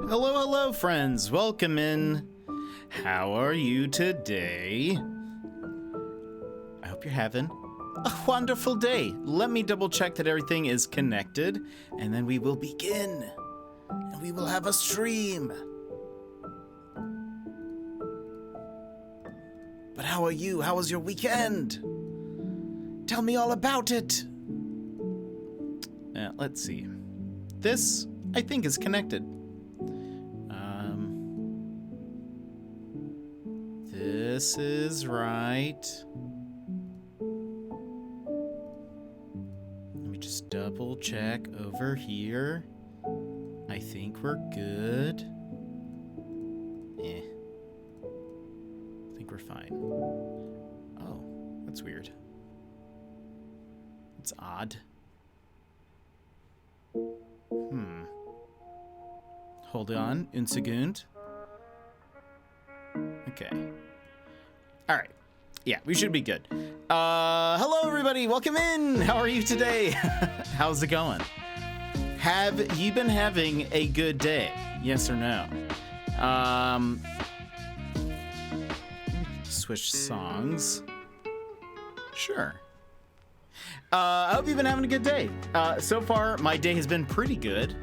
Hello, hello, friends. Welcome in. How are you today? I hope you're having a wonderful day. Let me double check that everything is connected, and then we will begin. And we will have a stream. But how are you? How was your weekend? Tell me all about it. Let's see. This, I think, is connected. This is right. Let me just double check over here. I think we're good. I think we're fine. Oh, that's weird. It's odd. Hold on, un second. Okay. All right. Yeah, we should be good. Hello, everybody. Welcome in. How are you today? How's it going? Have you been having a good day? Yes or no? Switch songs. Sure. I hope you've been having a good day. So far, my day has been pretty good.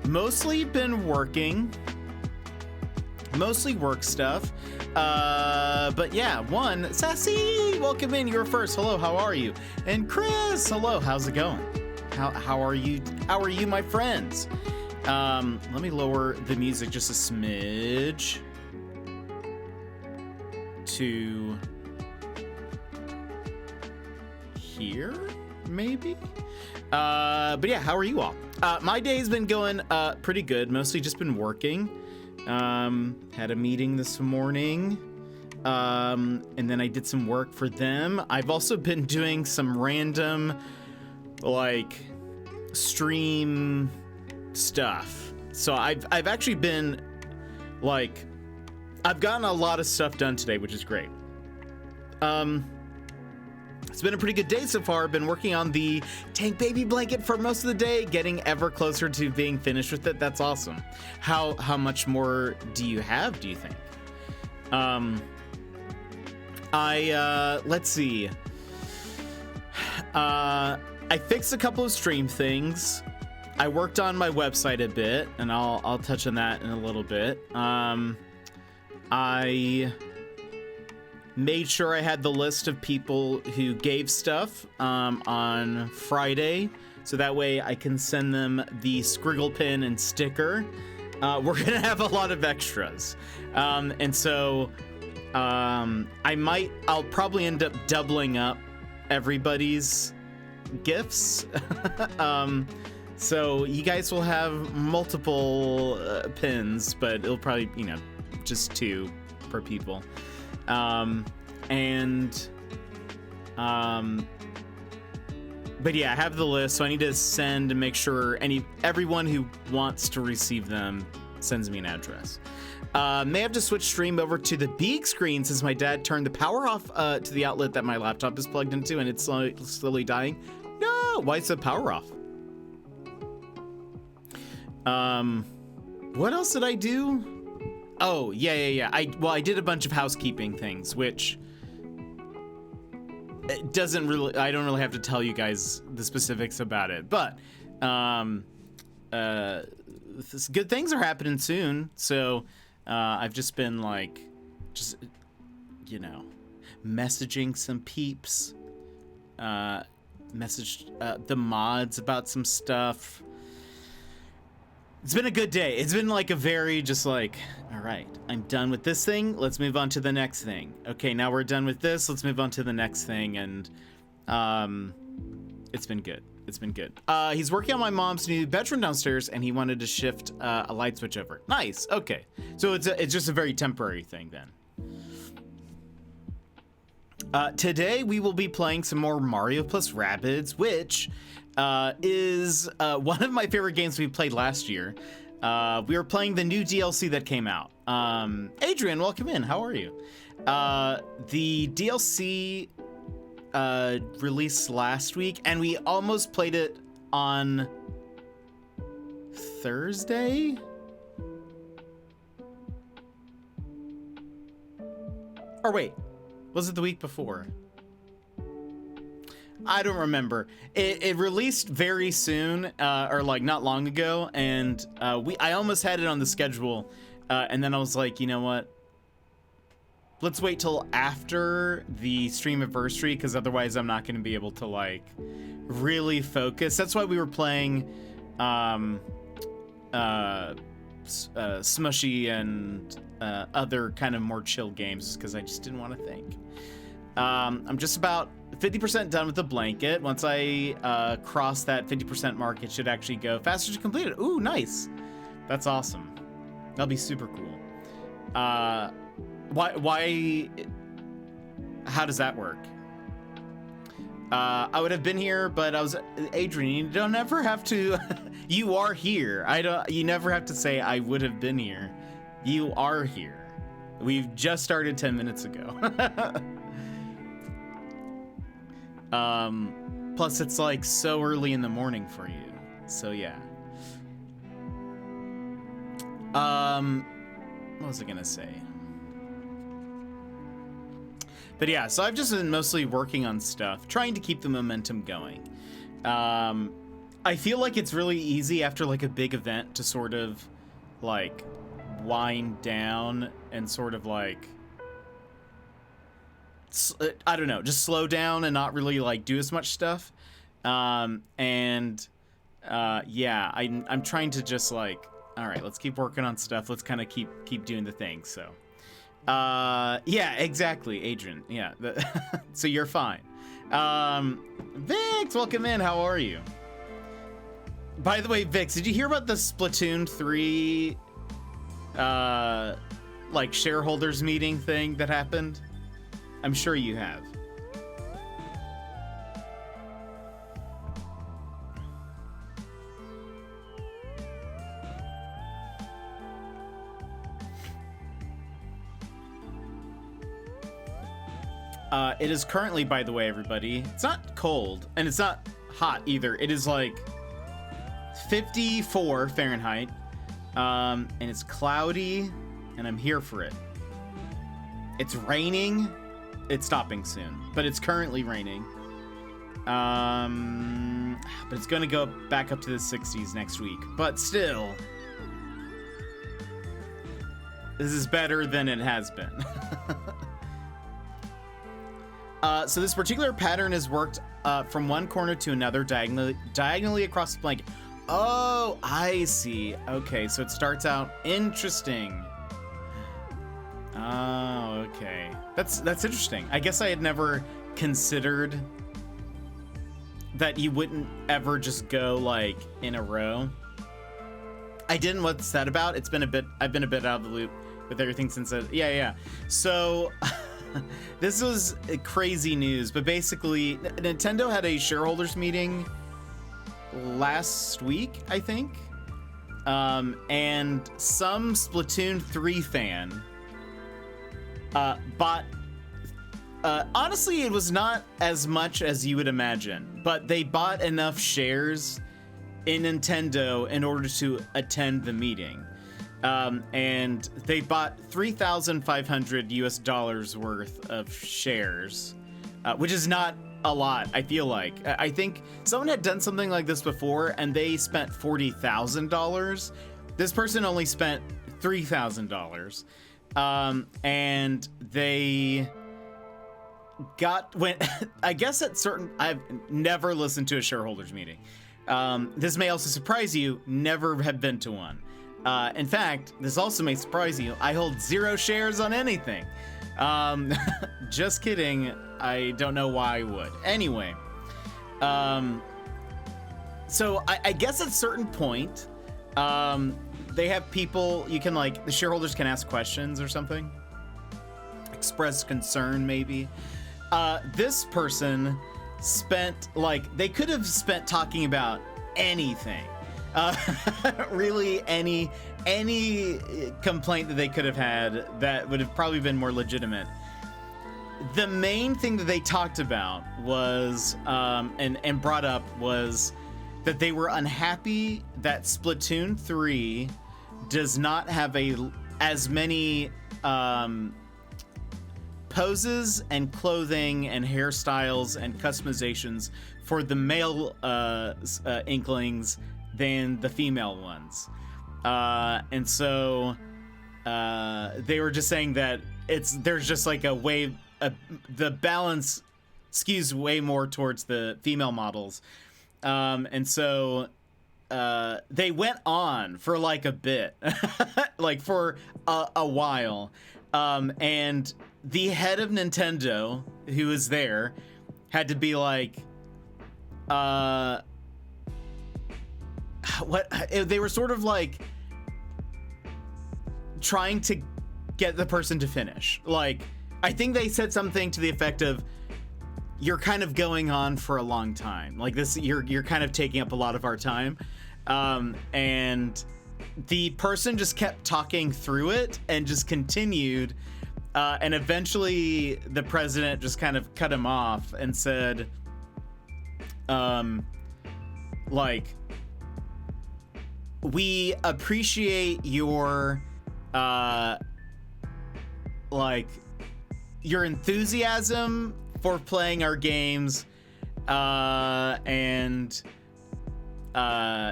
Mostly been working. Mostly work stuff. But yeah, Sassy, welcome in. You're first. Hello, how are you? And Chris, hello, how's it going? How are you? How are you, my friends? Let me lower the music just a smidge to here, maybe? But yeah, how are you all? My day's been going pretty good. Mostly just been working. Had a meeting this morning, and then I did some work for them. I've also been doing some random, like, stream stuff. So I've actually been, like, I've gotten a lot of stuff done today, which is great. It's been a pretty good day so far. I've been working on the tank baby blanket for most of the day, getting ever closer to being finished with it. That's awesome. How much more do you have, do you think? Let's see. I fixed a couple of stream things. I worked on my website a bit, and I'll touch on that in a little bit. I made sure I had the list of people who gave stuff on Friday, so that way I can send them the scriggle pin and sticker. We're gonna have a lot of extras, and so I'll probably end up doubling up everybody's gifts. So you guys will have multiple pins, but it'll probably, just 2 per people. But yeah, I have the list, so I need to send and make sure everyone who wants to receive them sends me an address. May have to switch stream over to the big screen since my dad turned the power off to the outlet that my laptop is plugged into, and it's slowly dying. No, why is the power off? What else did I do? Oh, yeah. I did a bunch of housekeeping things, which it doesn't really, I don't really have to tell you guys the specifics about it, but good things are happening soon. So I've just been like, messaging some peeps, messaged the mods about some stuff. It's been a good day. It's been like a very just like, all right, I'm done with this thing. Let's move on to the next thing. Okay, now we're done with this. Let's move on to the next thing. And it's been good. It's been good. He's working on my mom's new bedroom downstairs, and he wanted to shift a light switch over. Nice. Okay. So it's just a very temporary thing then. Today we will be playing some more Mario plus Rabbids, which is one of my favorite games we played last year. We were playing the new DLC that came out. Adrian, welcome in. How are you? The DLC released last week, and we almost played it on Thursday? Or wait, was it the week before? I don't remember. It released very soon, or like not long ago, and I almost had it on the schedule, and then I was like, you know what? Let's wait till after the stream anniversary, because otherwise I'm not going to be able to like really focus. That's why we were playing Smushy and other kind of more chill games, because I just didn't want to think. I'm just about 50% done with the blanket. Once I cross that 50% mark, it should actually go faster to complete it. Ooh, nice. That's awesome. That'll be super cool. Why? How does that work? I would have been here, but I was Adrian. You don't ever have to. You are here. You never have to say I would have been here. You are here. We've just started 10 minutes ago. Plus it's like so early in the morning for you. So yeah. What was I gonna say? But yeah, so I've just been mostly working on stuff, trying to keep the momentum going. I feel like it's really easy after like a big event to sort of like wind down and sort of like, I don't know, just slow down and not really like do as much stuff. Yeah, I'm trying to just like, all right, let's keep working on stuff. Let's kind of keep doing the thing. So, yeah, exactly, Adrian. Yeah, so you're fine. Vix, welcome in. How are you? By the way, Vix, did you hear about the Splatoon 3 like shareholders meeting thing that happened? I'm sure you have. It is currently, by the way, everybody, it's not cold and it's not hot either. It is like 54 Fahrenheit, and it's cloudy, and I'm here for it. It's raining. It's stopping soon, but it's currently raining. But it's gonna go back up to the 60s next week. But still, this is better than it has been. So this particular pattern is worked from one corner to another diagonally across the blanket. Oh, I see. Okay, so it starts out interesting. Oh, okay. That's interesting. I guess I had never considered that you wouldn't ever just go like in a row. I didn't. What's that about? I've been a bit out of the loop with everything since that. Yeah. So this was crazy news, but basically Nintendo had a shareholders meeting last week, I think. And some Splatoon 3 fan bought, honestly, it was not as much as you would imagine, but they bought enough shares in Nintendo in order to attend the meeting. And they bought $3,500 worth of shares, which is not a lot, I feel like. I think someone had done something like this before and they spent $40,000. This person only spent $3,000. And they I guess at certain, I've never listened to a shareholders meeting. This may also surprise you, never have been to one. In fact, this also may surprise you, I hold 0 shares on anything. Just kidding. I don't know why I would. Anyway, so I guess at a certain point, they have people, you can like, the shareholders can ask questions or something. Express concern, maybe. This person spent, like, they could have spent talking about anything. Really any complaint that they could have had that would have probably been more legitimate. The main thing that they talked about was, and brought up was that they were unhappy that Splatoon 3 does not have as many poses and clothing and hairstyles and customizations for the male Inklings than the female ones. And so they were just saying that there's just like the balance skews way more towards the female models. And so they went on for like a bit, like for a while. And the head of Nintendo, who was there, had to be like, they were sort of like trying to get the person to finish. Like, I think they said something to the effect of, you're kind of going on for a long time. Like this, you're kind of taking up a lot of our time. And the person just kept talking through it and just continued. And eventually the president just kind of cut him off and said, like, we appreciate your, like, your enthusiasm for playing our games, and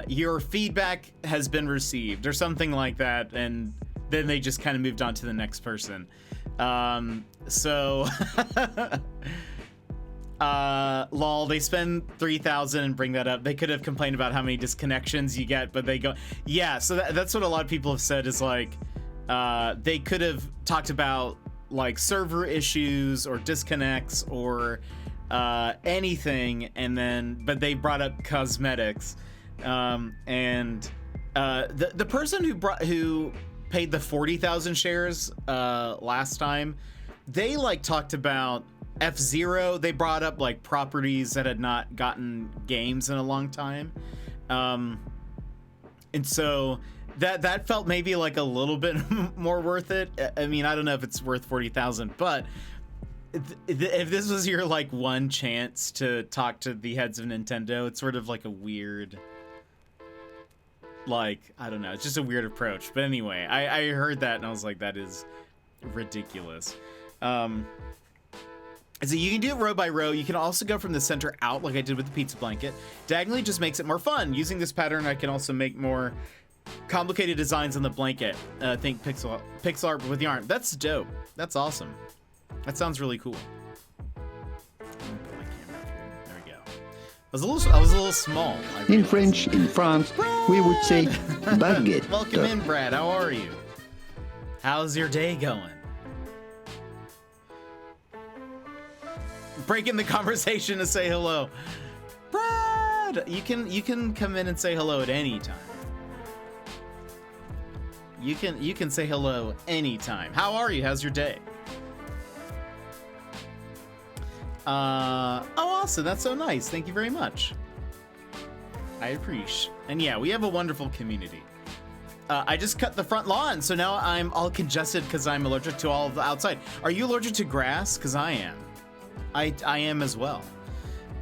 your feedback has been received, or something like that, and then they just kind of moved on to the next person. So lol, they spend 3,000 and bring that up. They could have complained about how many disconnections you get, but they go, yeah. So that's what a lot of people have said is like, they could have talked about like server issues or disconnects or anything, and then but they brought up cosmetics, and the person who paid the 40,000 shares last time, they like talked about F-Zero. They brought up like properties that had not gotten games in a long time, and so that felt maybe like a little bit more worth it. I mean, I don't know if it's worth 40,000, but if this was your like one chance to talk to the heads of Nintendo, it's sort of like a weird, like, I don't know, it's just a weird approach. But anyway, I heard that and I was like, that is ridiculous. So you can do it row by row. You can also go from the center out like I did with the pizza blanket. Diagonally just makes it more fun. Using this pattern, I can also make more complicated designs on the blanket. Think pixel art with yarn. That's dope. That's awesome. That sounds really cool. There we go. I was a little small. In French, in France, we would say baguette. Welcome in, Brad. How are you? How's your day going? Break in the conversation to say hello. Brad! You can come in and say hello at any time. You can say hello anytime. How are you? How's your day? Oh, awesome. That's so nice. Thank you very much. I appreciate. And yeah, we have a wonderful community. I just cut the front lawn, so now I'm all congested because I'm allergic to all of the outside. Are you allergic to grass? Because I am. I am as well.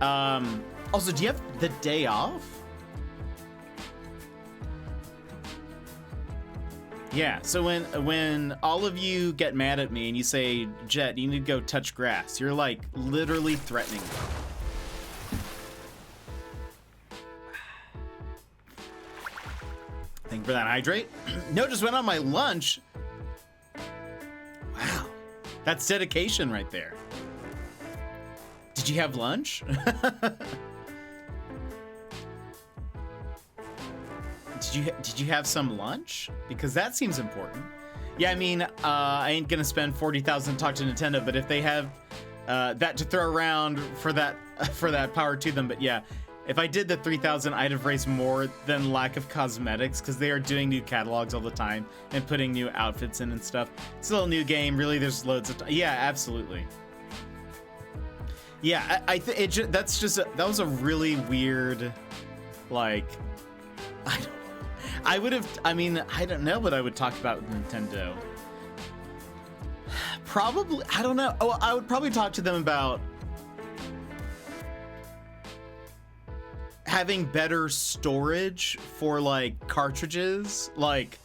Also, do you have the day off? Yeah, so when all of you get mad at me and you say, Jet, you need to go touch grass, you're like literally threatening me. Thank you for that hydrate. No, just went on my lunch. Wow, that's dedication right there. Did you have lunch? Did you have some lunch? Because that seems important. Yeah, I mean, I ain't gonna spend 40,000 to talk to Nintendo, but if they have that to throw around for that power to them. But yeah, if I did the 3,000, I'd have raised more than lack of cosmetics, because they are doing new catalogs all the time and putting new outfits in and stuff. It's a little new game, really. There's loads of yeah, absolutely. Yeah, that was a really weird, like, I don't know what I would talk about with Nintendo. Probably, I don't know. Oh, I would probably talk to them about having better storage for like cartridges, like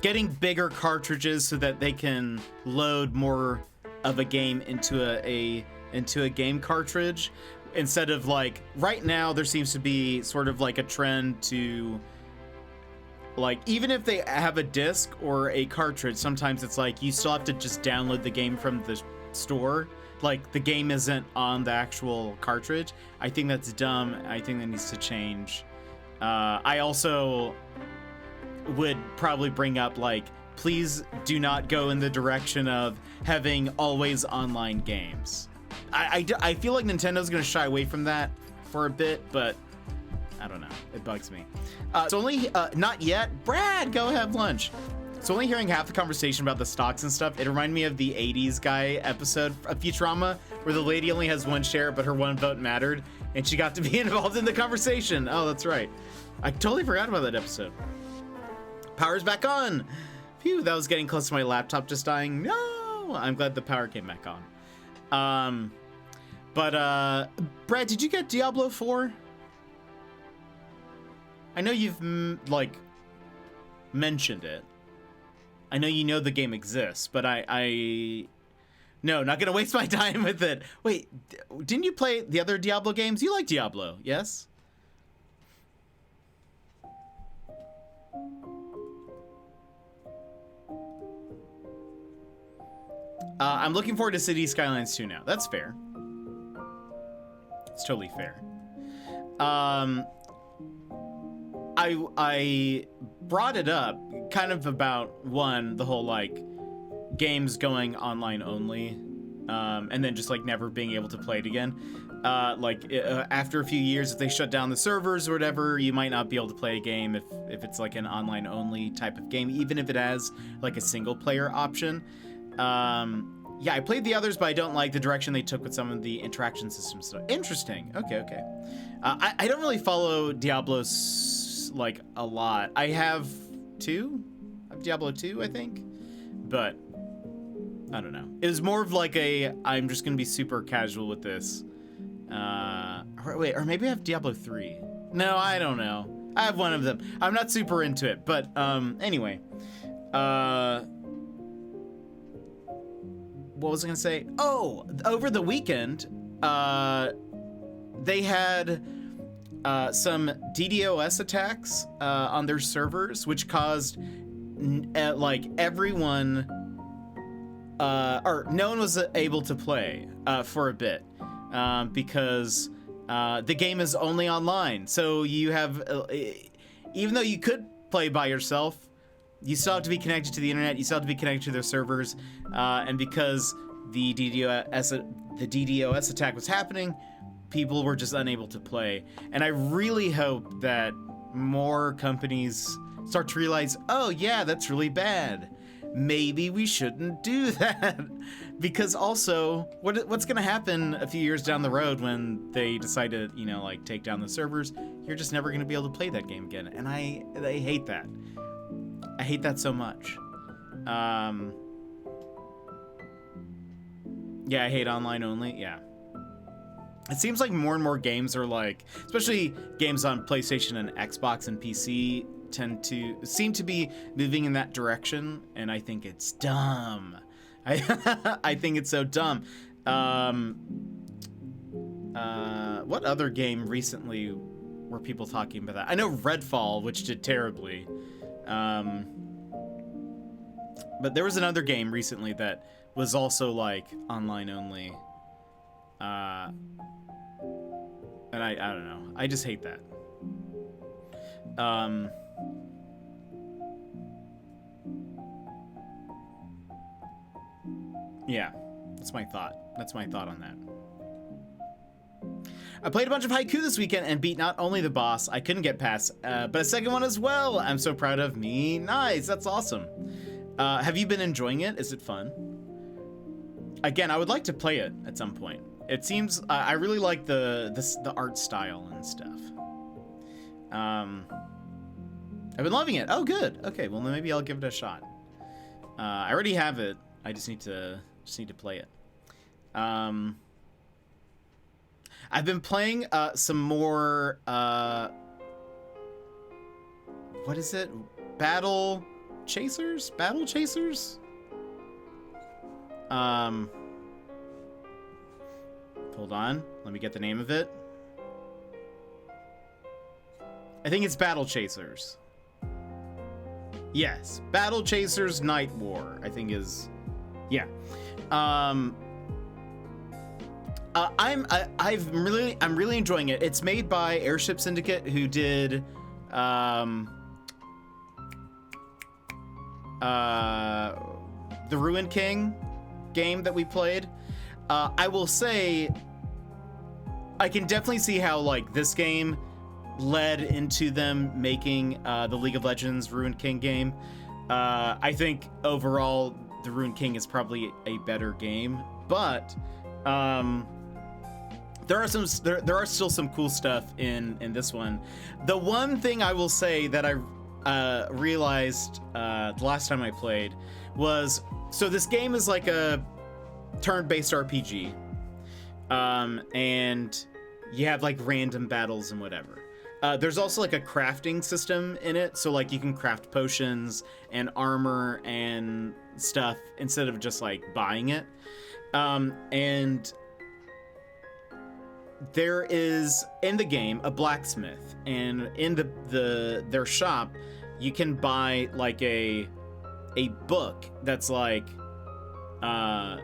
getting bigger cartridges so that they can load more of a game into a game cartridge, instead of like right now there seems to be sort of like a trend to, like, even if they have a disc or a cartridge, sometimes it's like you still have to just download the game from the store. Like the game isn't on the actual cartridge. I think that's dumb. I think that needs to change. I also would probably bring up, like, please do not go in the direction of having always online games. I feel like Nintendo's gonna shy away from that for a bit, but I don't know. It bugs me. It's only, not yet. Brad, go have lunch. So only hearing half the conversation about the stocks and stuff, it reminded me of the 80s guy episode of Futurama, where the lady only has one share, but her one vote mattered, and she got to be involved in the conversation. Oh, that's right. I totally forgot about that episode. Power's back on. Phew, that was getting close to my laptop just dying. No, I'm glad the power came back on. Brad, did you get Diablo 4? I know you've, like, mentioned it. I know you know the game exists, but no, not gonna waste my time with it. Wait, didn't you play the other Diablo games? You like Diablo, yes? I'm looking forward to City Skylines 2 now. That's fair. It's totally fair. I brought it up kind of about, one, the whole like games going online only, and then just like never being able to play it again. After a few years, if they shut down the servers or whatever, you might not be able to play a game if it's like an online only type of game, even if it has like a single player option. Yeah, I played the others, but I don't like the direction they took with some of the interaction systems. So interesting. Okay. I don't really follow Diablo's like a lot. I have Diablo 2, I think, but I don't know. It was more of like I'm just gonna be super casual with this. Or maybe I have Diablo 3. No, I don't know. I have one of them. I'm not super into it, but anyway. What was I gonna say? Oh, over the weekend, they had some DDoS attacks on their servers, which caused like everyone, or no one was able to play for a bit because the game is only online. So you have, even though you could play by yourself, you still have to be connected to the internet. You still have to be connected to their servers, and because the DDoS attack was happening, people were just unable to play. And I really hope that more companies start to realize, oh yeah, that's really bad. Maybe we shouldn't do that. Because also, what's gonna happen a few years down the road when they decide to, like take down the servers? You're just never gonna be able to play that game again. And I hate that. I hate that so much. Yeah, I hate online only. Yeah. It seems like more and more games are like, especially games on PlayStation and Xbox and PC, seem to be moving in that direction, and I think it's dumb. I think it's so dumb. What other game recently were people talking about that? I know Redfall, which did terribly. But there was another game recently that was also like online only. And I don't know. I just hate that. Yeah, that's my thought. That's my thought on that. I played a bunch of Haiku this weekend and beat not only the boss I couldn't get past, but a second one as well. I'm so proud of me. Nice, that's awesome. Have you been enjoying it? Is it fun? Again, I would like to play it at some point. It seems I really like the art style and stuff. I've been loving it. Oh, good. Okay, well then maybe I'll give it a shot. I already have it. I just need to play it. I've been playing some more. What is it? Battle Chasers? Hold on. Let me get the name of it. I think it's Battle Chasers. Yes, Battle Chasers Night War, I think is, yeah. I'm really enjoying it. It's made by Airship Syndicate, who did the Ruined King game that we played. I will say I can definitely see how like this game led into them making the League of Legends Ruined King game. I think overall the Ruined King is probably a better game, but there are still some cool stuff in this one. The one thing I will say that I realized the last time I played was, so this game is like a turn-based RPG, and you have like random battles and whatever. There's also like a crafting system in it, so like you can craft potions and armor and stuff instead of just like buying it. And there is in the game a blacksmith, and in their shop you can buy like a book that's like the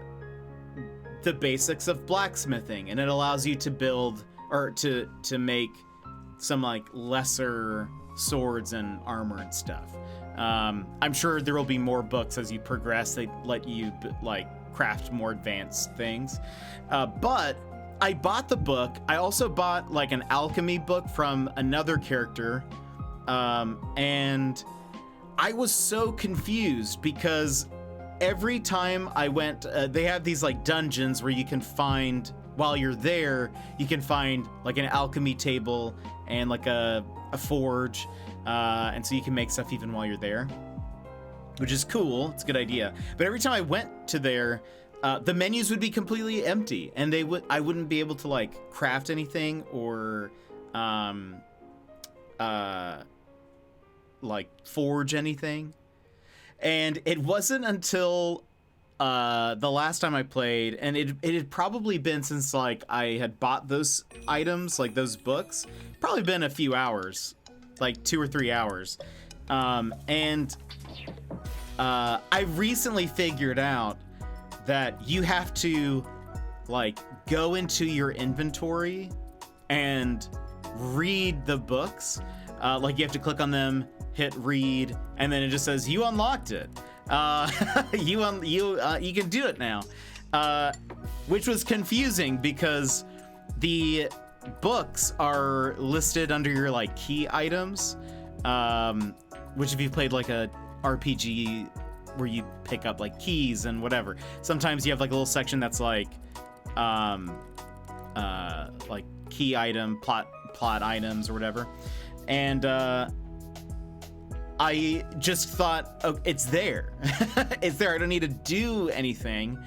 basics of blacksmithing, and it allows you to build or to make some like lesser swords and armor and stuff. I'm sure there will be more books as you progress. They let you like craft more advanced things. But I bought the book. I also bought like an alchemy book from another character. And I was so confused because every time I went, they have these like dungeons where you can find, while you're there, you can find like an alchemy table and like a forge, and so you can make stuff even while you're there, which is cool. It's a good idea. But every time I went to there, the menus would be completely empty, and I wouldn't be able to like craft anything or like forge anything. And it wasn't until the last time I played, and it had probably been since like I had bought those items, like those books, probably been a few hours, like 2 or 3 hours. And I recently figured out that you have to like go into your inventory and read the books. Like you have to click on them, hit read, and then it just says you unlocked it. You can do it now, which was confusing because the books are listed under your like key items, which if you played like a RPG where you pick up like keys and whatever, sometimes you have like a little section that's like key item, plot items or whatever. And I just thought, oh, it's there. It's there. I don't need to do anything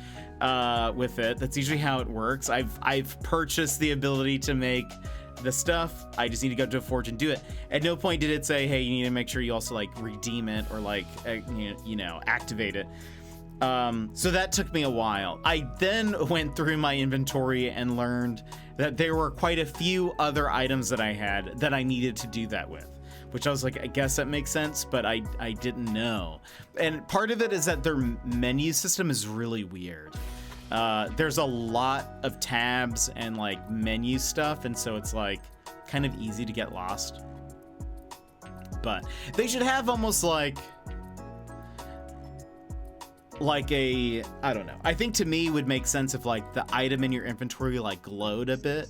with it. That's usually how it works. I've purchased the ability to make the stuff. I just need to go to a forge and do it. At no point did it say, hey, you need to make sure you also like redeem it or like activate it. So that took me a while. I then went through my inventory and learned that there were quite a few other items that I had that I needed to do that with, which I was like, I guess that makes sense, but I didn't know. And part of it is that their menu system is really weird. There's a lot of tabs and like menu stuff, and so it's like kind of easy to get lost. But they should have almost like a, I don't know. I think to me would make sense if like the item in your inventory like glowed a bit,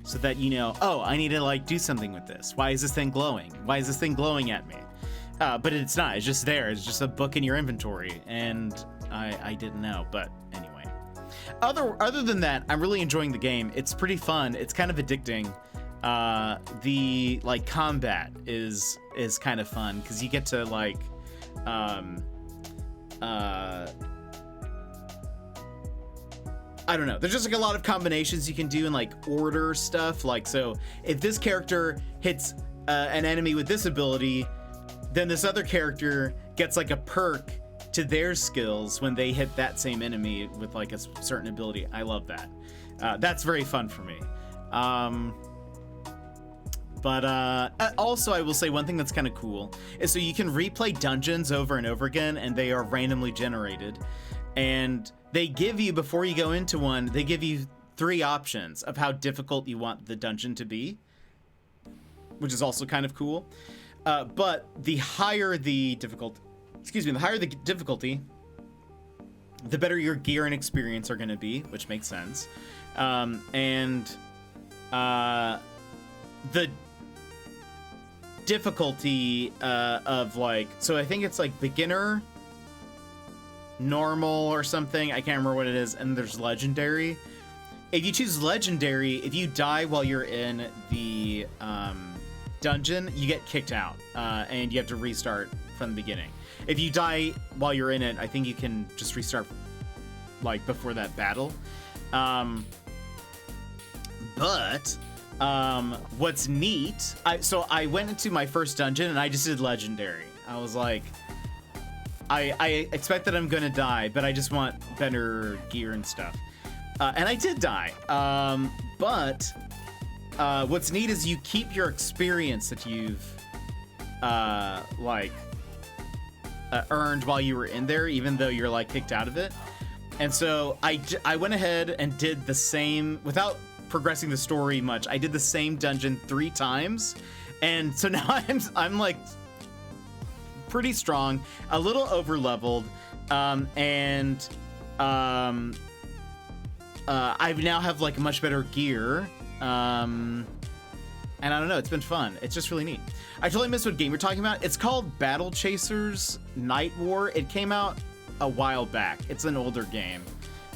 so that you know, oh, I need to like do something with this. Why is this thing glowing? Why is this thing glowing at me? But it's not. It's just there. It's just a book in your inventory, and I didn't know. But anyway, other than that, I'm really enjoying the game. It's pretty fun. It's kind of addicting. The like combat is kind of fun because you get to like I don't know. There's just like a lot of combinations you can do and like order stuff. Like, so if this character hits an enemy with this ability, then this other character gets like a perk to their skills when they hit that same enemy with like a certain ability. I love that. That's very fun for me. But also, I will say one thing that's kind of cool is so you can replay dungeons over and over again, and they are randomly generated. And they give you, before you go into one, they give you 3 options of how difficult you want the dungeon to be, which is also kind of cool. But the higher the difficulty, the better your gear and experience are going to be, which makes sense. And the difficulty of like, so I think it's like beginner, normal or something, I can't remember what it is, and there's legendary. If you choose legendary, if you die while you're in the dungeon, you get kicked out, and you have to restart from the beginning. If you die while you're in it, I think you can just restart like before that battle. But what's neat, I went into my first dungeon and I just did legendary. I was like, I expect that I'm gonna die, but I just want better gear and stuff. And I did die. But what's neat is you keep your experience that you've earned while you were in there, even though you're like kicked out of it. And so I went ahead and did the same without progressing the story much. I did the same dungeon 3 times, and so now I'm like pretty strong, a little over leveled, and I now have like much better gear, and I don't know, it's been fun. It's just really neat. I totally missed what game you're talking about. It's called Battle Chasers Night War. It came out a while back. It's an older game,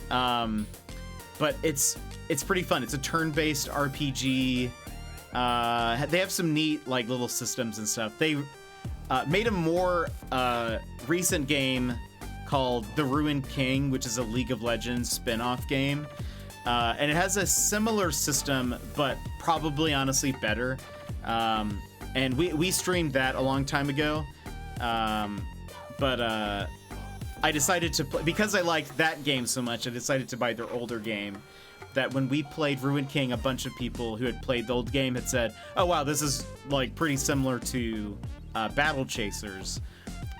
but it's pretty fun. It's a turn-based RPG. They have some neat like little systems and stuff. They made a more recent game called The Ruined King, which is a League of Legends spin-off game. And it has a similar system, but probably honestly better. And we streamed that a long time ago. But I decided to play, because I liked that game so much, I decided to buy their older game. That when we played Ruined King, a bunch of people who had played the old game had said, oh wow, this is like pretty similar to Battle Chasers.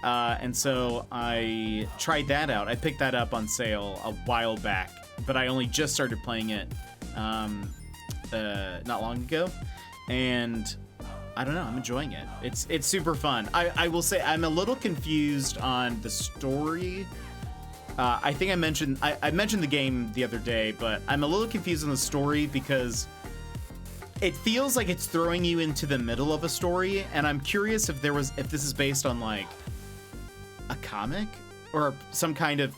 And so I tried that out. I picked that up on sale a while back, but I only just started playing it not long ago. And I don't know, I'm enjoying it. It's super fun. I will say I'm a little confused on the story. I think I mentioned the game the other day, but I'm a little confused on the story because it feels like it's throwing you into the middle of a story, and I'm curious if this is based on like a comic or some kind of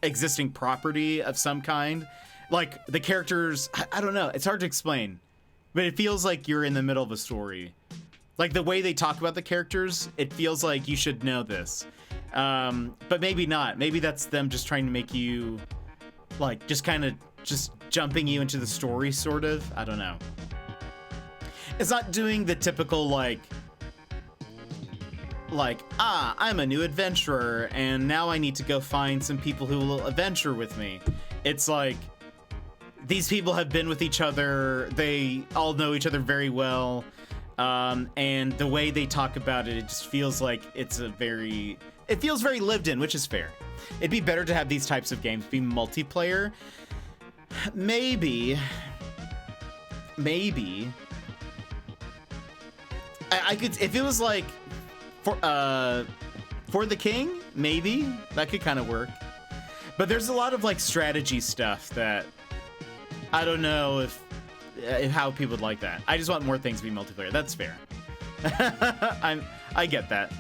existing property of some kind. Like the characters, I don't know. It's hard to explain, but it feels like you're in the middle of a story. Like the way they talk about the characters, it feels like you should know this. But maybe not. Maybe that's them just trying to make you like just kind of just jumping you into the story, sort of. I don't know. it's not doing the typical like I'm a new adventurer and now I need to go find some people who will adventure with me. It's like these people have been with each other, they all know each other very well, and the way they talk about it, it just feels like it feels very lived in, which is fair. It'd be better to have these types of games be multiplayer. Maybe I could, if it was like for the King, maybe that could kind of work. But there's a lot of like strategy stuff that I don't know if how people would like that. I just want more things to be multiplayer. That's fair. I get that.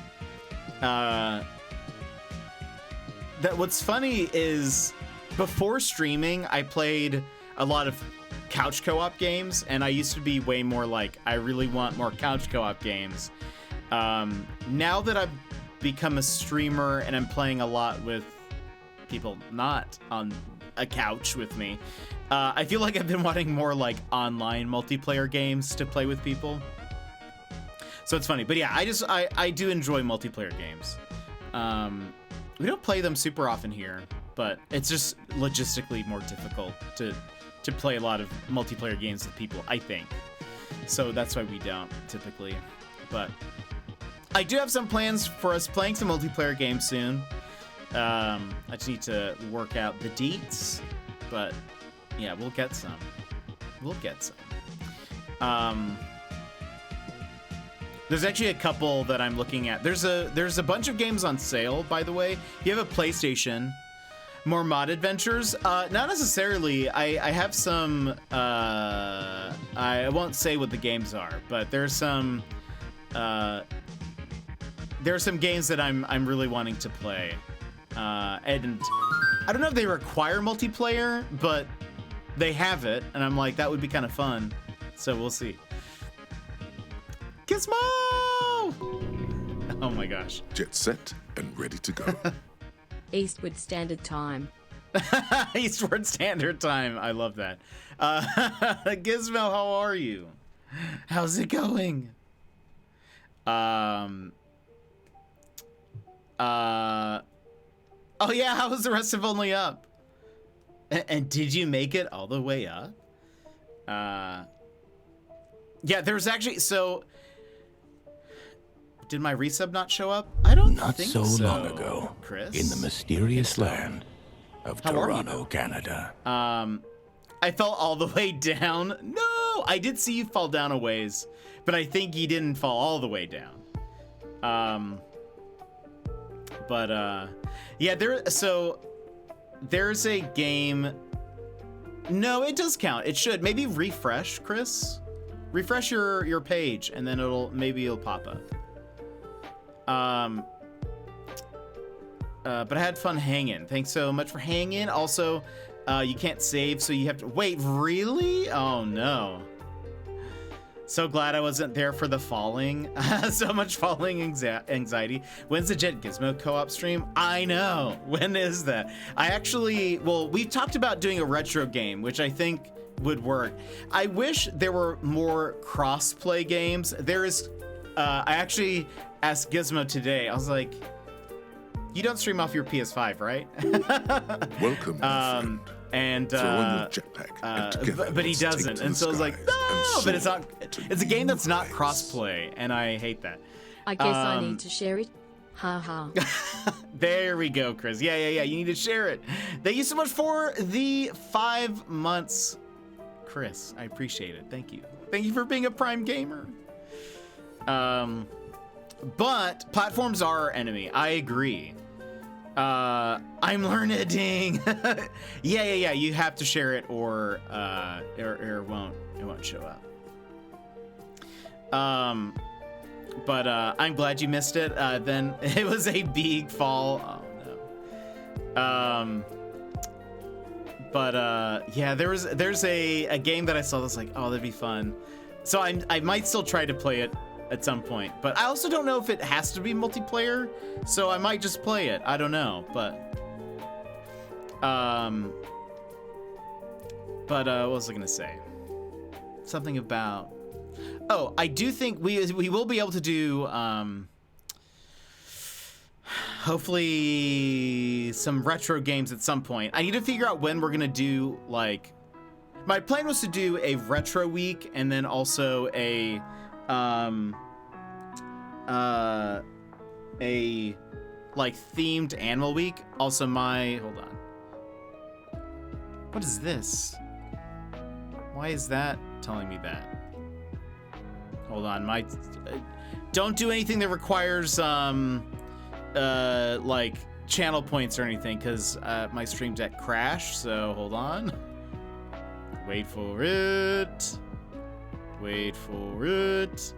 That what's funny is before streaming, I played a lot of couch co-op games, and I used to be way more like, I really want more couch co-op games. Now that I've become a streamer and I'm playing a lot with people not on a couch with me, I feel like I've been wanting more like online multiplayer games to play with people. So it's funny, but yeah, I do enjoy multiplayer games. We don't play them super often here, but it's just logistically more difficult to play a lot of multiplayer games with people, I think. So that's why we don't typically. But I do have some plans for us playing some multiplayer games soon. I just need to work out the deets, but yeah, we'll get some. We'll get some. There's actually a couple that I'm looking at. There's a bunch of games on sale, by the way. If you have a PlayStation, more mod adventures. Not necessarily. I have some. I won't say what the games are, but there's some. There are some games that I'm really wanting to play, and I don't know if they require multiplayer, but they have it, and I'm like, that would be kind of fun. So we'll see. Gizmo! Oh my gosh. Jet set and ready to go. Eastwood Standard Time. Eastward Standard Time. I love that. Gizmo, how are you? How's it going? Oh yeah, how was the rest of Only Up? And did you make it all the way up? Yeah, there was actually, so did my resub not show up? I don't Not think so so long ago, Chris. in the mysterious land of How are you? Toronto, Canada. I fell all the way down. No, I did see you fall down a ways, but I think you didn't fall all the way down. Yeah, there's a game. No, it does count. It should. Maybe refresh, Chris. Refresh your page, and then maybe it'll pop up. But I had fun hanging. Thanks so much for hanging. Also, you can't save, so you have to wait. Really? Oh no. So glad I wasn't there for the falling. So much falling anxiety. When's the Jet Gizmo co-op stream? I know. When is that? We've talked about doing a retro game, which I think would work. I wish there were more cross-play games. There is, I actually asked Gizmo today. I was like, you don't stream off your PS5, right? Welcome, my friend. And Throw on your jetpack and together but he let's take doesn't, to and the so I was like, skies no, and but it's soar not. to It's a game that's not new cross-play, and I hate that. I guess I need to share it. Ha ha. There we go, Chris. Yeah. You need to share it. Thank you so much for the 5 months, Chris. I appreciate it. Thank you. Thank you for being a Prime gamer. But platforms are our enemy. I agree. I'm learning. Yeah. You have to share it, or it won't show up. But I'm glad you missed it. Then it was a big fall. Oh no. Yeah, there's a game that I saw that's like, oh, that'd be fun. So I might still try to play it at some point, but I also don't know if it has to be multiplayer, so I might just play it. I don't know, but what was I gonna say? Something about, Oh, I do think we will be able to do hopefully some retro games at some point. I need to figure out when we're gonna do like. My plan was to do a retro week and then also a like themed animal week. Also hold on. What is this? Why is that telling me that? Hold on, don't do anything that requires like channel points or anything, because my Stream Deck crashed. So hold on. Wait for it. Wait for it.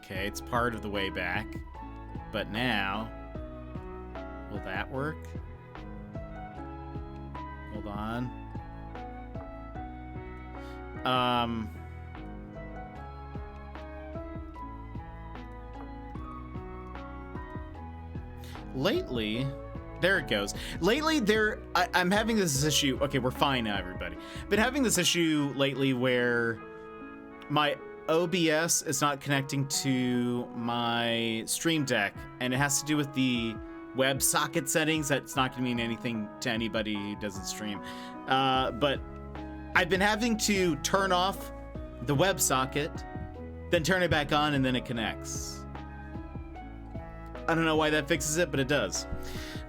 Okay, it's part of the way back. But now, will that work? Hold on. Lately, there it goes. Lately, I'm having this issue. Okay, we're fine now, everybody. Been having this issue lately where my OBS is not connecting to my Stream Deck, and it has to do with the WebSocket settings. That's not going to mean anything to anybody who doesn't stream. But I've been having to turn off the WebSocket, then turn it back on, and then it connects. I don't know why that fixes it, but it does.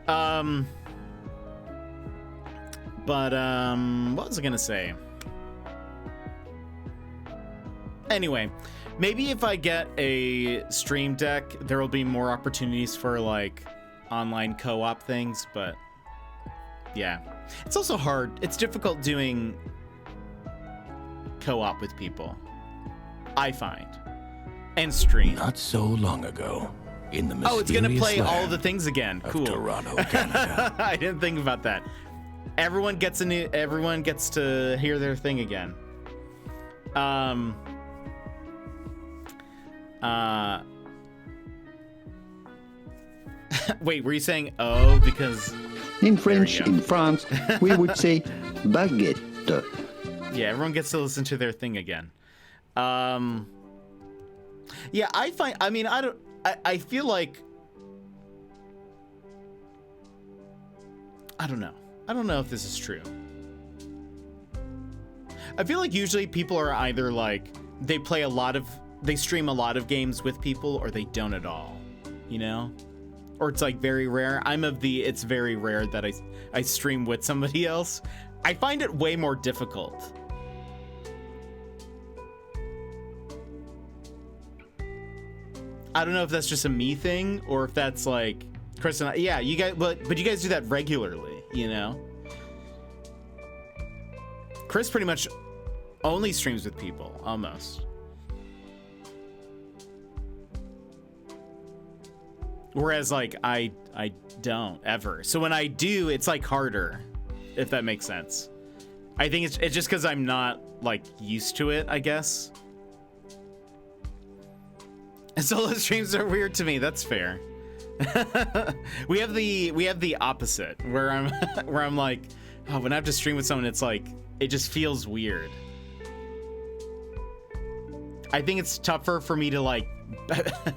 What was I gonna say? Anyway, maybe if I get a Stream Deck, there will be more opportunities for like online co-op things, but yeah. It's also hard. It's difficult doing co-op with people, I find, and stream. Not so long ago, in the mysterious it's gonna play all land the things again. of Cool. Toronto, Canada. I didn't think about that. Everyone gets to hear their thing again. Wait, were you saying because In French, go. in France, we would say baguette. yeah, everyone gets to listen to their thing again. Yeah, I feel like I don't know if this is true. I feel like usually people are either like they stream a lot of games with people, or they don't at all, you know? Or it's like very rare. It's very rare that I stream with somebody else. I find it way more difficult. I don't know if that's just a me thing, or if that's like Chris and I. Yeah, you guys, but you guys do that regularly, you know? Chris pretty much only streams with people, almost. Whereas like I don't ever. So when I do, it's like harder, if that makes sense. I think it's just because I'm not like used to it, I guess. And solo streams are weird to me. That's fair. we have the opposite where I'm like, oh, when I have to stream with someone, it's like it just feels weird. I think it's tougher for me to like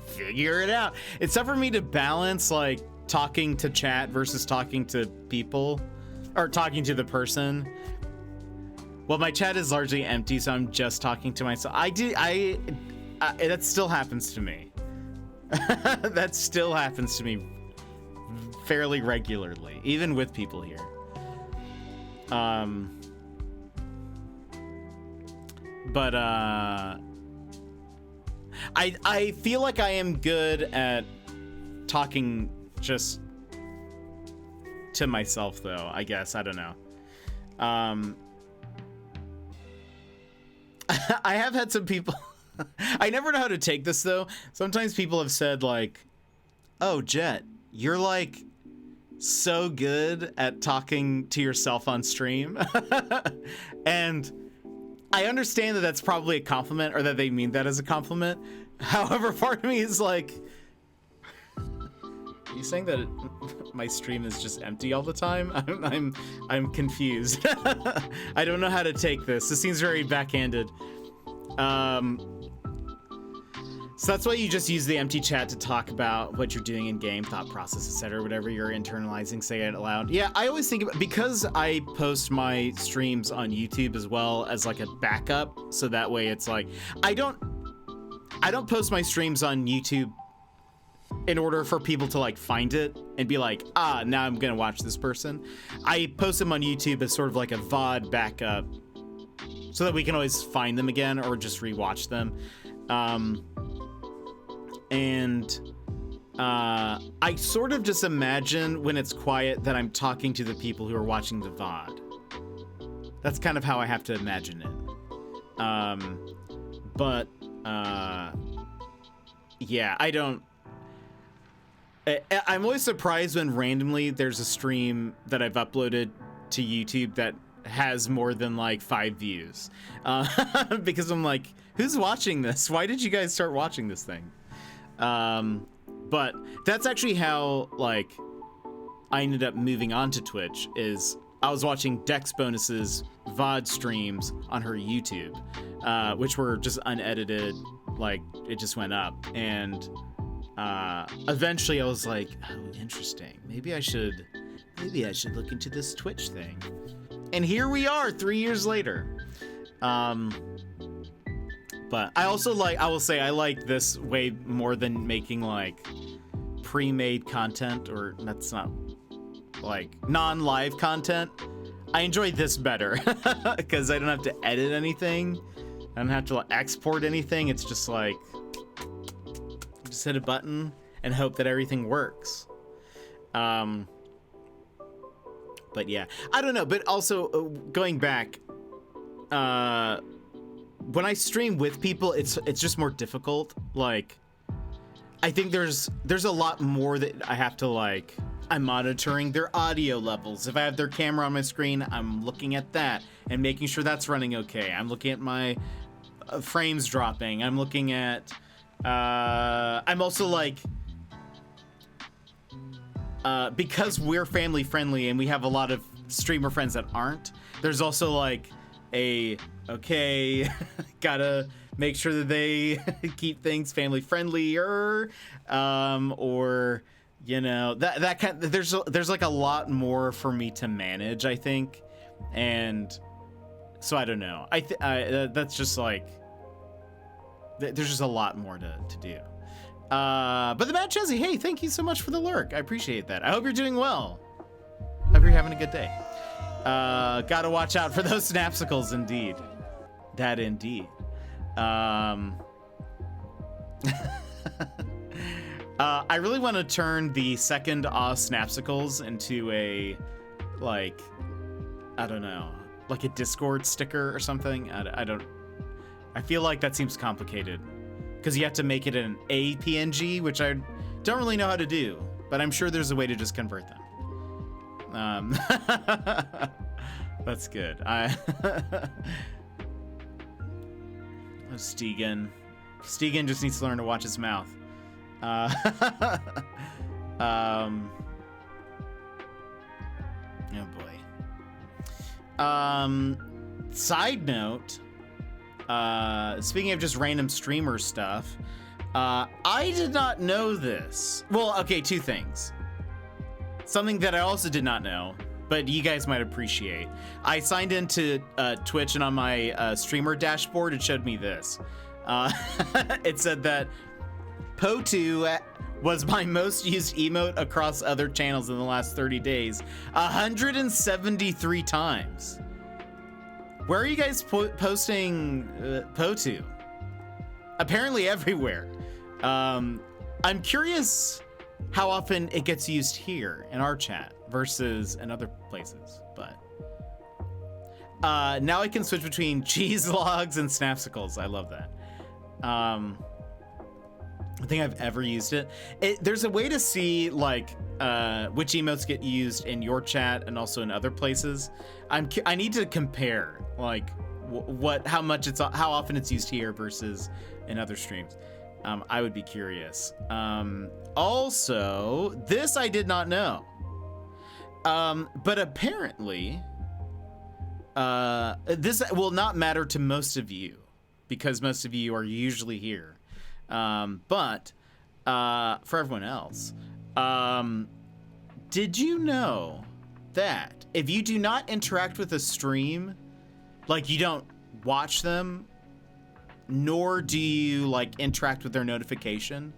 figure it out. It's tougher for me to balance like talking to chat versus talking to people, or talking to the person. Well, my chat is largely empty, so I'm just talking to myself. That still happens to me. That still happens to me fairly regularly, even with people here. I feel like I am good at talking just to myself, though, I guess. I don't know. I have had some people... I never know how to take this, though. Sometimes people have said, like, oh, Jet, you're, like, so good at talking to yourself on stream. And I understand that that's probably a compliment, or that they mean that as a compliment. However, part of me is like, are you saying that my stream is just empty all the time. I'm confused. I don't know how to take this. This seems very backhanded. So that's why you just use the empty chat to talk about what you're doing in game, thought process, etc. Whatever you're internalizing, say it aloud. Yeah, I always think about, because I post my streams on YouTube as well as like a backup, so that way it's like I don't post my streams on YouTube in order for people to like find it and be like, now I'm gonna watch this person. I post them on YouTube as sort of like a VOD backup, so that we can always find them again or just rewatch them. I sort of just imagine when it's quiet that I'm talking to the people who are watching the VOD. That's kind of how I have to imagine it. Yeah, I'm always surprised when randomly there's a stream that I've uploaded to YouTube that has more than like 5 views. Because I'm like, who's watching this? Why did you guys start watching this thing? But that's actually how like I ended up moving on to Twitch. Is I was watching Dex Bonus's VOD streams on her YouTube, which were just unedited, like it just went up, and eventually I was like, oh, interesting. Maybe I should look into this Twitch thing. And here we are 3 years later. But I also I will say I like this way more than making like pre-made content, or that's not like non-live content. I enjoy this better because I don't have to edit anything. I don't have to export anything. It's just like, just hit a button and hope that everything works. But yeah, I don't know. But also going back, when I stream with people, it's just more difficult. Like, I think there's a lot more that I have to like. I'm monitoring their audio levels. If I have their camera on my screen, I'm looking at that and making sure that's running okay. I'm looking at my frames dropping. I'm looking at. I'm also like. Because we're family friendly and we have a lot of streamer friends that aren't. There's also like gotta make sure that they keep things family friendlier, or you know, that kind. There's like a lot more for me to manage, I think, and so I don't know. That's just like there's just a lot more to do. But the Matt Chesney, hey, thank you so much for the lurk. I appreciate that. I hope you're doing well. Hope you're having a good day. Gotta watch out for those snapsicles, indeed. That indeed. I really want to turn the second snapsicles into a, like, I don't know, like a Discord sticker or something. I feel like that seems complicated because you have to make it an APNG, which I don't really know how to do, but I'm sure there's a way to just convert them. That's good. Stegan just needs to learn to watch his mouth. Oh boy. Side note, speaking of just random streamer stuff, I did not know this. Well, okay, 2 things. Something that I also did not know, but you guys might appreciate. I signed into Twitch, and on my streamer dashboard, it showed me this. It said that Po2 was my most used emote across other channels in the last 30 days, 173 times. Where are you guys posting Po2? Apparently everywhere. I'm curious how often it gets used here in our chat versus in other places, but now I can switch between cheese logs and snapsicles. I love that. I think I've ever used it. There's a way to see like which emotes get used in your chat and also in other places. I need to compare like how often it's used here versus in other streams. I would be curious. Also, this I did not know. But apparently, this will not matter to most of you because most of you are usually here. But for everyone else, did you know that if you do not interact with a stream, like you don't watch them, nor do you like interact with their notification,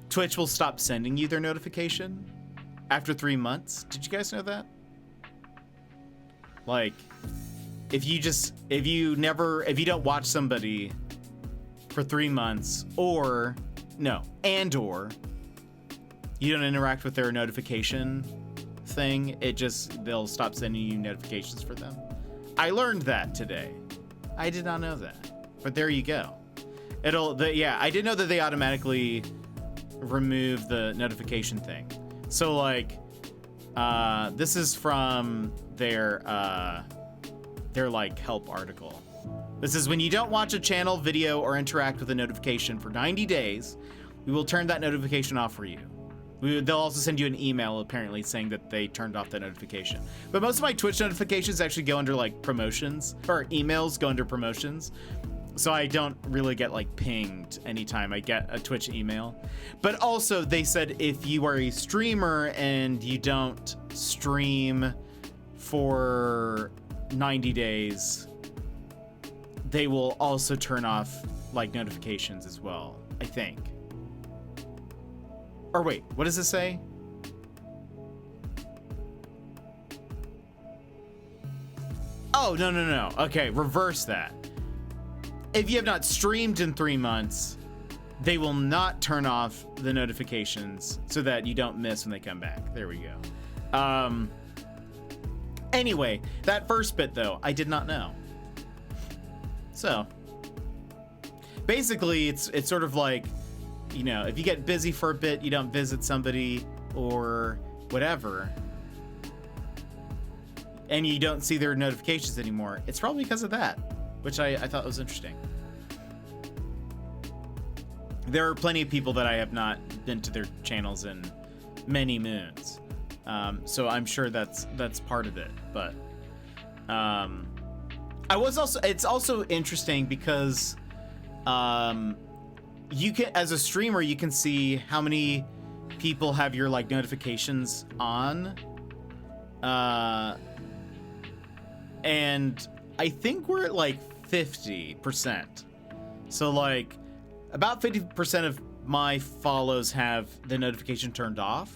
Twitch will stop sending you their notification after 3 months? Did you guys know that? Like, if you don't watch somebody for 3 months, or you don't interact with their notification thing, they'll stop sending you notifications for them. I learned that today. I did not know that, but there you go. I did know that they automatically remove the notification thing. So like, this is from their like help article. This is: when you don't watch a channel, video, or interact with a notification for 90 days, we will turn that notification off for you. They'll also send you an email apparently saying that they turned off that notification. But most of my Twitch notifications actually go under like promotions, or emails go under promotions. So I don't really get like pinged anytime I get a Twitch email. But also they said if you are a streamer and you don't stream for 90 days, they will also turn off like notifications as well, I think. Or wait, what does it say? Oh, no. Okay, reverse that. If you have not streamed in 3 months, they will not turn off the notifications so that you don't miss when they come back. There we go. Anyway, that first bit though, I did not know. So, basically it's sort of like, you know, if you get busy for a bit, you don't visit somebody or whatever, and you don't see their notifications anymore, it's probably because of that, which I thought was interesting. There are plenty of people that I have not been to their channels in many moons. So I'm sure that's part of it, but it's also interesting because you can, as a streamer, you can see how many people have your like notifications on, and I think we're at like 50%. So like about 50% of my follows have the notification turned off.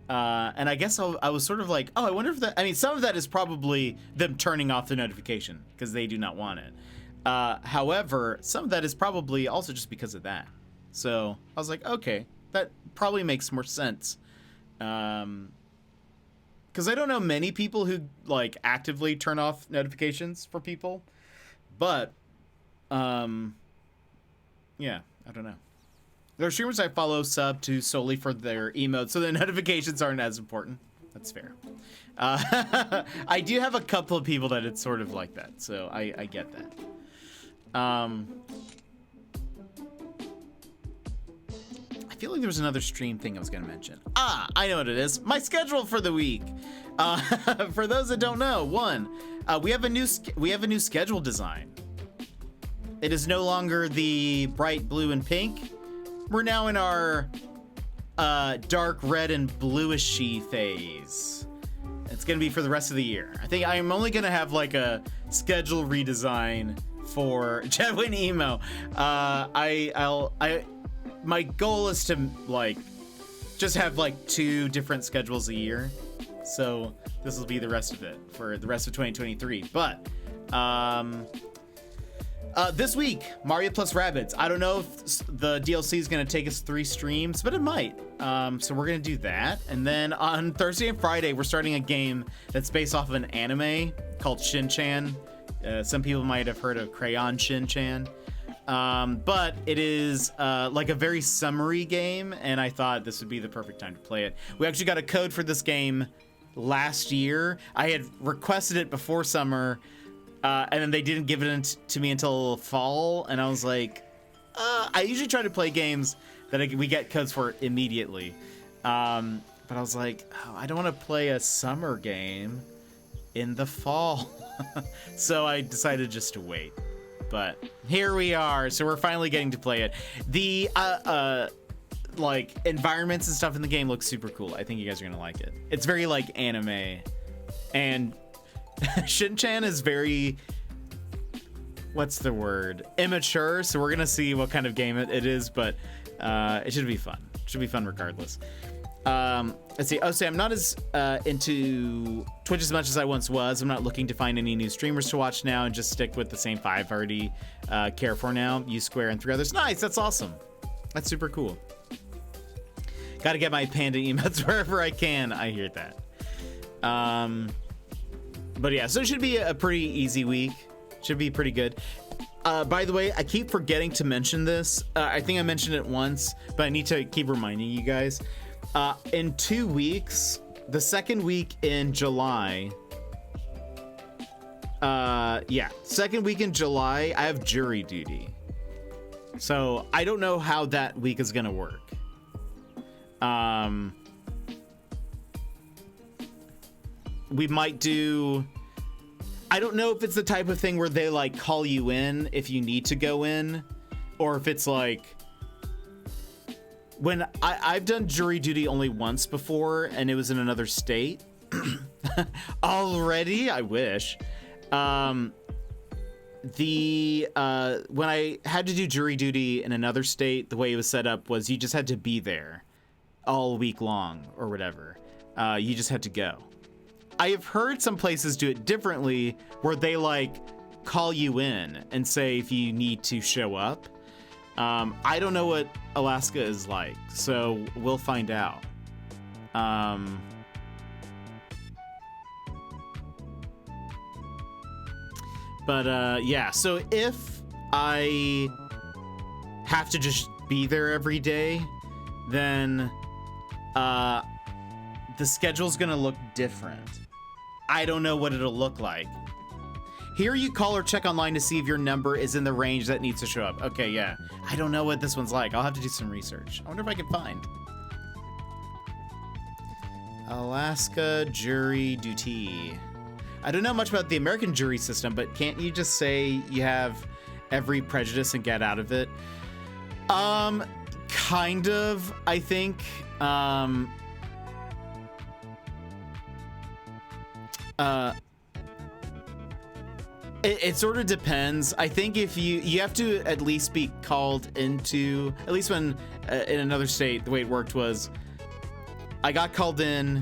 And I guess I was sort of like, oh, I wonder if that, I mean, some of that is probably them turning off the notification because they do not want it. However, some of that is probably also just because of that. So I was like, okay, that probably makes more sense. Because I don't know many people who like actively turn off notifications for people, but yeah, I don't know. There are streamers I follow sub to solely for their emotes, so the notifications aren't as important. That's fair. I do have a couple of people that it's sort of like that, so I get that. I feel like there was another stream thing I was going to mention. I know what it is. My schedule for the week. For those that don't know, we have a new schedule design. It is no longer the bright blue and pink. We're now in our dark red and bluishy phase. It's going to be for the rest of the year. I think I'm only going to have like a schedule redesign for Jedwin Emo. My goal is to like just have like 2 different schedules a year. So this will be the rest of it for the rest of 2023. But this week, Mario plus Rabbids. I don't know if the DLC is going to take us 3 streams, but it might. So we're going to do that. And then on Thursday and Friday, we're starting a game that's based off of an anime called Shin-Chan. Some people might have heard of Crayon Shin-Chan. But it is like a very summery game, and I thought this would be the perfect time to play it. We actually got a code for this game last year. I had requested it before summer, and then they didn't give it to me until fall, and I was like, I usually try to play games that we get codes for immediately. but I was like, oh, I don't want to play a summer game in the fall. So I decided just to wait. But here we are. So we're finally getting to play it. The like environments and stuff in the game look super cool. I think you guys are gonna like it. It's very like anime, and Shin-chan is very, what's the word, immature. So we're gonna see what kind of game it is, but it should be fun. It should be fun regardless. Let's see. Oh, so I'm not as into Twitch as much as I once was. I'm not looking to find any new streamers to watch now and just stick with the same 5 I already care for now. Use Square and 3 others. Nice. That's awesome. That's super cool. Got to get my panda emotes wherever I can. I hear that. But yeah, so it should be a pretty easy week. Should be pretty good. By the way, I keep forgetting to mention this. I think I mentioned it once, but I need to keep reminding you guys. In 2 weeks, the second week in July, second week in July, I have jury duty. So I don't know how that week is gonna work. We might do, I don't know if it's the type of thing where they like call you in if you need to go in, or if it's like, when I've done jury duty only once before, and it was in another state. Already, I wish. When I had to do jury duty in another state, the way it was set up was you just had to be there all week long or whatever. You just had to go. I have heard some places do it differently, where they like call you in and say if you need to show up. I don't know what Alaska is like, so we'll find out. Yeah, so if I have to just be there every day, then the schedule's gonna look different. I don't know what it'll look like. Here you call or check online to see if your number is in the range that needs to show up. Okay, yeah. I don't know what this one's like. I'll have to do some research. I wonder if I can find. Alaska jury duty. I don't know much about the American jury system, but can't you just say you have every prejudice and get out of it? Kind of, I think. It sort of depends. I think if you have to at least be called into, at least when in another state, the way it worked was I got called in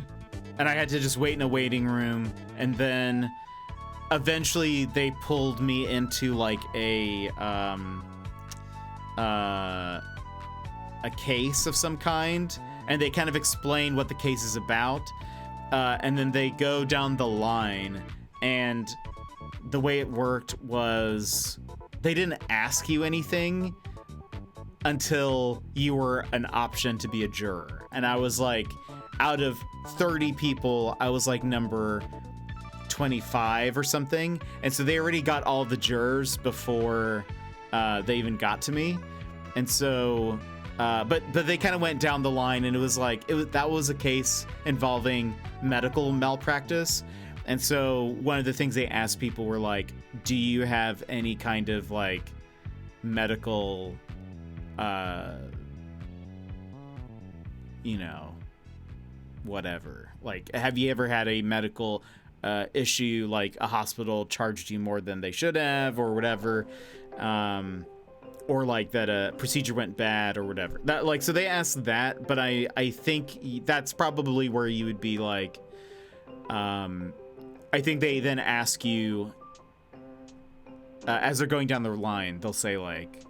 and I had to just wait in a waiting room, and then eventually they pulled me into like a case of some kind, and they kind of explain what the case is about, and then they go down the line. And the way it worked was they didn't ask you anything until you were an option to be a juror. And I was like, out of 30 people, I was like number 25 or something. And so they already got all the jurors before they even got to me. And so, but they kind of went down the line, and it was like, that was a case involving medical malpractice. And so one of the things they asked people were like, do you have any kind of like medical, whatever, like, have you ever had a medical issue, like a hospital charged you more than they should have or whatever, or like that a procedure went bad or whatever, that, like, so they asked that. But I think that's probably where you would be like, I think they then ask you, as they're going down the line, they'll say like,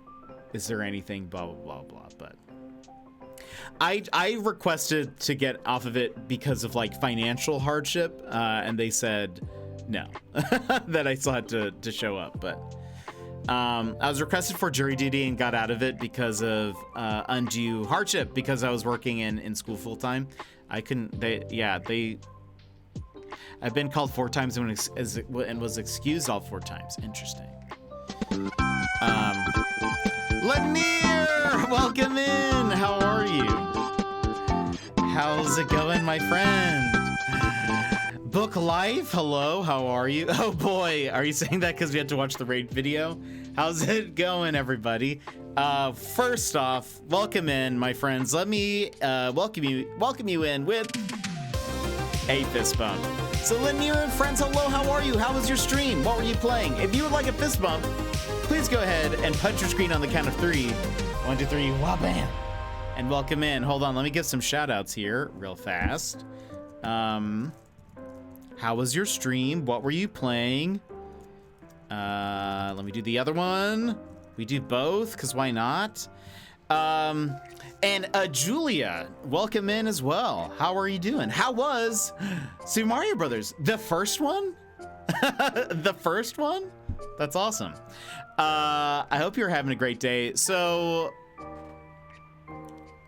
is there anything blah, blah, blah, blah. But I requested to get off of it because of like financial hardship. And they said no, that I still had to show up. But I was requested for jury duty and got out of it because of undue hardship, because I was working in school full time. I couldn't, I've been called 4 times and was excused all 4 times. Interesting. Lanier, welcome in. How are you? How's it going, my friend? Book Life, hello, how are you? Oh boy, are you saying that because we had to watch the raid video? How's it going, everybody? First off, welcome in, my friends. Let me welcome you in with a fist bump. So Lanier and friends, hello, how are you? How was your stream? What were you playing? If you would like a fist bump, please go ahead and punch your screen on the count of 3. 1, 2, 3, wha-bam! And welcome in. Hold on, let me give some shout outs here real fast. How was your stream? What were you playing? Let me do the other one. We do both, because why not? And Julia, welcome in as well. How are you doing? How was Super Mario Brothers? The first one? The first one? That's awesome. I hope you're having a great day. So,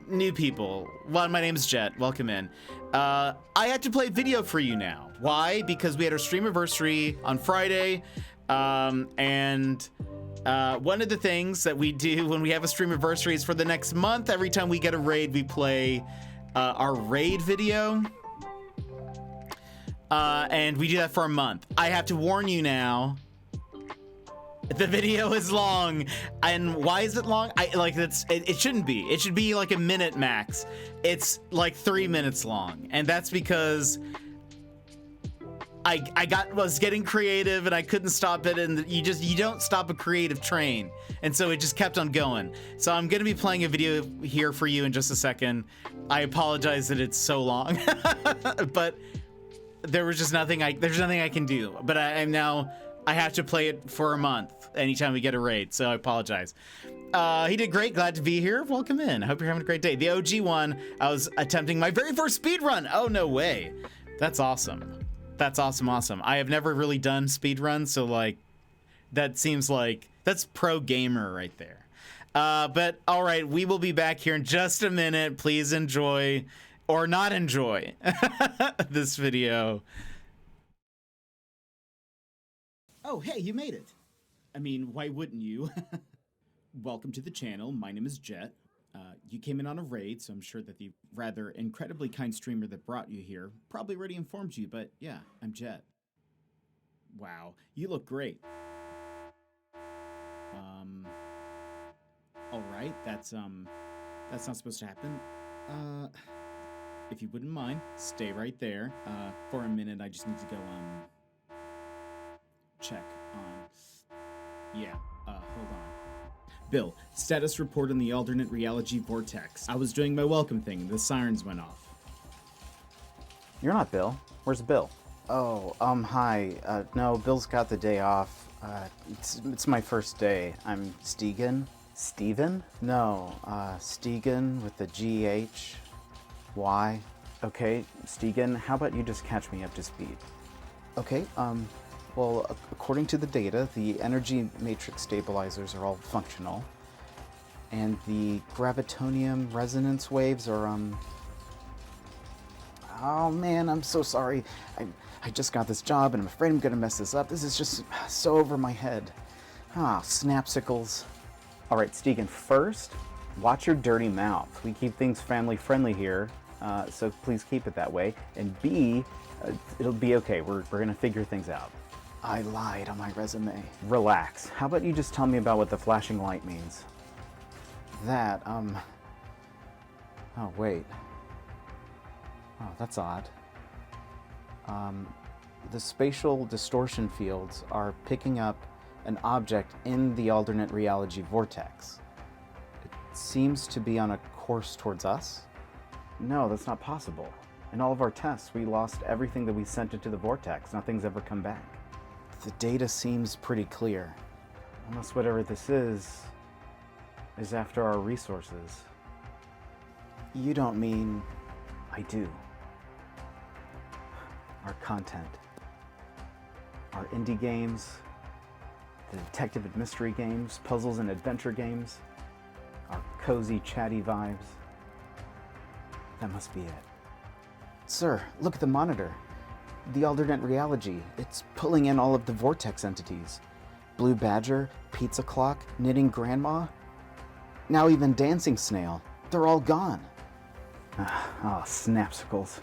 new people. Well, my name is Jet. Welcome in. I had to play video for you now. Why? Because we had our stream anniversary on Friday. And one of the things that we do when we have a stream anniversary is for the next month, every time we get a raid, we play our raid video. And we do that for a month. I have to warn you now. The video is long, and why is it long? It shouldn't be. It should be like a minute max. It's like 3 minutes long, and that's because I was getting creative and I couldn't stop it, and you don't stop a creative train, and so it just kept on going. So I'm gonna be playing a video here for you in just a second. I apologize that it's so long, but there's just nothing I can do. But I have to play it for a month anytime we get a raid, so I apologize. He did great. Glad to be here. Welcome in. I hope you're having a great day. The OG one, I was attempting my very first speed run. Oh, no way. That's awesome. That's awesome. I have never really done speed runs, so like that seems like that's pro gamer right there. But all right, we will be back here in just a minute. Please enjoy or not enjoy this video. Oh, hey, you made it. I mean, why wouldn't you? Welcome to the channel. My name is Jet. You came in on a raid, so I'm sure that the rather incredibly kind streamer that brought you here probably already informed you, but yeah, I'm Jet. Wow, you look great. All right, that's not supposed to happen. If you wouldn't mind, stay right there. For a minute, I just need to go, check on. Yeah, hold on. Bill, status report on the alternate reality vortex. I was doing my welcome thing and the sirens went off. You're not Bill. Where's Bill? Oh, hi. No, Bill's got the day off. It's my first day. I'm Stegan. Steven? No, Stegan with the G-H-Y. Okay, Stegan, how about you just catch me up to speed? Okay, well, according to the data, the energy matrix stabilizers are all functional, and the gravitonium resonance waves are, oh man, I'm so sorry. I just got this job, and I'm afraid I'm gonna mess this up. This is just so over my head. Snapsicles. All right, Stegan, first, watch your dirty mouth. We keep things family-friendly here, so please keep it that way. And B, it'll be okay. We're gonna figure things out. I lied on my resume. Relax. How about you just tell me about what the flashing light means? That, oh, wait. Oh, that's odd. The spatial distortion fields are picking up an object in the alternate reality vortex. It seems to be on a course towards us. No, that's not possible. In all of our tests, we lost everything that we sent into the vortex. Nothing's ever come back. The data seems pretty clear. Unless whatever this is after our resources. You don't mean... I do. Our content. Our indie games. The detective and mystery games. Puzzles and adventure games. Our cozy, chatty vibes. That must be it. Sir, look at the monitor. The alternate reality. It's pulling in all of the vortex entities. Blue Badger, Pizza Clock, Knitting Grandma. Now even Dancing Snail. They're all gone. Oh, snapsicles.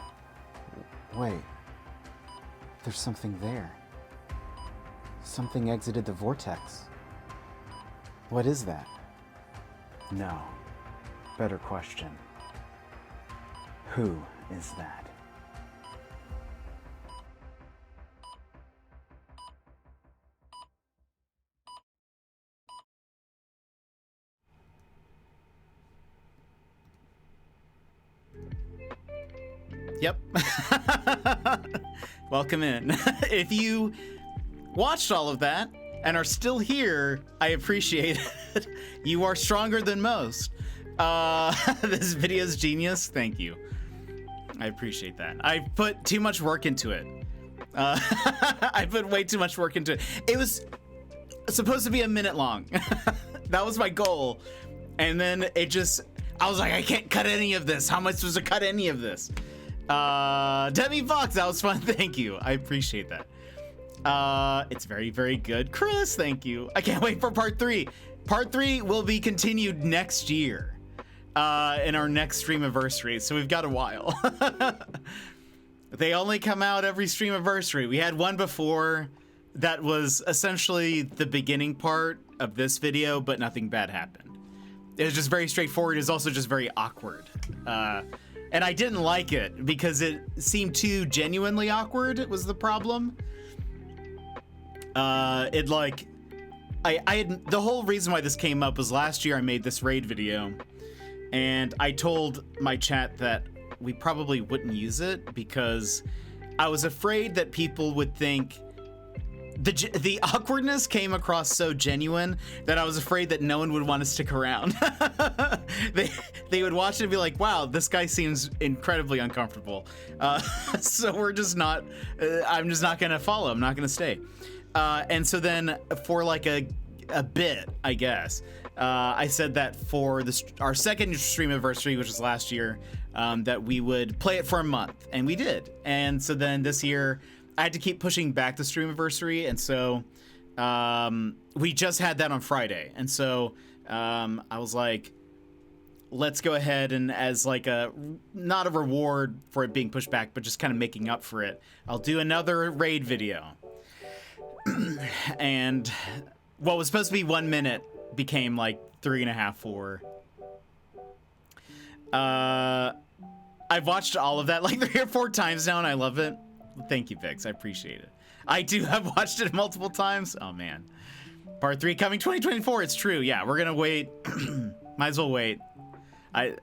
Wait. There's something there. Something exited the vortex. What is that? No. Better question. Who is that? Yep. Welcome in. If you watched all of that and are still here, I appreciate it. You are stronger than most. This video's genius. Thank you. I appreciate that. I put too much work into it. I put way too much work into it. It was supposed to be a minute long. That was my goal. And then I was like, I can't cut any of this. How am I supposed to cut any of this? Demi Fox, that was fun. Thank you. I appreciate that. It's very, very good. Chris, thank you. I can't wait for part 3. Part 3 will be continued next year, in our next streamiversary. So we've got a while. They only come out every streamiversary. We had one before that was essentially the beginning part of this video, but nothing bad happened. It was just very straightforward. It's also just very awkward. And I didn't like it because it seemed too genuinely awkward. It was the problem. The whole reason why this came up was last year I made this raid video and I told my chat that we probably wouldn't use it because I was afraid that people would think the awkwardness came across so genuine that I was afraid that no one would want to stick around. They would watch it and be like, wow, this guy seems incredibly uncomfortable. So we're just not, I'm just not going to follow. I'm not going to stay. And so then for like a bit, I guess, I said that for our second stream anniversary, which was last year, that we would play it for a month, and we did. And so then this year, I had to keep pushing back the stream anniversary, and so we just had that on Friday. And so I was like, let's go ahead and as like not a reward for it being pushed back, but just kind of making up for it, I'll do another raid video. And what was supposed to be 1 minute became like 3.5, 4. I've watched all of that like 3 or 4 times now, and I love it. Thank you, Vix. I appreciate it. I do have watched it multiple times. Oh man. Part 3 coming 2024. It's true. Yeah, we're gonna wait. Might as well wait. I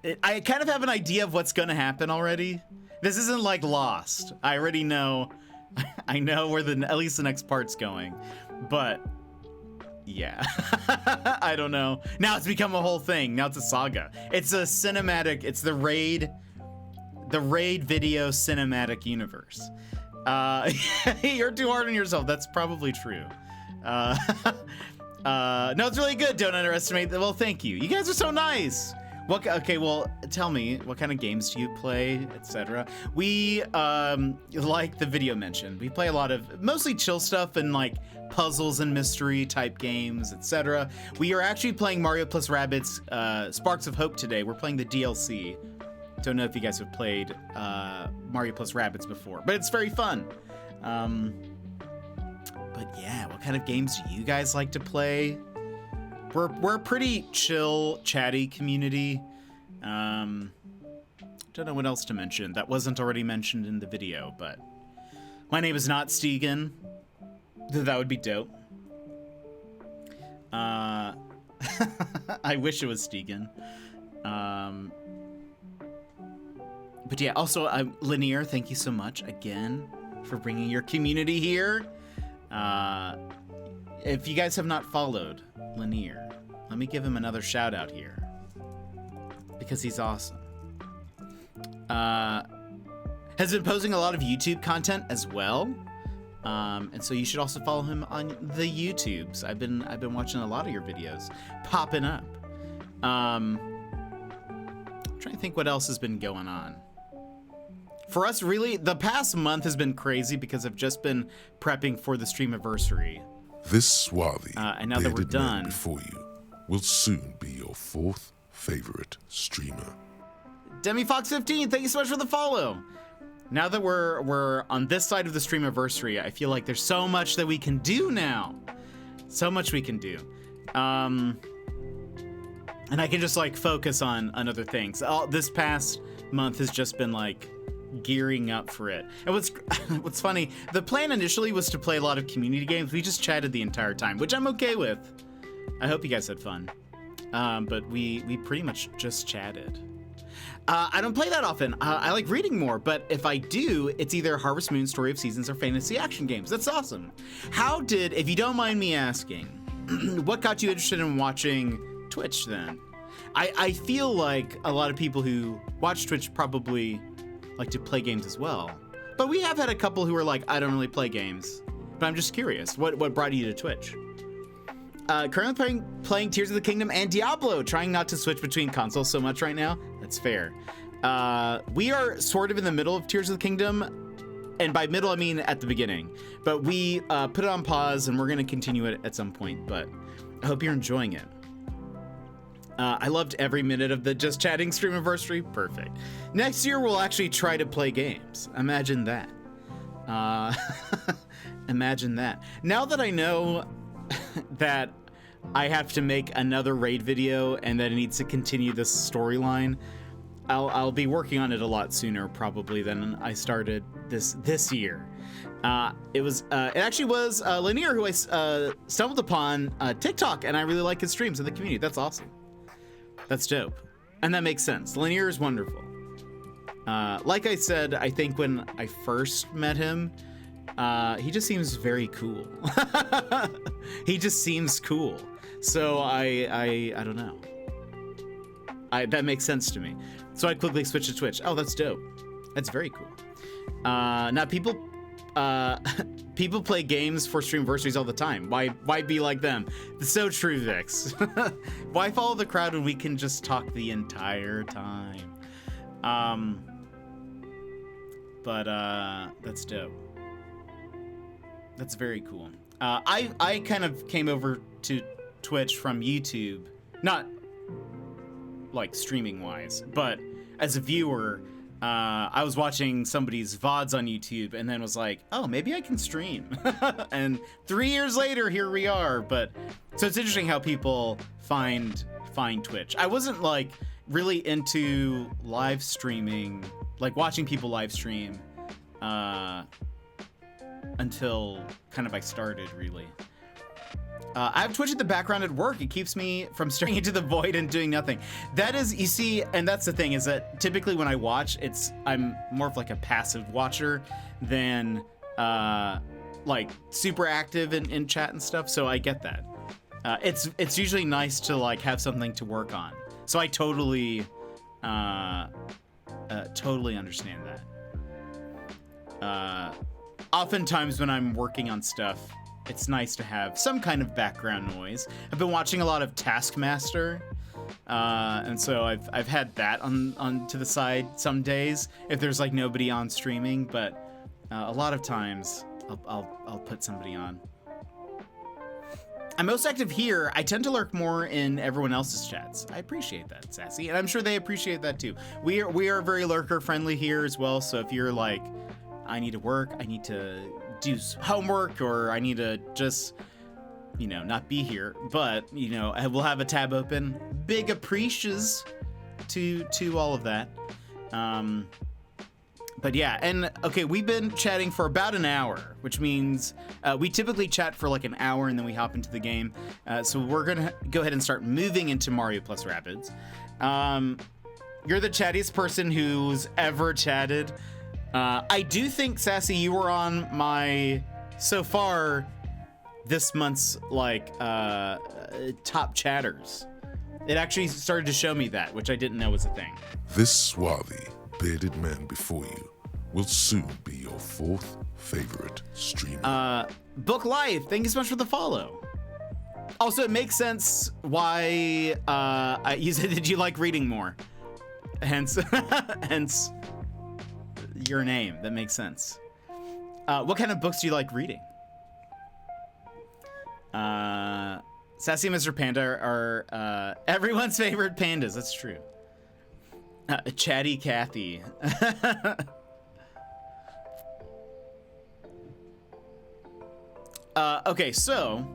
kind of have an idea of what's gonna happen already. This isn't like Lost. I already know. I know where at least the next part's going. But yeah. I don't know. Now it's become a whole thing. Now it's a saga. It's a cinematic. It's the raid video cinematic universe. You're too hard on yourself. That's probably true. No, it's really good. Don't underestimate that. Well, thank you. You guys are so nice. Okay, well, tell me, what kind of games do you play, etc.? We, like the video mentioned, we play a lot of mostly chill stuff and like puzzles and mystery type games, etc. We are actually playing Mario plus Rabbids Sparks of Hope today. We're playing the DLC. Don't know if you guys have played Mario plus Rabbids before, but it's very fun. But yeah, what kind of games do you guys like to play? We're a pretty chill, chatty community. Don't know what else to mention that wasn't already mentioned in the video, but my name is not Stegan. That would be dope. I wish it was Stegan. But yeah, also, Linear, thank you so much again for bringing your community here. If you guys have not followed Linear, let me give him another shout out here because he's awesome. Has been posting a lot of YouTube content as well. And so you should also follow him on the YouTubes. I've been watching a lot of your videos popping up. I'm trying to think what else has been going on. For us, really, the past month has been crazy because I've just been prepping for the streamiversary. This swarthy, and now that we're bearded man done, before you will soon be your 4th favorite streamer. DemiFox15, thank you so much for the follow. Now that we're on this side of the streamiversary, I feel like there's so much that we can do now. So much we can do. And I can just like focus on other things. This past month has just been like gearing up for it. And what's funny, the plan initially was to play a lot of community games. We just chatted the entire time, which I'm okay with. I hope you guys had fun. But we pretty much just chatted. I don't play that often. I like reading more, but if I do, it's either Harvest Moon, Story of Seasons, or fantasy action games. That's awesome. If you don't mind me asking, what got you interested in watching Twitch then? I feel like a lot of people who watch Twitch probably like to play games as well. But we have had a couple who are like, I don't really play games. But I'm just curious, what brought you to Twitch? Currently playing Tears of the Kingdom and Diablo, trying not to switch between consoles so much right now. That's fair. We are sort of in the middle of Tears of the Kingdom, and by middle I mean at the beginning. But we put it on pause, and we're going to continue it at some point, but I hope you're enjoying it. I loved every minute of the Just Chatting Streamiversary. Perfect. Next year, we'll actually try to play games. Imagine that. Imagine that. Now that I know that I have to make another raid video and that it needs to continue this storyline, I'll be working on it a lot sooner probably than I started this year. It actually was Lanier who I stumbled upon TikTok, and I really like his streams in the community. That's awesome. That's dope. And that makes sense. Lanier is wonderful. Like I said, I think when I first met him, he just seems very cool. He just seems cool. So I don't know. That makes sense to me. So I quickly switched to Twitch. Oh, that's dope. That's very cool. Now people play games for streamversaries all the time. Why be like them? It's so true, Vix. Why follow the crowd when we can just talk the entire time? But that's dope. That's very cool. I kind of came over to Twitch from YouTube, not like streaming wise, but as a viewer, I was watching somebody's VODs on YouTube and then was like, oh, maybe I can stream. And 3 years later, here we are. But so it's interesting how people find Twitch. I wasn't like really into live streaming, like watching people live stream, until kind of I started really. I have Twitch in the background at work. It keeps me from staring into the void and doing nothing. That is, you see, and that's the thing, is that typically when I watch, I'm more of like a passive watcher than like super active in chat and stuff. So I get that. It's usually nice to like have something to work on. So I totally understand that. Oftentimes when I'm working on stuff, it's nice to have some kind of background noise. I've been watching a lot of Taskmaster, and so I've had that on to the side some days if there's like nobody on streaming. But a lot of times I'll put somebody on. I'm most active here. I tend to lurk more in everyone else's chats. I appreciate that, Sassy, and I'm sure they appreciate that too. We are very lurker friendly here as well. So if you're like, I need to work, I need to do homework, or I need to just, not be here, but we'll have a tab open. Big appreciations to all of that. But yeah, and okay, we've been chatting for about an hour, which means we typically chat for like an hour and then we hop into the game. So we're gonna go ahead and start moving into Mario plus Rabbids. You're the chattiest person who's ever chatted. I do think, Sassy, you were on my, so far, this month's, top chatters. It actually started to show me that, which I didn't know was a thing. This swarthy, bearded man before you will soon be your fourth favorite streamer. Book Life, thank you so much for the follow. Also, it makes sense why you said, did you like reading more? Hence your name. That makes sense. What kind of books do you like reading? Sassy and Mr. Panda are everyone's favorite pandas. That's true. Chatty Cathy. Okay, so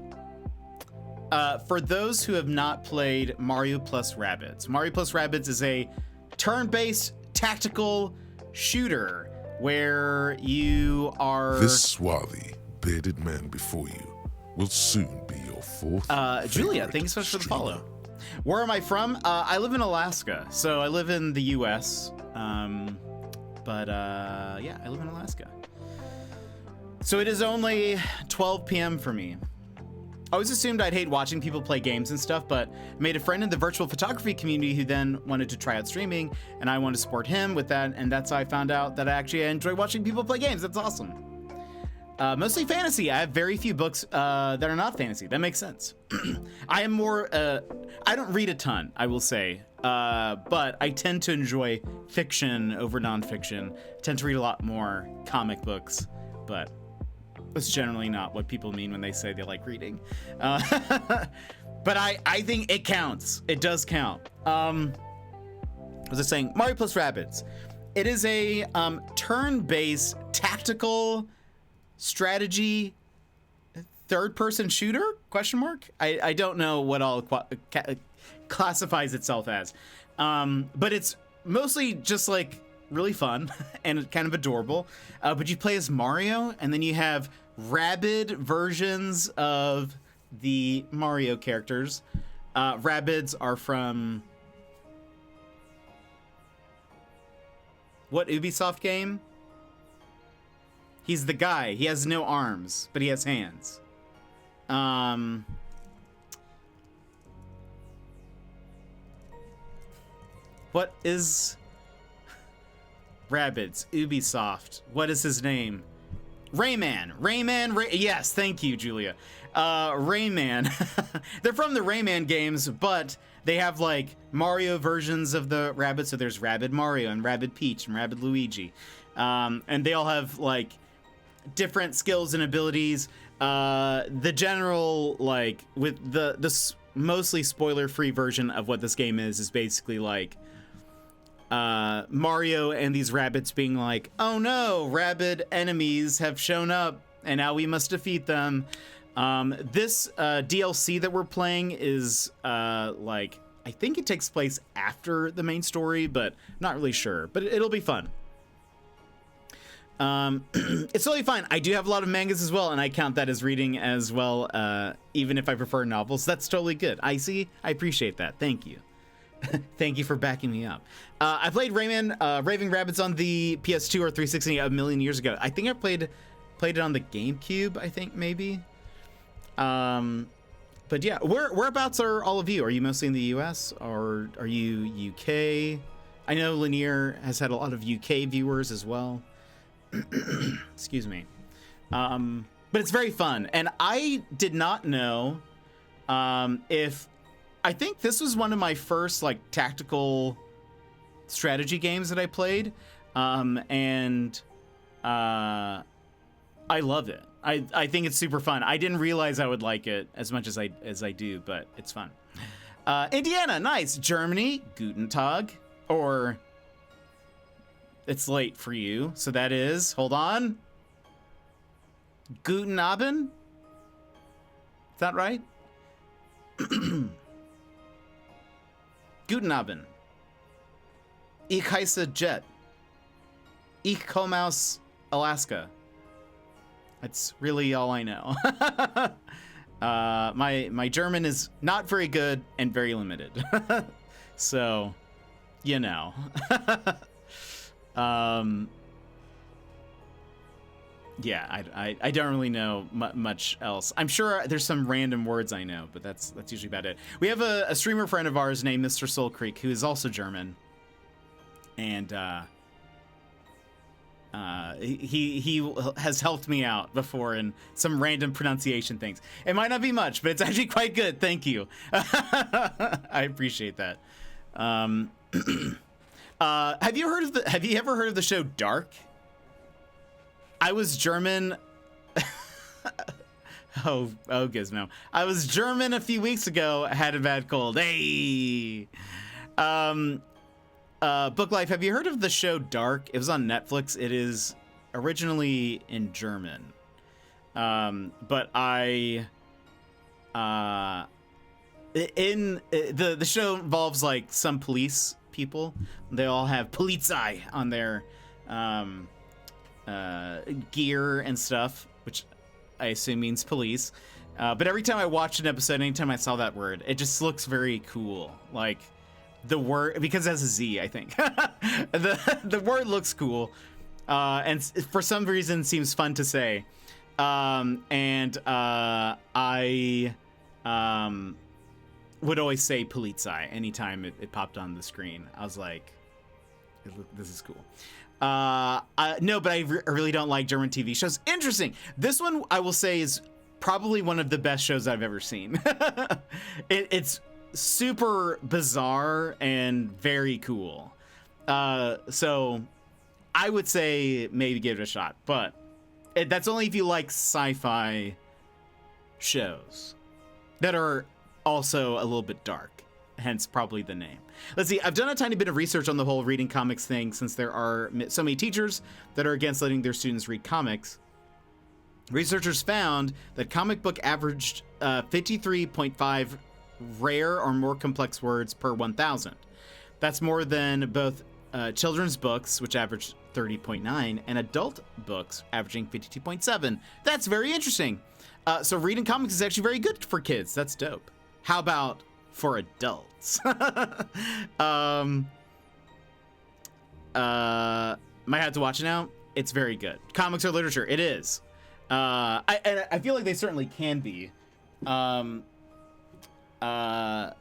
for those who have not played Mario plus Rabbids, Mario plus Rabbids is a turn-based tactical shooter where you are. This swarthy, bearded man before you will soon be your fourth. Julia, favorite thank you so much for the streamer. follow. Where am I from? I live in Alaska, so I live in the U.S. Yeah, I live in Alaska. So it is only 12 p.m. for me. I always assumed I'd hate watching people play games and stuff, but made a friend in the virtual photography community who then wanted to try out streaming, and I wanted to support him with that, and that's how I found out that I actually enjoy watching people play games. That's awesome. Mostly fantasy. I have very few books that are not fantasy. That makes sense. I am more, I don't read a ton, I will say, but I tend to enjoy fiction over nonfiction. I tend to read a lot more comic books, but that's generally not what people mean when they say they like reading. But I think it counts. It does count. Was I saying? Mario plus Rabbids. It is a turn-based tactical strategy third-person shooter? Question mark? I don't know what all classifies itself as. But it's mostly just like really fun and kind of adorable. But you play as Mario, and then you have Rabbid versions of the Mario characters. Rabbids are from what Ubisoft game? He's the guy. He has no arms, but he has hands. What is Rabbids? Ubisoft. What is his name? Rayman. Yes, thank you, Julia. Rayman. They're from the Rayman games, but they have like Mario versions of the Rabbids. So there's Rabbid Mario and Rabbid Peach and Rabbid Luigi. And they all have like different skills and abilities. The general, like, with the mostly spoiler-free version of what this game is basically like Mario and these Rabbids being like, oh no, Rabbid enemies have shown up and now we must defeat them. This DLC that we're playing is like, I think it takes place after the main story, but not really sure, but it'll be fun. It's totally fine. I do have a lot of mangas as well, and I count that as reading as well, even if I prefer novels. That's totally good. I appreciate that. Thank you. Thank you for backing me up. I played Raving Rabbids on the PS2 or 360 a million years ago. I think I played it on the GameCube, I think, maybe. But yeah, whereabouts are all of you? Are you mostly in the US, or are you UK? I know Linear has had a lot of UK viewers as well. Excuse me. But it's very fun, and I did not know if I think this was one of my first like tactical strategy games that I played, and I love it. I think it's super fun. I didn't realize I would like it as much as I do, but it's fun. Indiana, nice. Germany, Guten Tag, or it's late for you, so that is, hold on, Guten Abend? Is that right? Guten Abend. Ich heiße Jet. Ich komme aus Alaska. That's really all I know. My German is not very good and very limited. So, you know. Yeah, I don't really know much else. I'm sure there's some random words I know, but that's usually about it. We have a streamer friend of ours named Mr. Soul Creek, who is also German, and he has helped me out before in some random pronunciation things. It might not be much, but it's actually quite good. Thank you. I appreciate that. Have you ever heard of the show Dark? I was German. oh, Gizmo. I was German a few weeks ago. I had a bad cold. Hey. Book Life, have you heard of the show Dark? It was on Netflix. It is originally in German. But the show involves like some police people. They all have Polizei on their gear and stuff, which I assume means police. But every time I watched an episode, anytime I saw that word, it just looks very cool. Like the word, because it has a Z, I think. the word looks cool, and for some reason seems fun to say. I would always say Polizei anytime it popped on the screen. I was like, this is cool. No, but I really don't like German TV shows. Interesting. This one, I will say, is probably one of the best shows I've ever seen. It's super bizarre and very cool. So I would say maybe give it a shot, but that's only if you like sci-fi shows that are also a little bit dark, hence probably the name. Let's see, I've done a tiny bit of research on the whole reading comics thing, since there are so many teachers that are against letting their students read comics. Researchers found that comic book averaged 53.5 rare or more complex words per 1,000. That's more than both children's books, which averaged 30.9, and adult books averaging 52.7. That's very interesting. So reading comics is actually very good for kids. That's dope. How about for adults? Might have to watch it now. It's very good. Comics are literature. It is. I feel like they certainly can be. A lot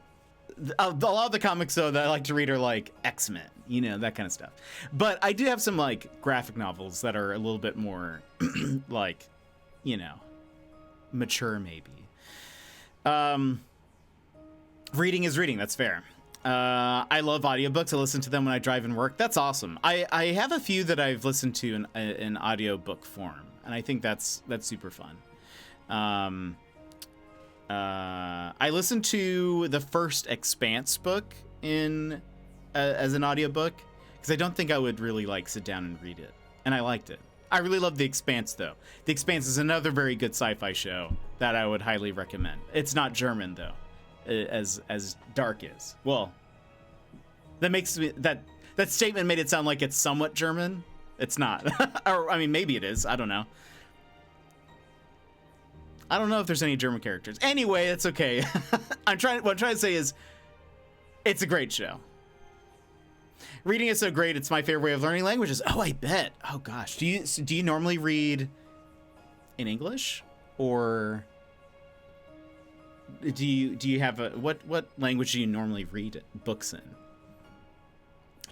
of the comics, though, that I like to read are like X-Men, that kind of stuff. But I do have some like graphic novels that are a little bit more like, mature maybe. Reading is reading. That's fair. I love audiobooks. I listen to them when I drive and work. That's awesome. I have a few that I've listened to in audiobook form, and I think that's super fun. I listened to the first Expanse book as an audiobook, because I don't think I would really sit down and read it, and I liked it. I really love The Expanse, though. The Expanse is another very good sci-fi show that I would highly recommend. It's not German, though, as Dark is. Well, that makes me that statement made it sound like it's somewhat German. It's not. Or I mean, maybe it is. I don't know. I don't know if there's any German characters. Anyway, it's okay. What I'm trying to say is, it's a great show. Reading is so great. It's my favorite way of learning languages. Oh, I bet. Oh gosh. Do you normally read in English, or do you have what language do you normally read books in?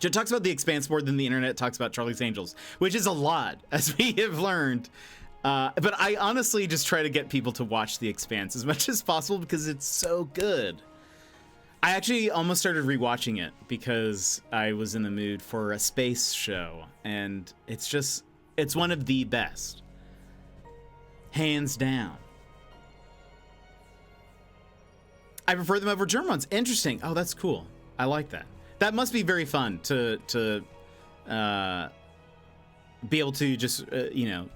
It talks about The Expanse more than the internet talks about Charlie's Angels, which is a lot, as we have learned. But I honestly just try to get people to watch The Expanse as much as possible because it's so good. I actually almost started rewatching it because I was in the mood for a space show, and it's one of the best. Hands down. I prefer them over German ones. Interesting. Oh, that's cool. I like that. That must be very fun to be able to just,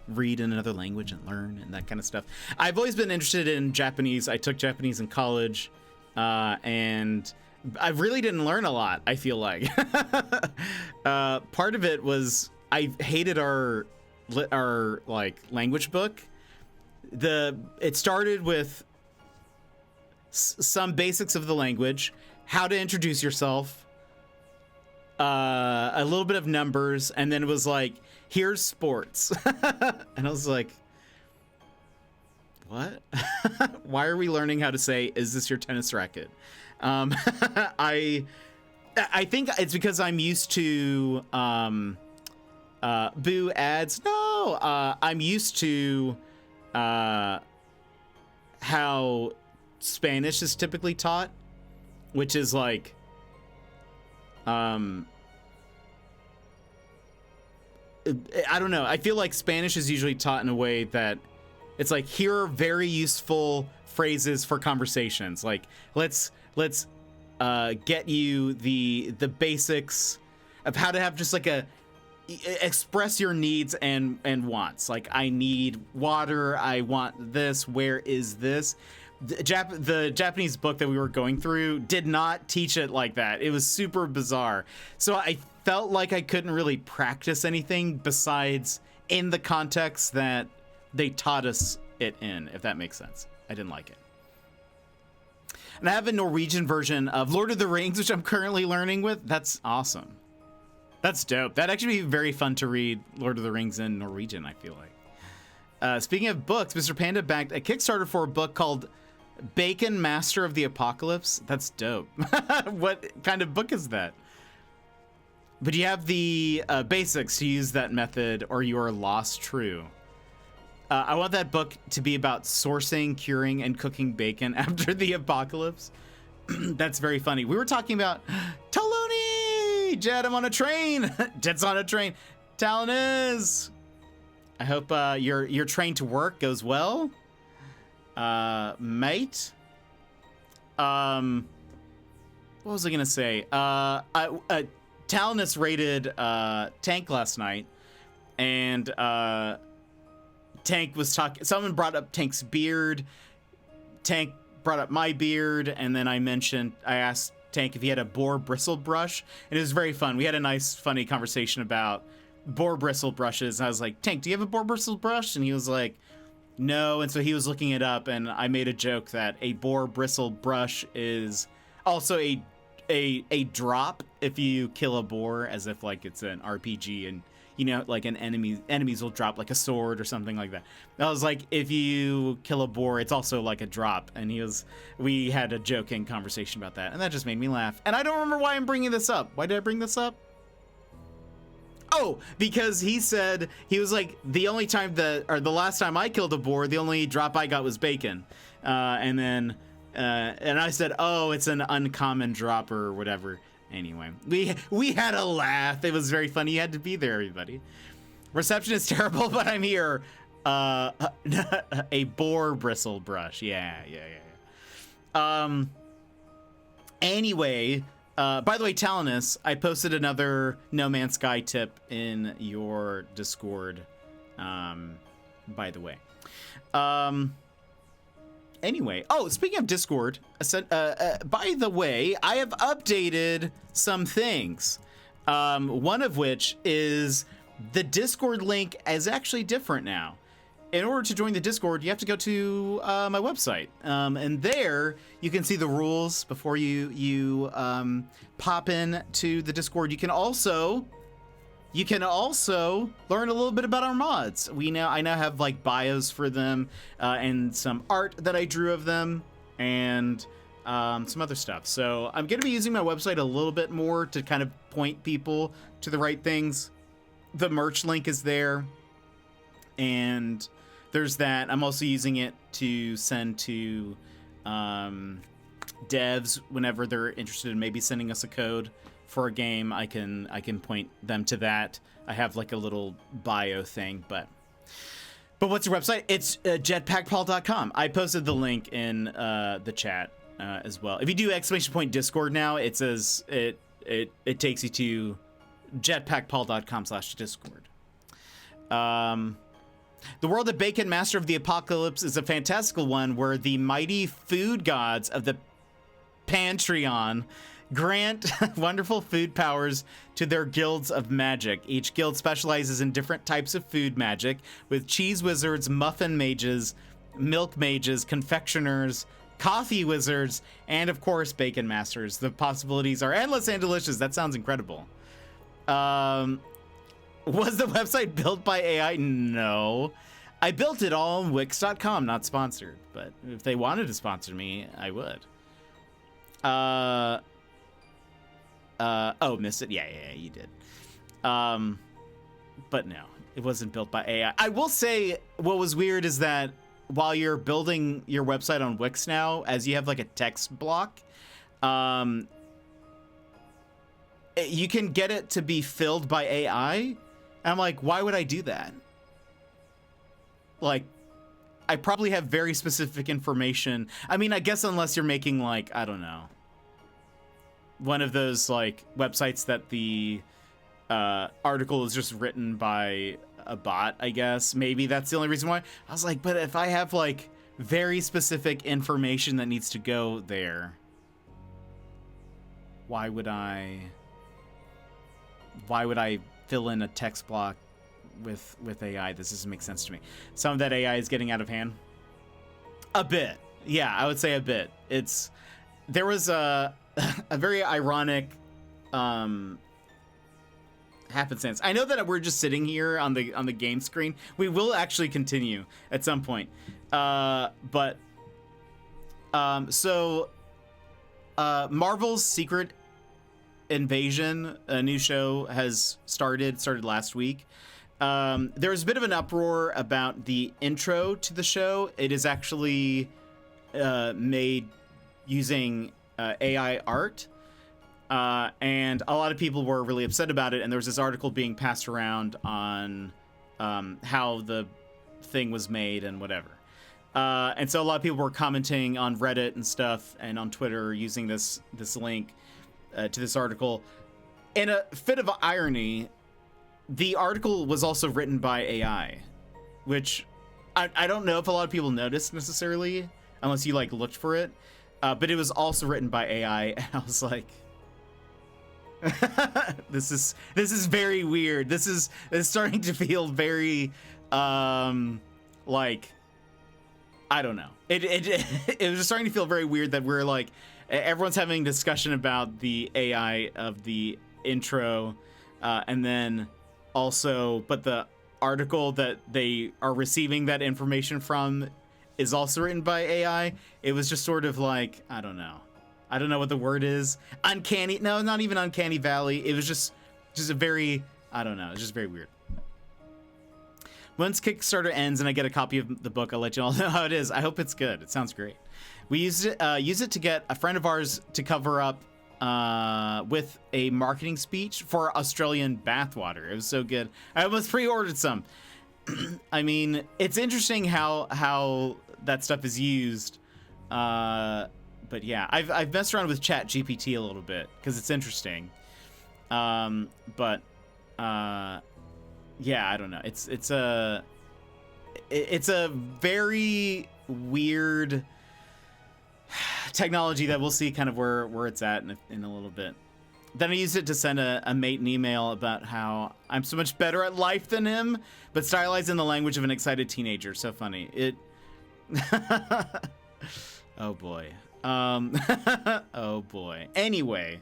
read in another language and learn and that kind of stuff. I've always been interested in Japanese. I took Japanese in college, and I really didn't learn a lot, I feel like. Part of it was I hated our language book. It started with some basics of the language, how to introduce yourself, a little bit of numbers, and then it was like, here's sports. And I was like, what? Why are we learning how to say, is this your tennis racket? I think it's because I'm used to boo ads. No, I'm used to how Spanish is typically taught, which is like I don't know. I feel like Spanish is usually taught in a way that it's like, here are very useful phrases for conversations. Like, let's get you the basics of how to have just like express your needs and wants. Like, I need water, I want this, where is this? The Japanese book that we were going through did not teach it like that. It was super bizarre. So I felt like I couldn't really practice anything besides in the context that they taught us it in, if that makes sense. I didn't like it. And I have a Norwegian version of Lord of the Rings, which I'm currently learning with. That's awesome. That's dope. That'd actually be very fun to read Lord of the Rings in Norwegian, I feel like. Speaking of books, Mr. Panda backed a Kickstarter for a book called Bacon, Master of the Apocalypse. That's dope. What kind of book is that? But you have the basics to use that method or you are lost true. I want that book to be about sourcing, curing, and cooking bacon after the apocalypse. That's very funny. We were talking about Taloni! Jed, I'm on a train! Jed's on a train. Talon is! I hope your train to work goes well. Mate? What was I gonna say? Talonus raided Tank last night, and Tank was talking. Someone brought up Tank's beard. Tank brought up my beard, and then I asked Tank if he had a boar bristle brush, and it was very fun. We had a nice, funny conversation about boar bristle brushes. I was like, Tank, do you have a boar bristle brush? And he was like, no. And so he was looking it up, and I made a joke that a boar bristle brush is also a drop if you kill a boar, as if like it's an RPG, and you know, like enemies will drop like a sword or something like that. I was like, if you kill a boar, it's also like a drop. And we had a joking conversation about that, and that just made me laugh. And I don't remember why I'm bringing this up. Why did I bring this up? Oh, because he said, he was like, the last time I killed a boar, the only drop I got was bacon. And I said, oh, it's an uncommon drop or whatever. Anyway, we had a laugh. It was very funny. You had to be there, everybody. Reception is terrible, but I'm here. A boar bristle brush. Yeah. Anyway, by the way, Talonus, I posted another No Man's Sky tip in your Discord. By the way. Anyway, speaking of Discord, by the way, I have updated some things. One of which is the Discord link is actually different now. In order to join the Discord, you have to go to my website, and there you can see the rules before you pop in to the Discord. You can also learn a little bit about our mods. I now have like bios for them, and some art that I drew of them, and some other stuff. So I'm gonna be using my website a little bit more to kind of point people to the right things. The merch link is there, and there's that. I'm also using it to send to devs whenever they're interested in maybe sending us a code for a game. I can point them to that. I have like a little bio thing, but what's your website? It's jetpackpaul.com. I posted the link in the chat as well. If you do !Discord now, it says it takes you to jetpackpaul.com/discord. The world of Bacon, Master of the Apocalypse, is a fantastical one where the mighty food gods of the Pantreon grant wonderful food powers to their guilds of magic. Each guild specializes in different types of food magic, with cheese wizards, muffin mages, milk mages, confectioners, coffee wizards, and of course bacon masters. The possibilities are endless and delicious. That sounds incredible. Was the website built by AI? No. I built it all on Wix.com, not sponsored, but if they wanted to sponsor me, I would. Missed it. Yeah, you did. But no, it wasn't built by AI. I will say what was weird is that while you're building your website on Wix now, as you have like a text block, you can get it to be filled by AI. And I'm like, why would I do that? Like, I probably have very specific information. I mean, I guess unless you're making like, I don't know, one of those like websites that the article is just written by a bot, I guess. Maybe that's the only reason why. I was like, but if I have like very specific information that needs to go there, why would I fill in a text block with AI? This doesn't make sense to me. Some of that AI is getting out of hand. A bit. Yeah, I would say a bit. There was a very ironic happenstance. I know that we're just sitting here on the game screen. We will actually continue at some point. So Marvel's Secret Invasion, a new show, has started last week. There was a bit of an uproar about the intro to the show. It is actually made using AI art, and a lot of people were really upset about it, and there was this article being passed around on how the thing was made and whatever. And so a lot of people were commenting on Reddit and stuff and on Twitter using this link to this article. In a fit of irony, the article was also written by AI, which I don't know if a lot of people noticed necessarily, unless you like looked for it. But it was also written by AI, and I was like, this is very weird. It's starting to feel very like, I don't know. It was just starting to feel very weird that we're like, everyone's having a discussion about the AI of the intro, and then also, but the article that they are receiving that information from is also written by AI. It was just sort of like, I don't know what the word is. Uncanny. No, not even uncanny valley. It was just a very, I don't know. It's just very weird. Once Kickstarter ends and I get a copy of the book, I'll let you all know how it is. I hope it's good. It sounds great. We use it to get a friend of ours to cover up with a marketing speech for Australian bathwater. It was so good. I almost pre-ordered some. I mean, it's interesting how that stuff is used. But yeah, I've messed around with ChatGPT a little bit because it's interesting. Yeah, I don't know. It's a very weird technology that we'll see kind of where it's at in a little bit. Then I used it to send a mate an email about how I'm so much better at life than him, but stylized in the language of an excited teenager. So funny. Oh boy. Oh boy. Anyway.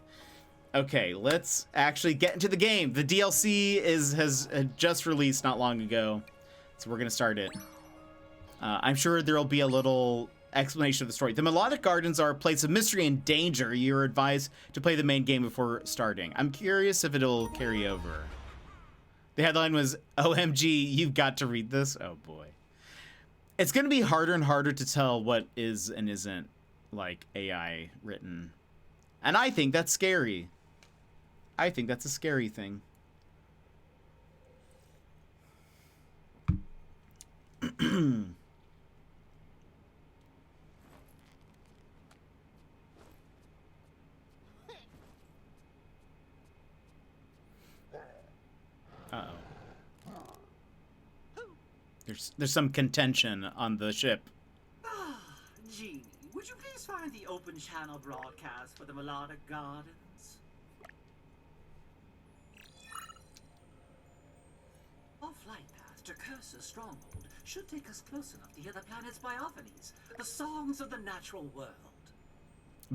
Okay, let's actually get into the game. The DLC has just released not long ago, so we're gonna start it. I'm sure there'll be a little explanation of the story. The Melodic Gardens are a place of mystery and danger. You're advised to play the main game before starting. I'm curious if it'll carry over. The headline was, OMG, you've got to read this? Oh boy. It's gonna be harder and harder to tell what is and isn't like AI written. And I think that's scary. I think that's a scary thing. Uh-oh. There's some contention on the ship. Genie, would you please find the open channel broadcast for the Melodic Gardens? Our flight path to Curse's stronghold should take us close enough to hear the planet's biophonies, the songs of the natural world.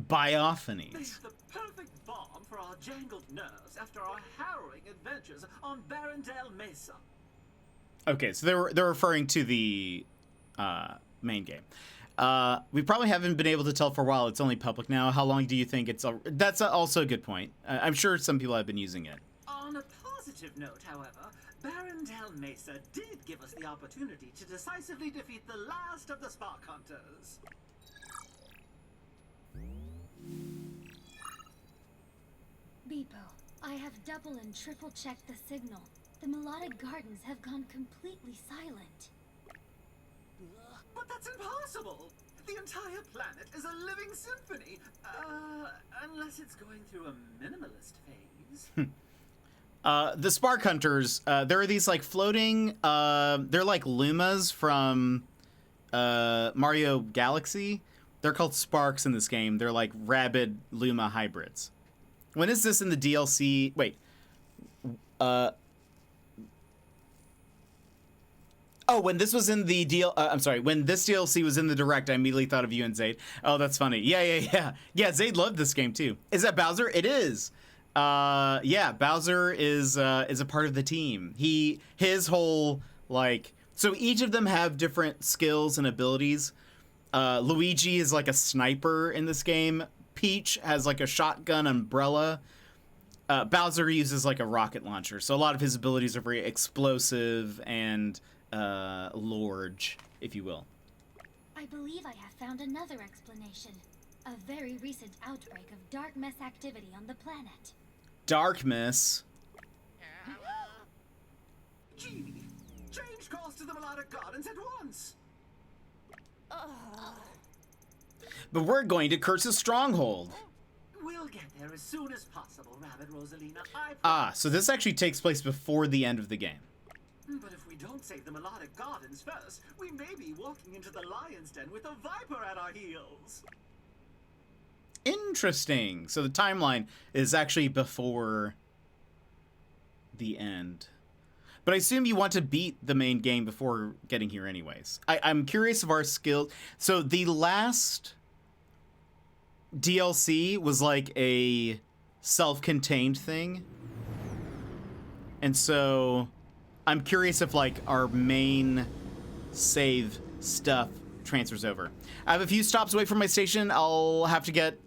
Biophonies. They're the perfect balm for our jangled nerves after our harrowing adventures on Barrendale Mesa. Okay, so they're referring to the main game. We probably haven't been able to tell for a while. It's only public now. How long do you think it's... That's also a good point. I'm sure some people have been using it. On a positive note, however, Barrendale Mesa did give us the opportunity to decisively defeat the last of the Spark Hunters. Beepo, I have double and triple checked the signal. The Melodic Gardens have gone completely silent. But that's impossible! The entire planet is a living symphony. Unless it's going through a minimalist phase. The Spark Hunters, there are these like floating, they're like Lumas from Mario Galaxy. They're called Sparks in this game. They're like Rabbid Luma hybrids. When is this in the DLC? Wait. Oh, when this was in the I'm sorry. When this DLC was in the Direct, I immediately thought of you and Zaid. Oh, that's funny. Yeah. Yeah, Zaid loved this game too. Is that Bowser? It is. Yeah, Bowser is a part of the team. His whole like, so each of them have different skills and abilities. Luigi is like a sniper in this game. Peach has like a shotgun umbrella. Bowser uses like a rocket launcher. So a lot of his abilities are very explosive and large, if you will. I believe I have found another explanation. A very recent outbreak of dark mess activity on the planet. Dark Miss. Gee, change course to the Melodic Gardens at once. But we're going to Kurtz's stronghold. We'll get there as soon as possible, Rabbid Rosalina. I So this actually takes place before the end of the game. But if we don't save the Melodic Gardens first, we may be walking into the lion's den with a viper at our heels. Interesting. So the timeline is actually before the end. But I assume you want to beat the main game before getting here anyways. I'm curious of our skill. So the last DLC was like a self-contained thing. And so I'm curious if like our main save stuff transfers over. I have a few stops away from my station. I'll have to get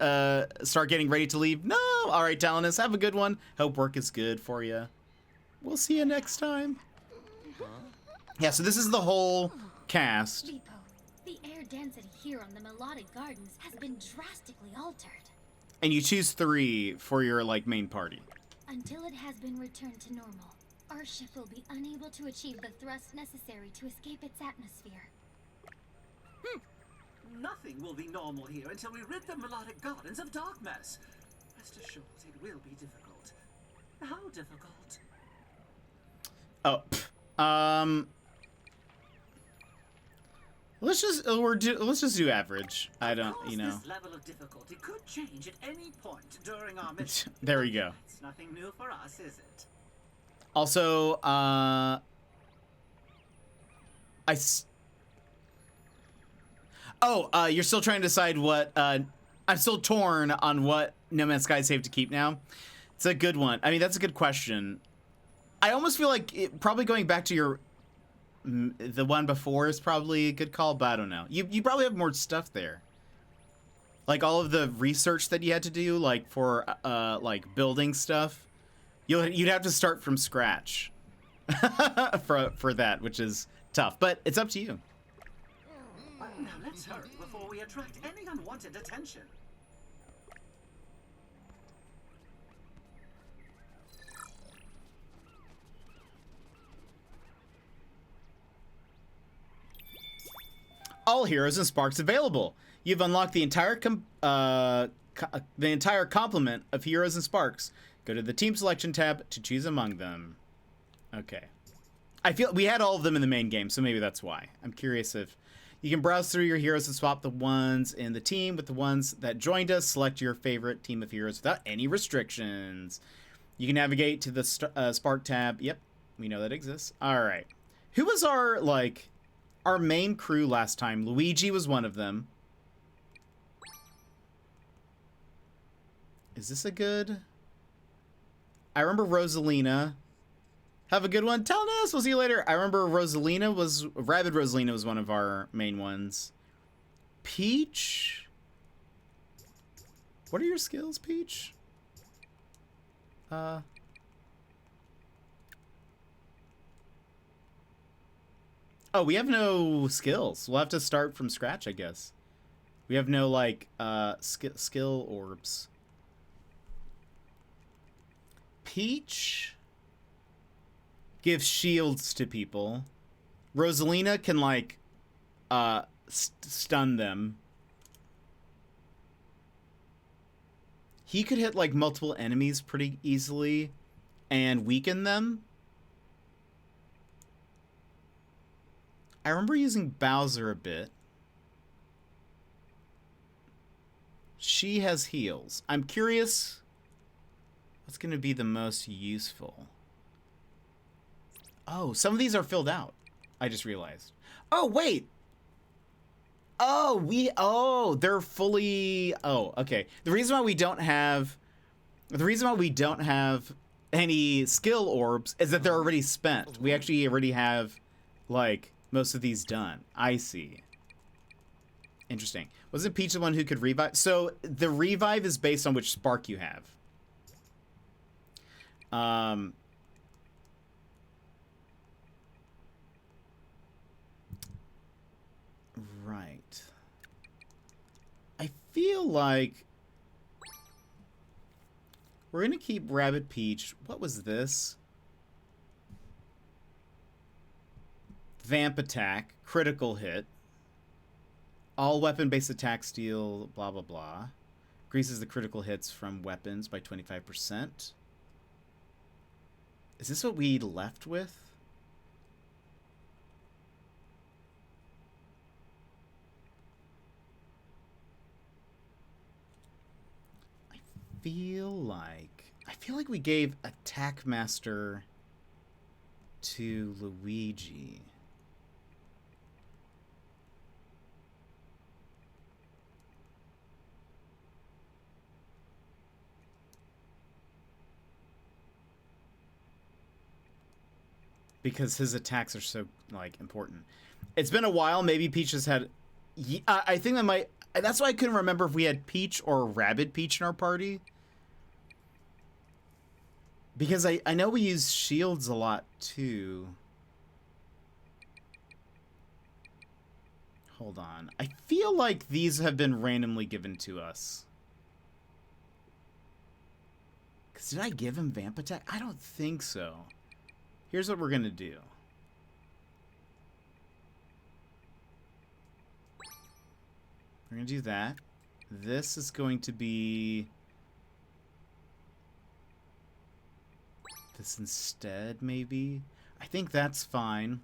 start getting ready to leave. No! All right, Talinus, have a good one. Hope work is good for you. We'll see you next time. Yeah, so this is the whole cast. Beepo, the air density here on the Melodic Gardens has been drastically altered. And you choose 3 for your like main party. Until it has been returned to normal, our ship will be unable to achieve the thrust necessary to escape its atmosphere. Nothing will be normal here until we rid the Melodic Gardens of dark mess. Rest assured, it will be difficult. How difficult? Let's just do average. I don't, Of course, this level of difficulty could change at any point during our mission. There we go. It's nothing new for us, is it? Also, you're still trying to decide what, I'm still torn on what No Man's Sky save to keep now. It's a good one. I mean, that's a good question. I almost feel like probably going back to the one before is probably a good call, but I don't know. You probably have more stuff there. Like all of the research that you had to do, like for like building stuff, you'd have to start from scratch for that, which is tough. But it's up to you. Now let's hurry before we attract any unwanted attention. All heroes and sparks available. You've unlocked the entire complement of heroes and sparks. Go to the team selection tab to choose among them. Okay. I feel we had all of them in the main game, so maybe that's why. I'm curious if you can browse through your heroes and swap the ones in the team with the ones that joined us. Select your favorite team of heroes without any restrictions. You can navigate to the Spark tab. Yep, we know that exists. All right. Who was our main crew last time? Luigi was one of them. Is this a good? I remember Rosalina. Have a good one. Tell us. We'll see you later. I remember Rabbid Rosalina was one of our main ones. Peach? What are your skills, Peach? Oh, we have no skills. We'll have to start from scratch, I guess. We have no, like, skill orbs. Peach gives shields to people. Rosalina can, like, stun them. He could hit, like, multiple enemies pretty easily. and weaken them. I remember using Bowser a bit. She has heals. I'm curious what's going to be the most useful. Oh, some of these are filled out. I just realized. Oh, wait. Oh, they're fully... Oh, okay. The reason why we don't have any skill orbs is that they're already spent. We actually already have, like, most of these done. I see. Interesting. Wasn't Peach the one who could revive? So the revive is based on which spark you have. Right. I feel like we're gonna keep Rabbid Peach. What was this? Vamp attack, critical hit. All weapon-based attacks deal blah blah blah. Increases the critical hits from weapons by 25%. Is this what we left with? I feel like we gave Attack Master to Luigi. Because his attacks are so, like, important. It's been a while. Maybe Peach has had... I think that might... That's why I couldn't remember if we had Peach or Rabbid Peach in our party. Because I know we use shields a lot, too. Hold on. I feel like these have been randomly given to us. Because did I give him Vamp Attack? I don't think so. Here's what we're going to do. We're going to do that. This is going to be... this instead, maybe? I think that's fine.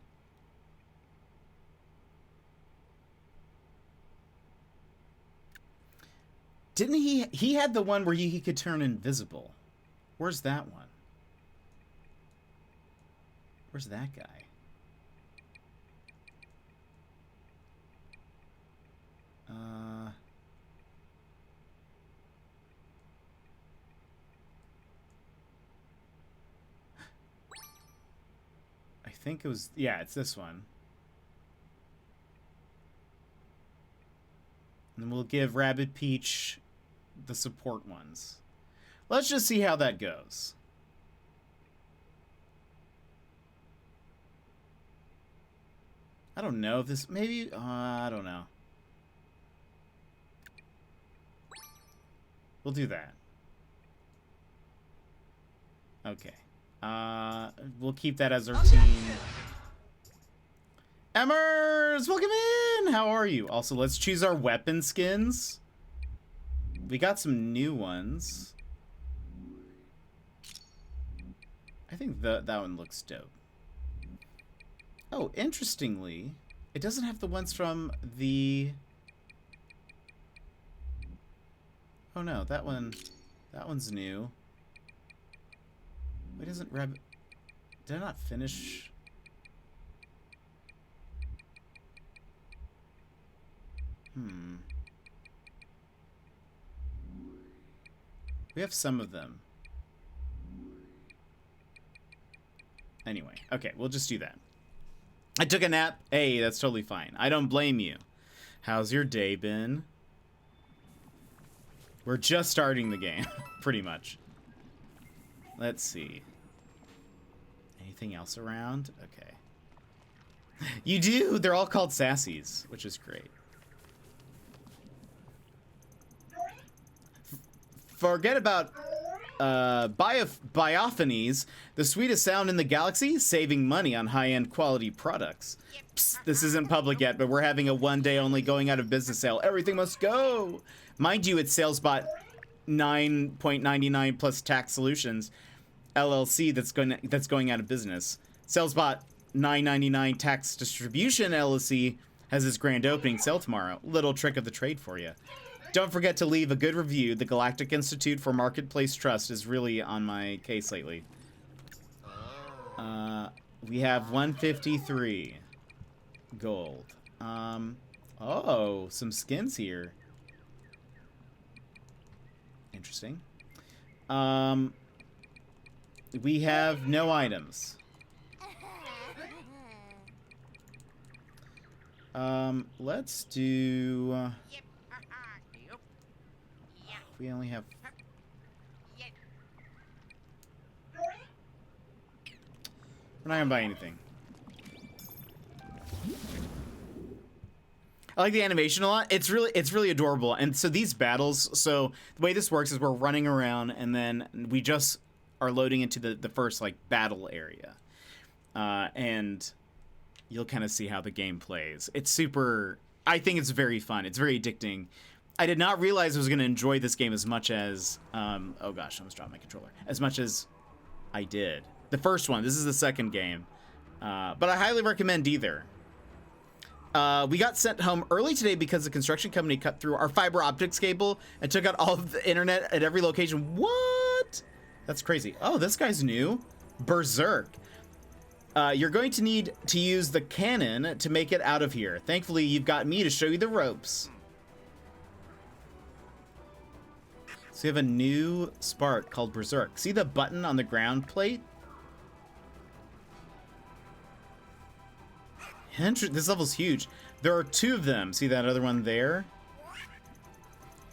Didn't he... He had the one where he could turn invisible. Where's that one? Where's that guy? I think it was... Yeah, it's this one. And then we'll give Rabbid Peach the support ones. Let's just see how that goes. I don't know if this... Maybe... I don't know. We'll do that. Okay. We'll keep that as our team. Emmers! Welcome in! How are you? Also, let's choose our weapon skins. We got some new ones. I think that one looks dope. Oh, interestingly, it doesn't have the ones from the... Oh no, that one's new. Why doesn't Rabbit... Did I not finish? We have some of them. Anyway, okay, we'll just do that. I took a nap. Hey, that's totally fine. I don't blame you. How's your day been? We're just starting the game, pretty much. Let's see. Anything else around? Okay. You do! They're all called Sassies, which is great. Forget about Biophonies, the sweetest sound in the galaxy, saving money on high-end quality products. Psst, this isn't public yet, but we're having a one-day only going out of business sale. Everything must go! Mind you, it's SalesBot 9.99 plus tax solutions. LLC that's going out of business. Salesbot 999 Tax Distribution LLC has its grand opening sale tomorrow. Little trick of the trade for you. Don't forget to leave a good review. The Galactic Institute for Marketplace Trust is really on my case lately. We have 153 gold. Oh, some skins here. Interesting. We have no items. Let's do... we only have... we're not gonna buy anything. I like the animation a lot. It's really adorable. And so these battles, so the way this works is we're running around and then we just are loading into the first like battle area. And you'll kind of see how the game plays. It's super, I think it's very fun. It's very addicting. I did not realize I was going to enjoy this game as much as, oh gosh, I almost dropped my controller. As much as I did. The first one, this is the second game. But I highly recommend either. We got sent home early today because the construction company cut through our fiber optics cable and took out all of the internet at every location. What? That's crazy. Oh, this guy's new. Berserk. You're going to need to use the cannon to make it out of here. Thankfully, you've got me to show you the ropes. So we have a new spark called Berserk. See the button on the ground plate? This level's huge. There are 2 of them. See that other one there?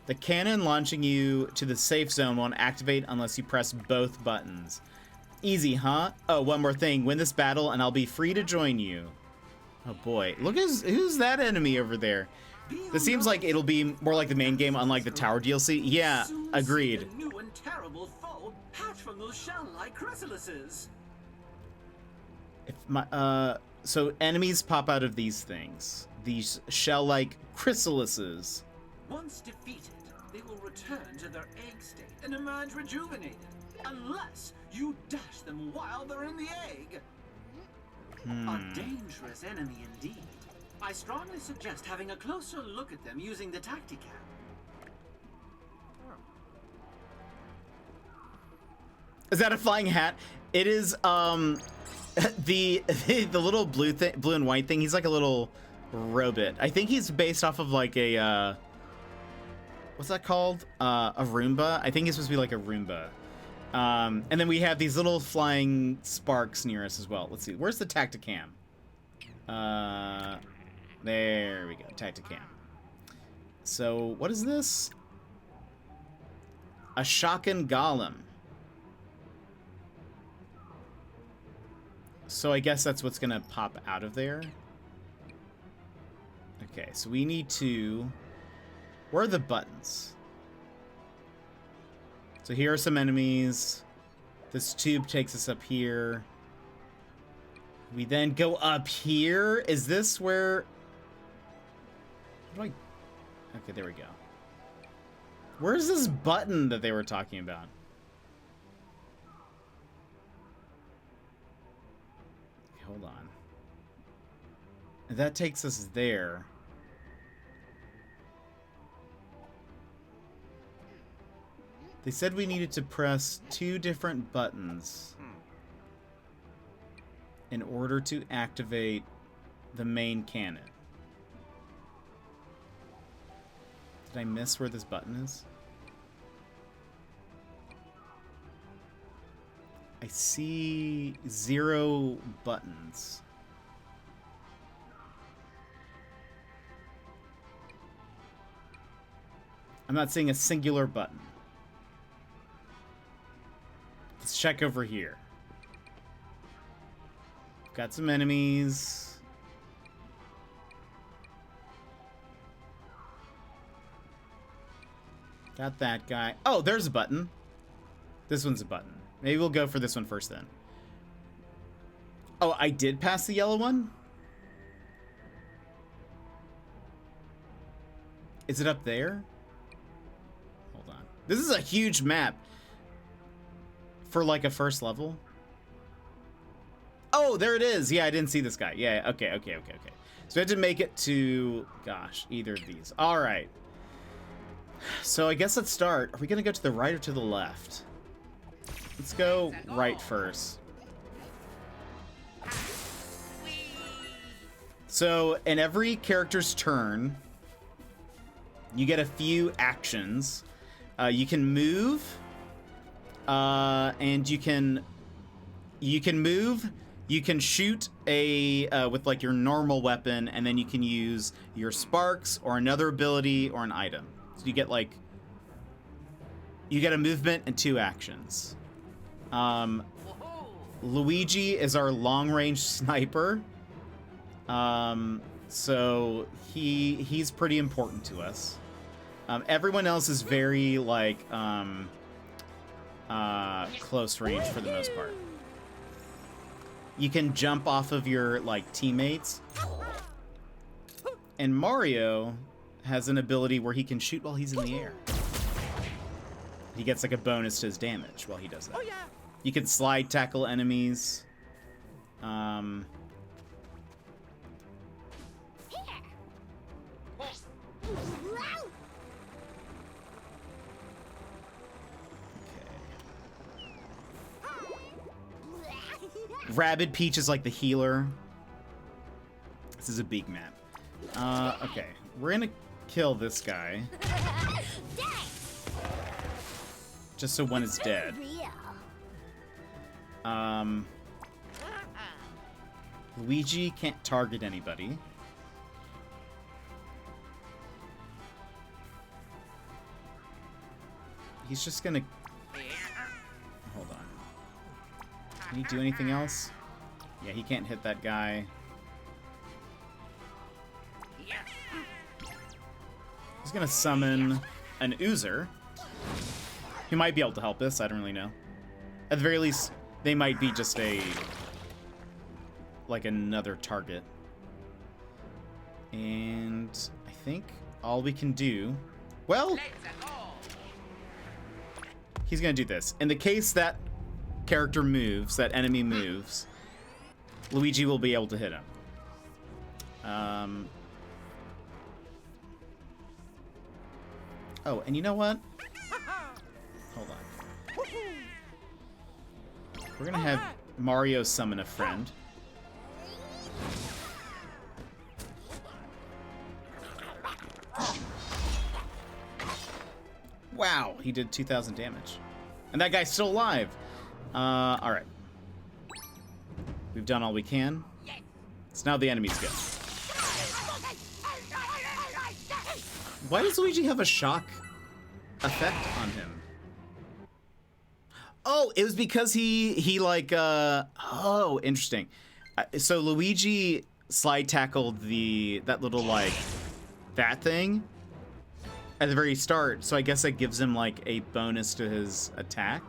The cannon launching you to the safe zone won't activate unless you press both buttons. Easy, huh? Oh, one more thing. Win this battle and I'll be free to join you. Oh boy. Look, who's that enemy over there? This seems like it'll be more like the main game, unlike the Tower DLC. Yeah, agreed. A new and terrible foe hatch from those shell-like chrysalises. If my so enemies pop out of these things. These shell-like chrysalises. Once defeated, they will return to their egg state and emerge rejuvenated, unless you dash them while they're in the egg. A dangerous enemy indeed. I strongly suggest having a closer look at them using the Tacticam. Is that a flying hat? It is the little blue and white thing. He's like a little robot. I think he's based off of like a what's that called? A Roomba. I think he's supposed to be like a Roomba. And then we have these little flying sparks near us as well. Let's see. Where's the Tacticam? There we go. Tacticam. So what is this? A shotgun golem. So I guess that's what's gonna pop out of there. Okay, so we need to... where are the buttons? So here are some enemies. This tube takes us up here. We then go up here. Is this where... how do I... okay, there we go. Where's this button that they were talking about? Okay, hold on. And that takes us there. They said we needed to press 2 different buttons in order to activate the main cannon. Did I miss where this button is? I see 0 buttons. I'm not seeing a singular button. Let's check over here. Got some enemies. Got that guy. Oh, there's a button. This one's a button. Maybe we'll go for this one first then. Oh, I did pass the yellow one? Is it up there? Hold on. This is a huge map. for like a first level. Oh, there it is. Yeah, I didn't see this guy. Yeah, okay. So I had to make it to, gosh, either of these. All right. So I guess let's start. Are we going to go to the right or to the left? Let's go right first. So in every character's turn, you get a few actions. You can move, and you can move. You can shoot with like your normal weapon, and then you can use your sparks or another ability or an item. So you get a movement and 2 actions. Luigi is our long-range sniper. So he's pretty important to us. Everyone else is very like close range for the most part. You can jump off of your like teammates. And Mario has an ability where he can shoot while he's in the air. He gets like a bonus to his damage while he does that. You can slide tackle enemies. Rabbid Peach is like the healer. This is a big map. Okay, we're gonna kill this guy. Just so one is dead. Luigi can't target anybody. He's just gonna... Hold on. Can he do anything else? Yeah, he can't hit that guy. He's gonna summon an Oozer. He might be able to help us, I don't really know. At the very least, they might be just like another target. And I think all we can do... Well... He's gonna do this. In the case that character moves, that enemy moves, Luigi will be able to hit him. Oh, and you know what? Hold on. We're gonna have Mario summon a friend. Wow, he did 2,000 damage. And that guy's still alive. Alright. We've done all we can. It's now the enemy's go. Why does Luigi have a shock effect on him? Oh, it was because he like, oh, interesting. So Luigi slide tackled that little, like, that thing at the very start, so I guess that gives him like a bonus to his attack.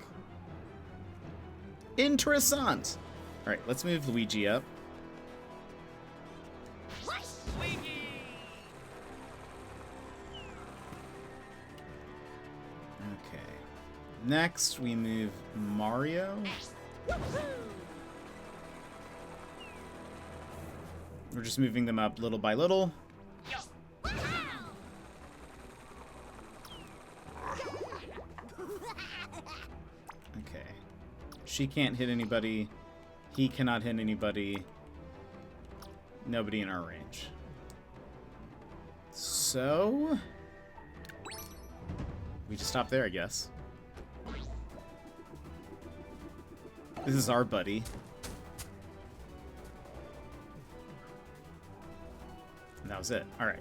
Interessant. All right, let's move Luigi up. Okay. Next, we move Mario. We're just moving them up little by little. Okay. She can't hit anybody. He cannot hit anybody. Nobody in our range. So... we just stop there, I guess. This is our buddy. And that was it. Alright.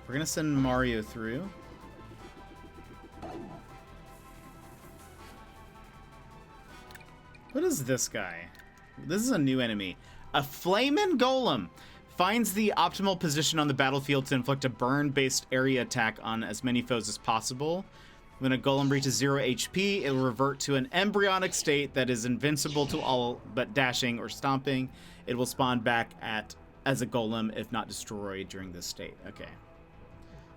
We're gonna send Mario through. What is this guy? This is a new enemy. A Flamin' Golem finds the optimal position on the battlefield to inflict a burn-based area attack on as many foes as possible. When a golem reaches 0 HP, it will revert to an embryonic state that is invincible to all but dashing or stomping. It will spawn back as a golem if not destroyed during this state. Okay.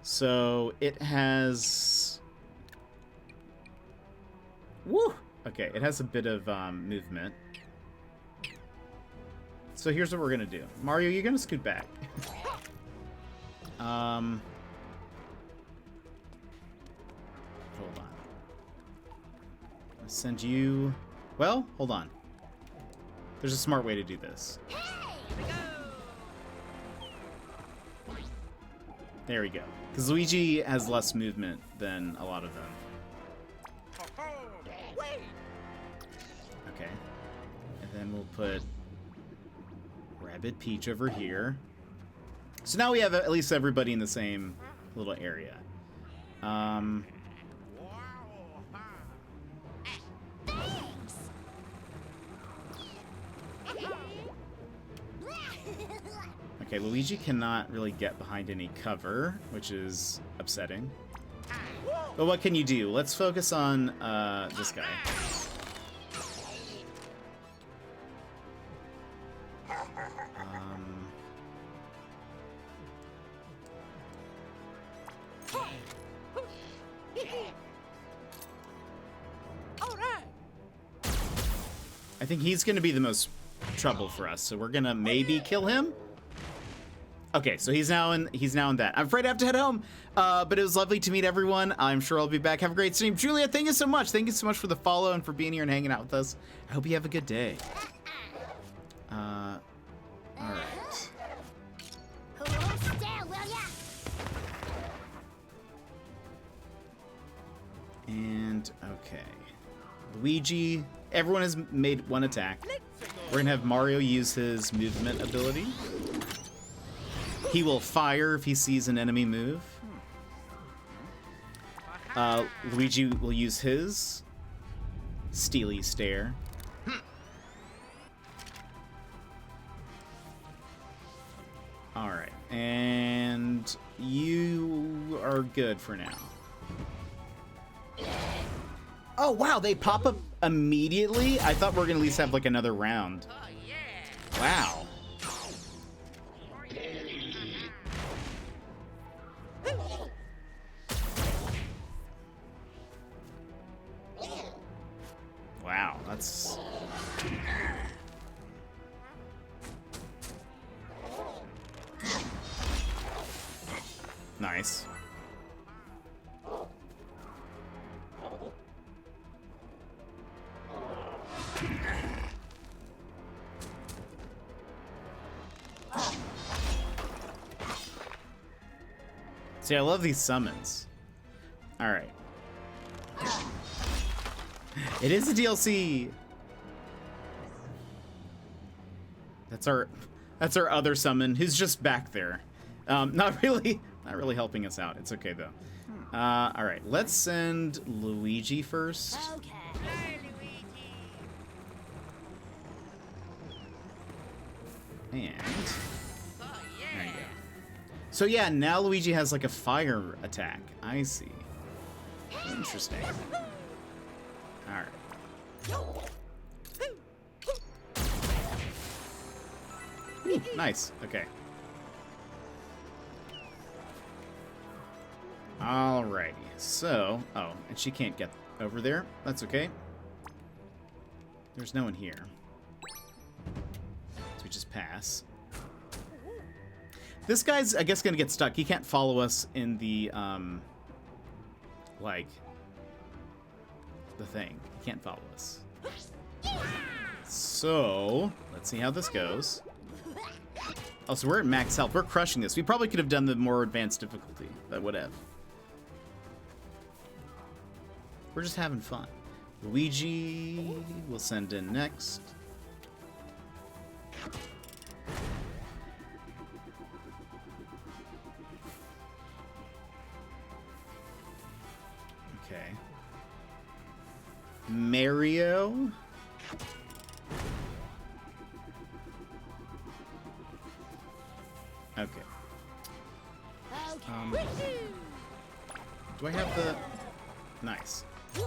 So it has... Woo! Okay, it has a bit of movement. So here's what we're gonna do. Mario, you're gonna scoot back. Hold on. I'll send you... Well, hold on. There's a smart way to do this. There we go. Because Luigi has less movement than a lot of them. Okay. And then we'll put Rabbid Peach over here. So now we have at least everybody in the same little area. Okay, Luigi cannot really get behind any cover, which is upsetting. But what can you do? Let's focus on this guy. I think he's going to be the most trouble for us, so we're going to maybe kill him. Okay, so he's now in that. I'm afraid I have to head home, but it was lovely to meet everyone. I'm sure I'll be back. Have a great stream. Julia, thank you so much. Thank you so much for the follow and for being here and hanging out with us. I hope you have a good day. All right. And, okay. Luigi, everyone has made one attack. We're gonna have Mario use his movement ability. He will fire if he sees an enemy move. Luigi will use his Steely Stare. Alright, and you are good for now. Oh wow, they pop up immediately? I thought we were gonna at least have like another round. Wow. Wow, that's... Nice. See, I love these summons. All right. It is a DLC. That's our other summon, who's just back there. Not really helping us out. It's okay though. All right, let's send Luigi first. Okay. And there you go. So yeah, now Luigi has like a fire attack. I see. Interesting. All right. Ooh, nice. Okay. Alrighty. So, oh, and she can't get over there. That's okay. There's no one here. So we just pass. This guy's, I guess, gonna get stuck. He can't follow us in the, like, the thing. He can't follow us. So, let's see how this goes. Oh, so we're at max health. We're crushing this. We probably could have done the more advanced difficulty, but whatever. We're just having fun. Luigi will send in next. Okay. Mario. Okay. Do I have the... Nice. Okay.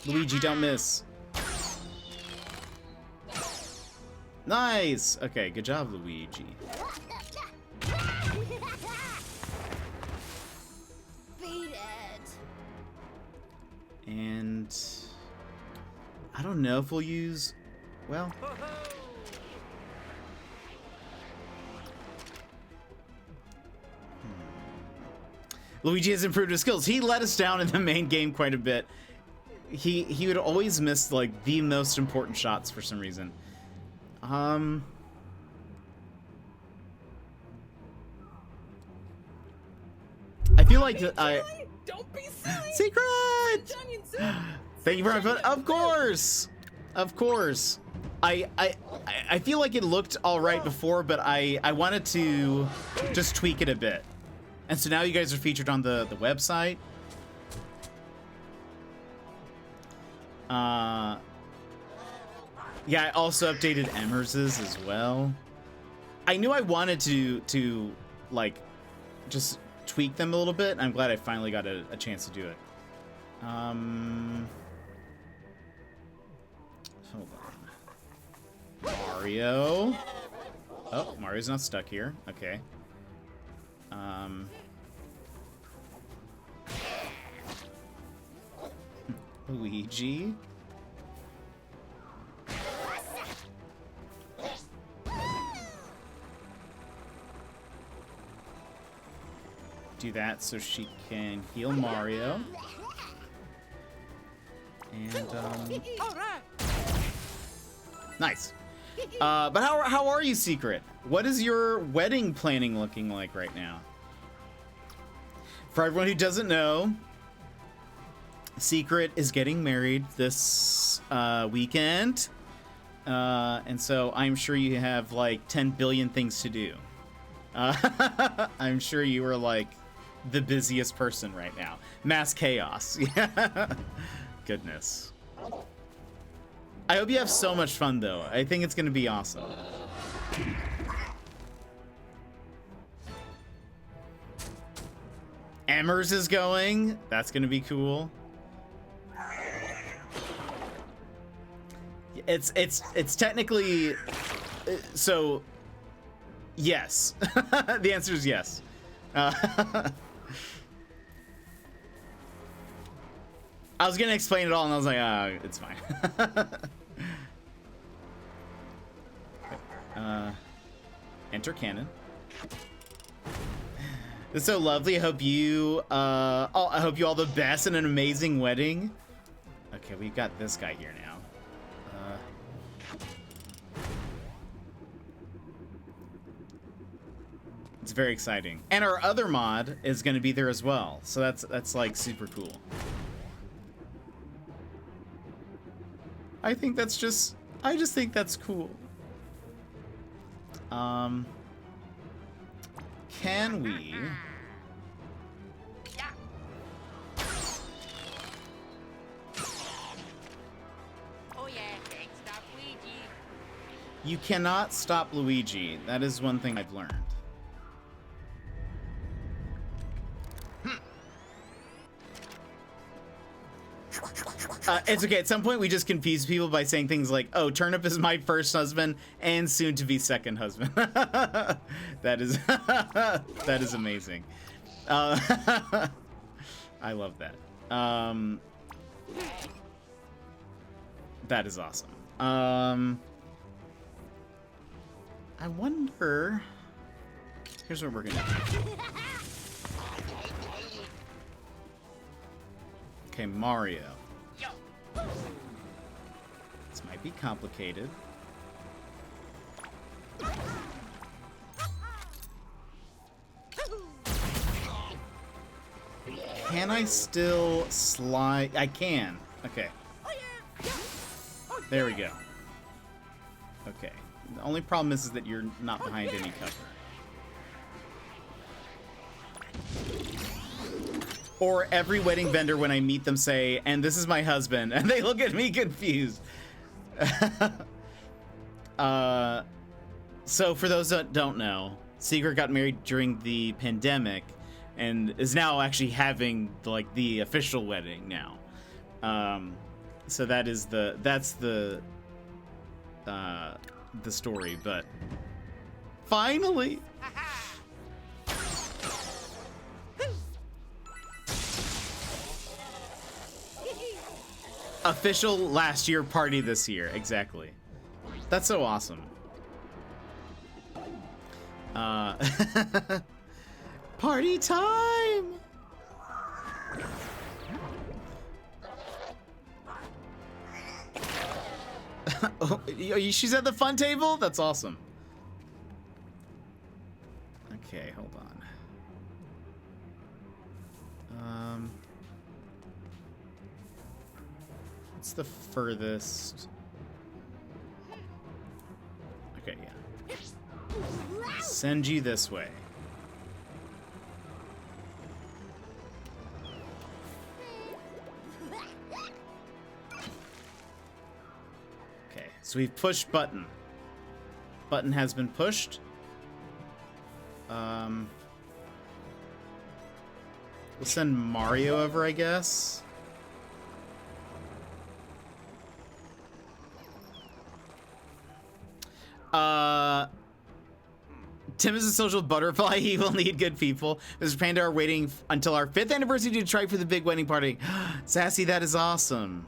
Luigi, don't miss. Nice. Okay, good job, Luigi. Beat it. And I don't know if we'll use, well, Luigi has improved his skills. He let us down in the main game quite a bit. He would always miss like the most important shots for some reason. I feel like Don't be silly. secret. Onion soup. Thank you very much. Of course, of course. I feel like it looked all right before, but I wanted to just tweak it a bit. And so now you guys are featured on the website. Yeah, I also updated Emmers's as well. I knew I wanted to like just tweak them a little bit. I'm glad I finally got a chance to do it. Hold on. Mario. Oh, Mario's not stuck here. Okay. Luigi. Do that so she can heal Mario. And nice. But how are you, Secret? What is your wedding planning looking like right now? For everyone who doesn't know, Secret is getting married this weekend. And so I'm sure you have like 10 billion things to do. I'm sure you are like the busiest person right now. Mass chaos. Yeah. Goodness. I hope you have so much fun though. I think it's gonna be awesome. Emmers is going. That's gonna be cool. It's technically so yes. The answer is yes. I was gonna explain it all and I was like, it's fine. Enter cannon. It's so lovely. I hope you I hope you all the best and an amazing wedding. Okay, we've got this guy here now. It's very exciting. And our other mod is gonna be there as well. So that's like super cool. I just think that's cool. Can we? Oh yeah, can't stop Luigi. You cannot stop Luigi. That is one thing I've learned. It's okay. At some point, we just confuse people by saying things like, "Oh, Turnip is my first husband and soon-to-be second husband." That is that is amazing. I love that. That is awesome. I wonder. Here's what we're gonna do. Okay, Mario. This might be complicated. Can I still slide? I can. Okay. There we go. Okay. The only problem is that you're not behind any cover. Or every wedding vendor, when I meet them, say, "And this is my husband," and they look at me confused. So for those that don't know, Secret got married during the pandemic, and is now actually having like the official wedding now. So that's the story, but finally. Official last year, party this year. Exactly. That's so awesome. Party time! Oh, she's at the fun table? That's awesome. Okay, hold on. What's the furthest? Okay, yeah. Send you this way. Okay, so we've pushed button. Button has been pushed. We'll send Mario over, I guess. Tim is a social butterfly. He will need good people. Mr. Panda are waiting until our 5th anniversary to try for the big wedding party. Sassy, that is awesome.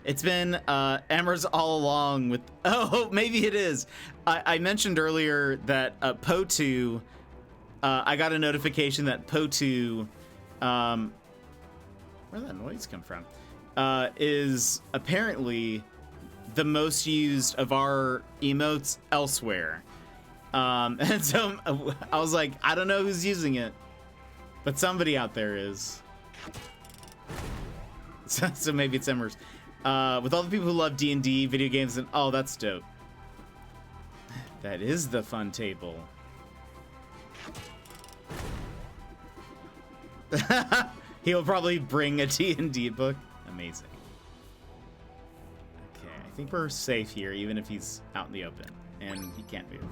It's been Amherst all along with... Oh, maybe it is. I mentioned earlier that PO2... I got a notification that PO2... where'd that noise come from? Is apparently the most used of our emotes elsewhere. And so I was like, I don't know who's using it, but somebody out there is. So maybe it's Emers. With all the people who love D&D, video games, and oh, that's dope. That is the fun table. He'll probably bring a D&D book. Amazing. Okay, I think we're safe here, even if he's out in the open and he can't move.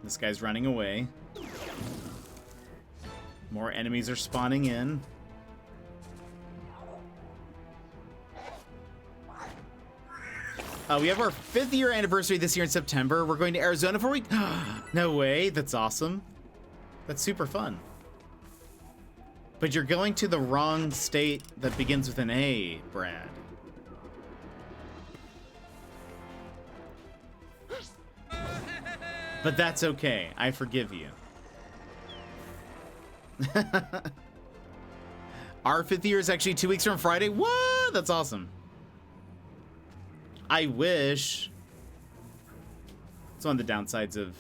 This guy's running away. More enemies are spawning in. We have our 5th year anniversary this year in September. We're going to Arizona for a week. No way. That's awesome. That's super fun. But you're going to the wrong state that begins with an A, Brad. But that's okay. I forgive you. Our 5th year is actually 2 weeks from Friday. What? That's awesome. I wish. It's one of the downsides of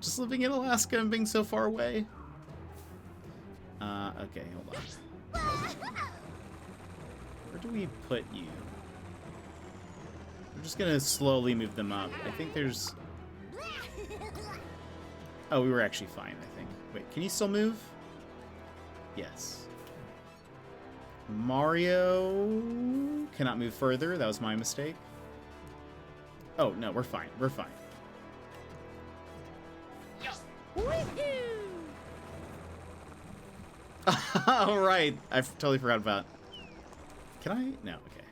just living in Alaska and being so far away. Okay, hold on. Where do we put you? We're just gonna slowly move them up. I think there's... Oh, we were actually fine, I think. Wait, can you still move? Yes. Mario cannot move further. That was my mistake. Oh, no, we're fine. We're fine. All right. I totally forgot about... Can I? No, okay.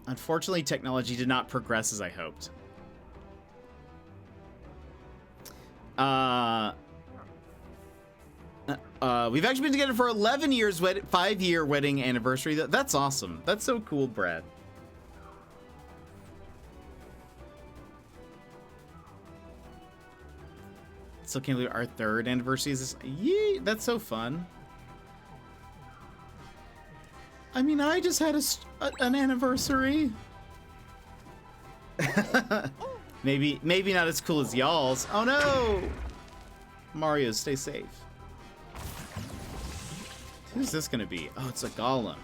Unfortunately, technology did not progress as I hoped. We've actually been together for 11 years, 5-year wedding anniversary. That's awesome. That's so cool, Brad. Still can't believe our 3rd anniversary is this. Yee, that's so fun. I mean, I just had an anniversary. maybe not as cool as y'all's. Oh no! Mario, stay safe. Who's this gonna be? Oh, it's a golem.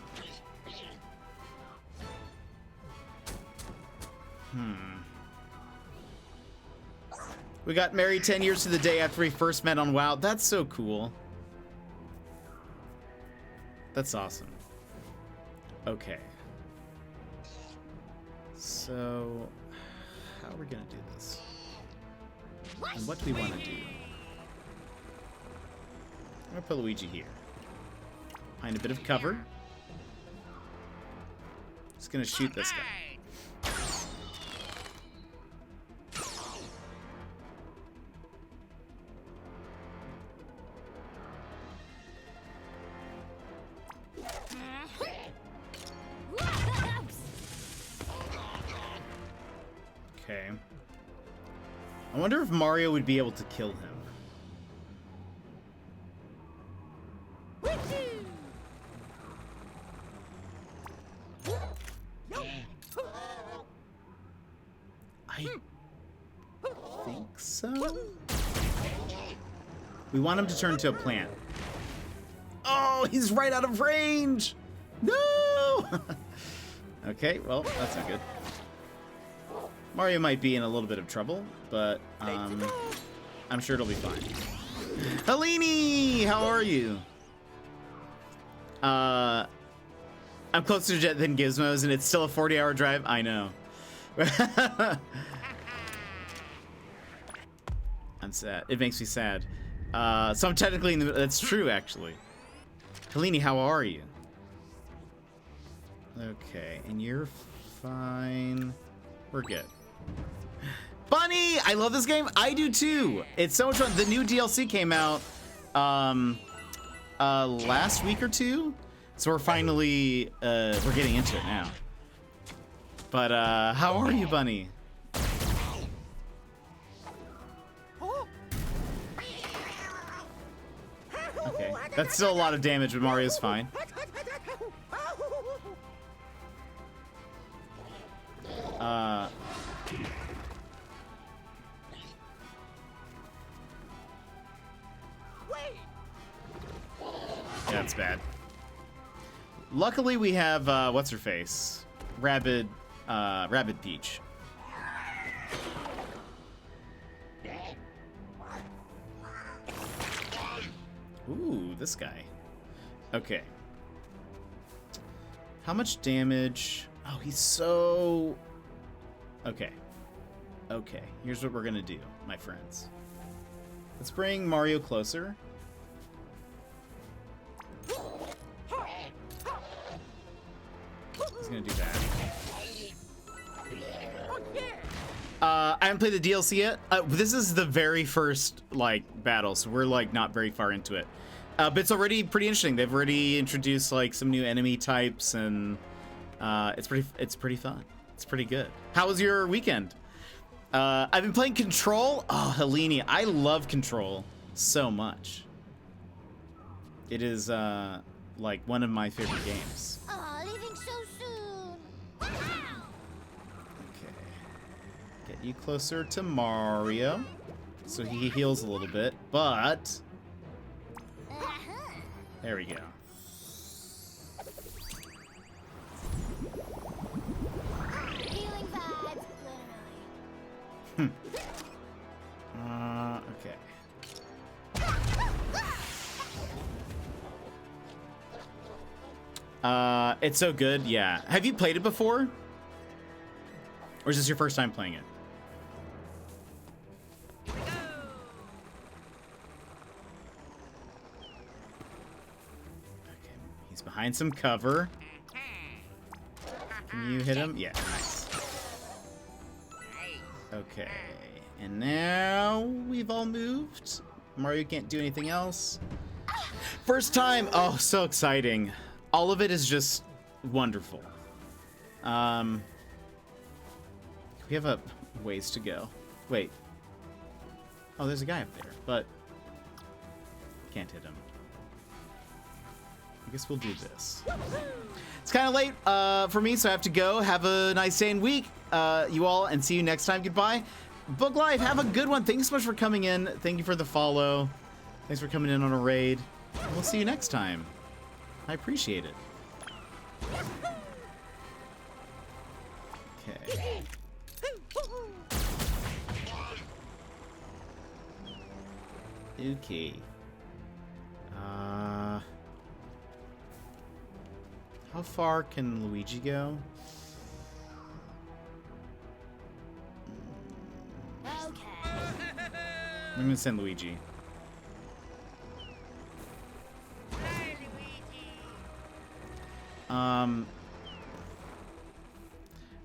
We got married 10 years to the day after we first met on WoW. That's so cool. That's awesome. Okay. So, how are we gonna do this? And what do we want to do? I'm gonna put Luigi here. Find a bit of cover. Just gonna shoot this guy. Okay. I wonder if Mario would be able to kill him. I think so. We want him to turn into a plant. Oh, he's right out of range. No. Okay, well, that's not good. Mario might be in a little bit of trouble, but I'm sure it'll be fine. Helene, how are you? I'm closer to Jet than Gizmos, and it's still a 40-hour drive. I know. I'm sad. It makes me sad. So I'm technically in the. That's true, actually. Helene, how are you? Okay, and you're fine. We're good. Bunny, I love this game. I do too. It's so much fun. The new DLC came out last week or two, so we're finally we're getting into it now. But how are you, Bunny? Okay, that's still a lot of damage, but Mario's fine. Yeah, that's bad. Luckily, we have what's her face, Rabbid Peach. Ooh, this guy. Okay. How much damage? Oh, he's so. Okay. Okay. Here's what we're gonna do, my friends. Let's bring Mario closer. He's gonna do that. I haven't played the DLC yet. This is the very first like battle, so we're like not very far into it. But it's already pretty interesting. They've already introduced like some new enemy types, and it's pretty fun. It's pretty good. How was your weekend? I've been playing Control. Oh, Helene, I love Control so much. It is like one of my favorite games. Aw, leaving so soon. Okay. Get you closer to Mario so he heals a little bit, but there we go. Healing vibes, literally. Okay. It's so good, yeah. Have you played it before? Or is this your first time playing it? Okay, he's behind some cover. Can you hit him? Yeah, nice. Okay, and now we've all moved. Mario can't do anything else. First time, oh, so exciting. All of it is just wonderful. We have a ways to go. Wait. Oh, there's a guy up there, but can't hit him. I guess we'll do this. It's kind of late for me, so I have to go. Have a nice day and week, you all, and see you next time. Goodbye. Book Life, have a good one. Thank you so much for coming in. Thank you for the follow. Thanks for coming in on a raid. We'll see you next time. I appreciate it. Okay. Okay. How far can Luigi go? I'm gonna send Luigi.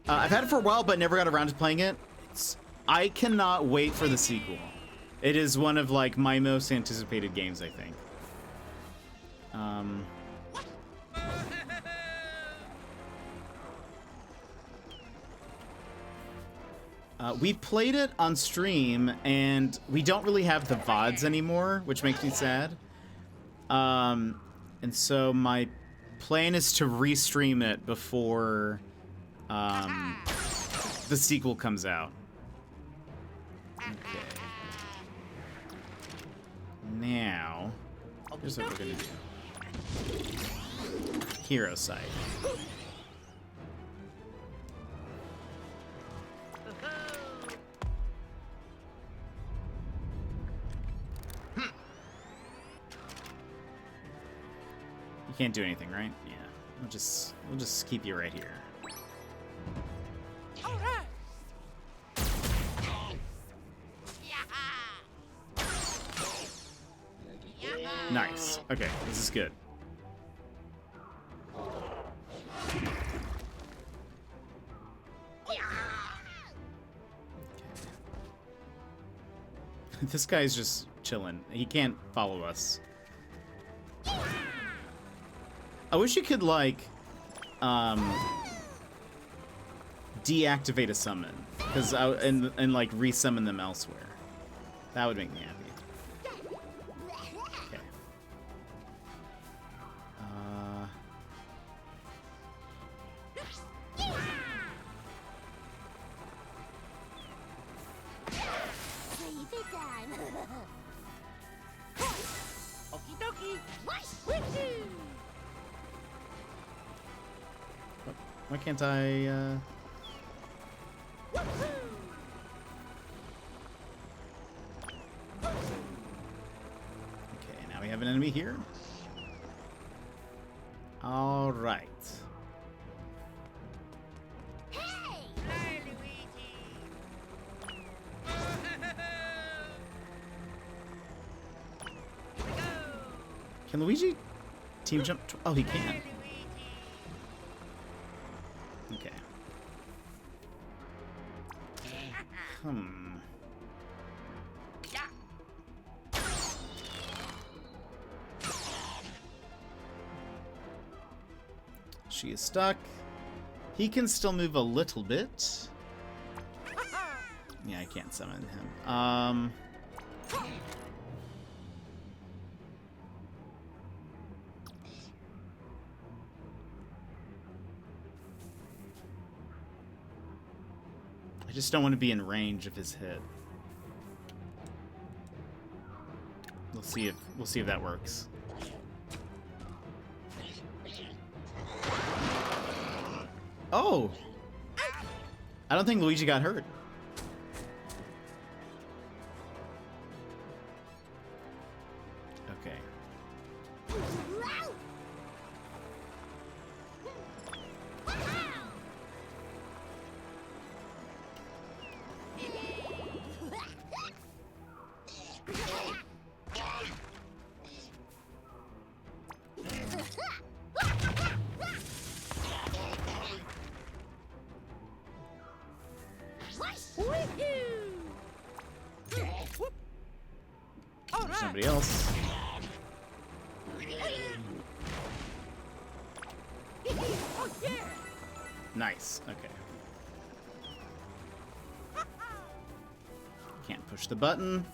I've had it for a while, but never got around to playing it. I cannot wait for the sequel. It is one of like my most anticipated games, I think. We played it on stream, and we don't really have the VODs anymore, which makes me sad. And so my plan is to restream it before the sequel comes out. Okay. Now, here's what we're gonna do. Hero side. You can't do anything, right? Yeah. We'll just keep you right here. Nice. Okay, this is good. This guy's just chilling. He can't follow us. I wish you could, like, deactivate a summon, and like resummon them elsewhere. That would make me happy. Okay. Okie dokie. Why can't I, Okay, now we have an enemy here. All right. Can Luigi team jump? Oh, he can. Okay. She is stuck. He can still move a little bit. Yeah, I can't summon him. I just don't want to be in range of his hit. We'll see if that works. Oh! I don't think Luigi got hurt. Okay. Somebody else. Nice. Okay. Can't push the button.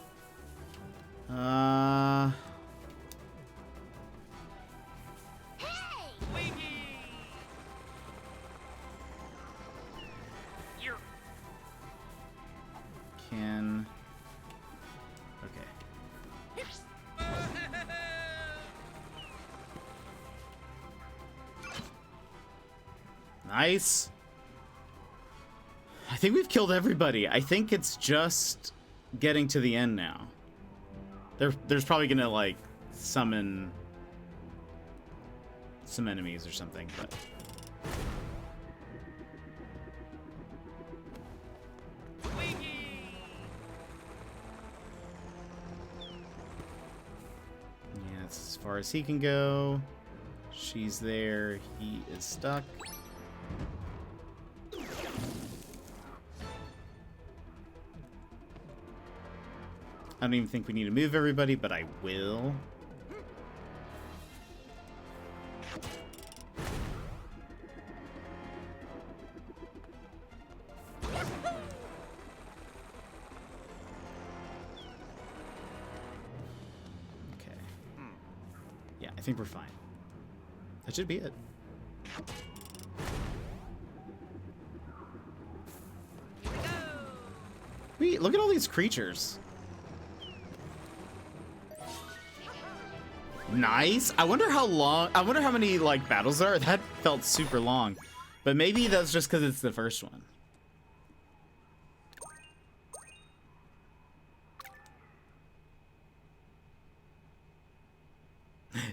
Can. Okay. Nice. I think we've killed everybody. I think it's just getting to the end now. There's probably gonna like summon some enemies or something, but... Yeah, that's as far as he can go. She's there. He is stuck. I don't even think we need to move everybody, but I will. Okay. Yeah, I think we're fine. That should be it. Wait, look at all these creatures. Nice. I wonder how long. I wonder how many like battles there are. That felt super long, but maybe that's just because it's the first one.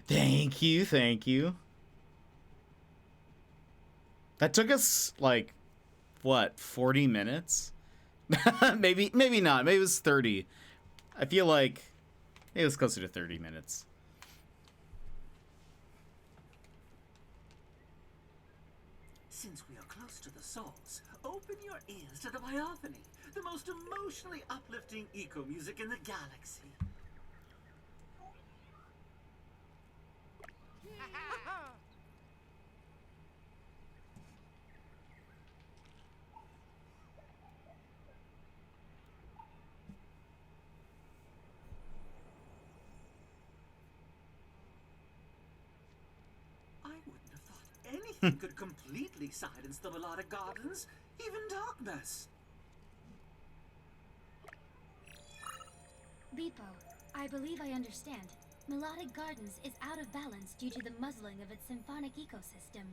Thank you, thank you. That took us like what, 40 minutes? maybe not. Maybe it was 30. I feel like it was closer to 30 minutes. Since we are close to the source, open your ears to the Biophony, the most emotionally uplifting eco music in the galaxy. Anything could completely silence the melodic gardens, even darkness. Beepo, I believe I understand. Melodic Gardens is out of balance due to the muzzling of its symphonic ecosystem.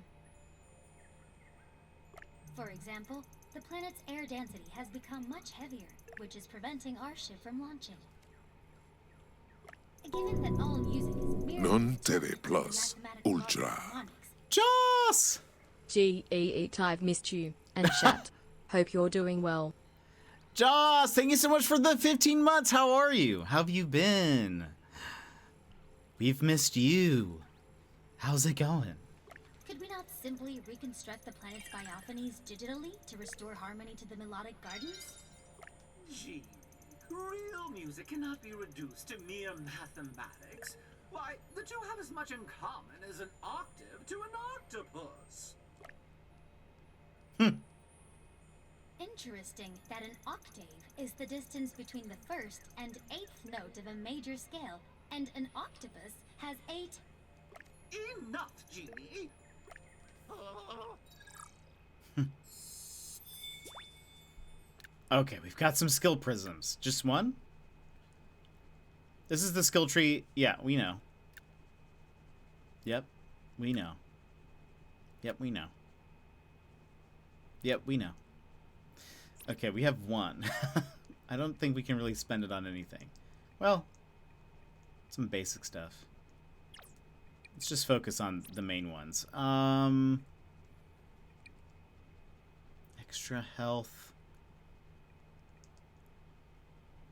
For example, the planet's air density has become much heavier, which is preventing our ship from launching. Given that all music is merely Non Terre Plus Ultra. Joss! G-E-E, I've missed you. And chat. Hope you're doing well. Joss, thank you so much for the 15 months. How are you? How have you been? We've missed you. How's it going? Could we not simply reconstruct the planet's biophonies digitally to restore harmony to the melodic gardens? Gee, real music cannot be reduced to mere mathematics. Why, the two have as much in common as an octave to an octopus. Interesting that an octave is the distance between the first and eighth note of a major scale, and an octopus has 8. Enough, Genie! Okay, we've got some skill prisms. Just one? This is the skill tree. Yeah, we know. Yep, we know. Yep, we know. Yep, we know. Okay, we have one. I don't think we can really spend it on anything. Well, some basic stuff. Let's just focus on the main ones. Extra health.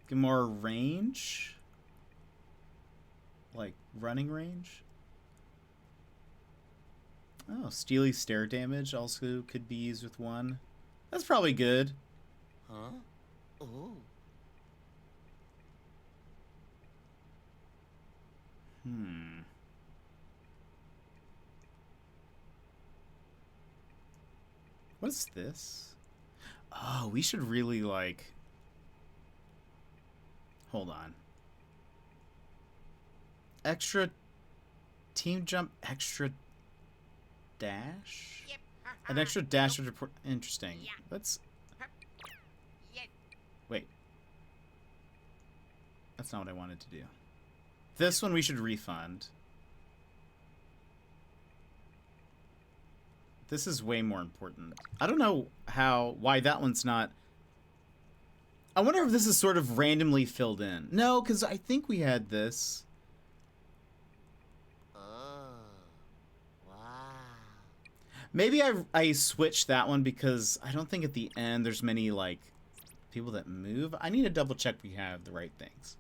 Get more range. Like running range. Oh, steely stare damage also could be used with one. That's probably good. Huh? Oh. What's this? Oh, we should really like... Hold on. Extra team jump, extra dash? Yep. An extra dash would report... Interesting. Yeah. Let's... Yep. Wait. That's not what I wanted to do. This one we should refund. This is way more important. I don't know why that one's not... I wonder if this is sort of randomly filled in. No, because I think we had this. Oh. Wow. Maybe I switched that one because I don't think at the end there's many, like, people that move. I need to double check we have the right things.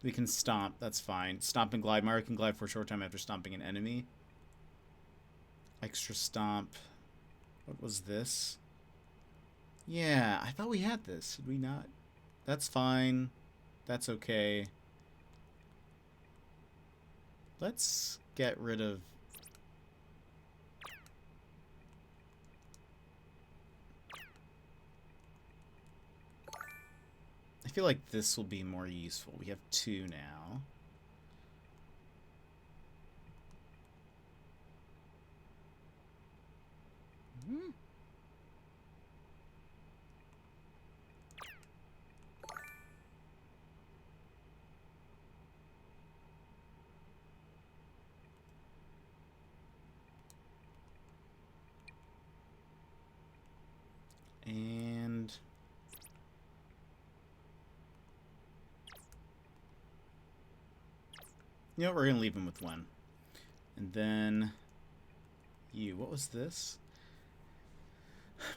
We can stomp. That's fine. Stomp and glide. Mario can glide for a short time after stomping an enemy. Extra stomp. What was this? Yeah, I thought we had this. Did we not? That's fine. That's okay. Let's get rid of... I feel like this will be more useful. We have 2 now. And you know what, we're gonna leave him with 1. And then you, what was this?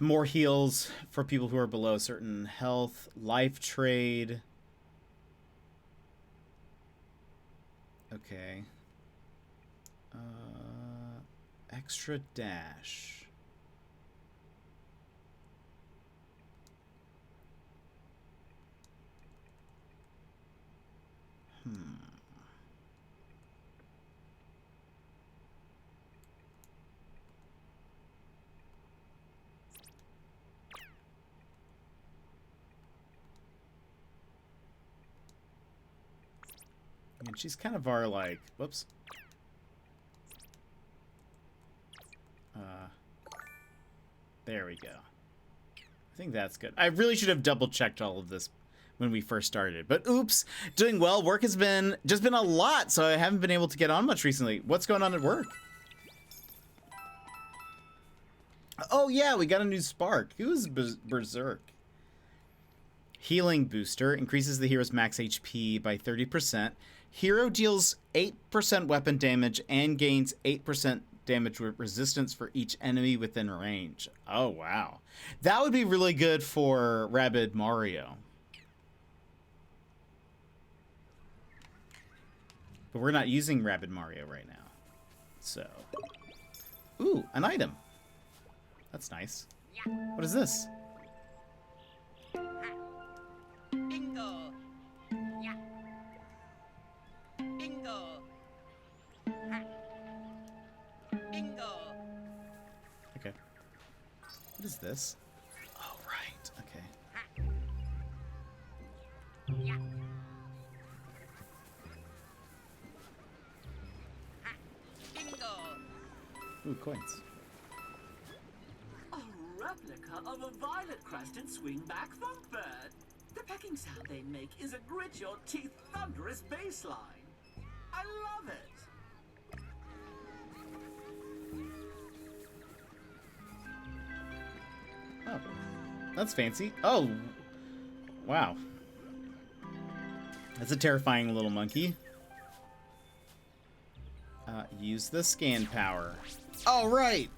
More heals for people who are below certain health, life trade. Okay. Extra dash. And she's kind of our, like, whoops. There we go. I think that's good. I really should have double checked all of this when we first started, but oops. Doing well. Work has been a lot, so I haven't been able to get on much recently. What's going on at work? Oh yeah, we got a new spark. Who's Berserk? Healing booster increases the hero's max HP by 30%. Hero deals 8% weapon damage and gains 8% damage resistance for each enemy within range. Oh wow, that would be really good for Rabid Mario. But we're not using Rabid Mario right now. So, ooh, an item. That's nice. What is this? Bingo. Yeah. Bingo. Ha. Bingo. Okay. What is this? Oh, right. Okay. Yeah. Bingo. Ooh, coins. A replica of a violet-crested swingback thumpbird. The pecking sound they make is a grit-your-teeth thunderous bass line. I love it. Oh, that's fancy. Oh, wow. That's a terrifying little monkey. Use the scan power. All right.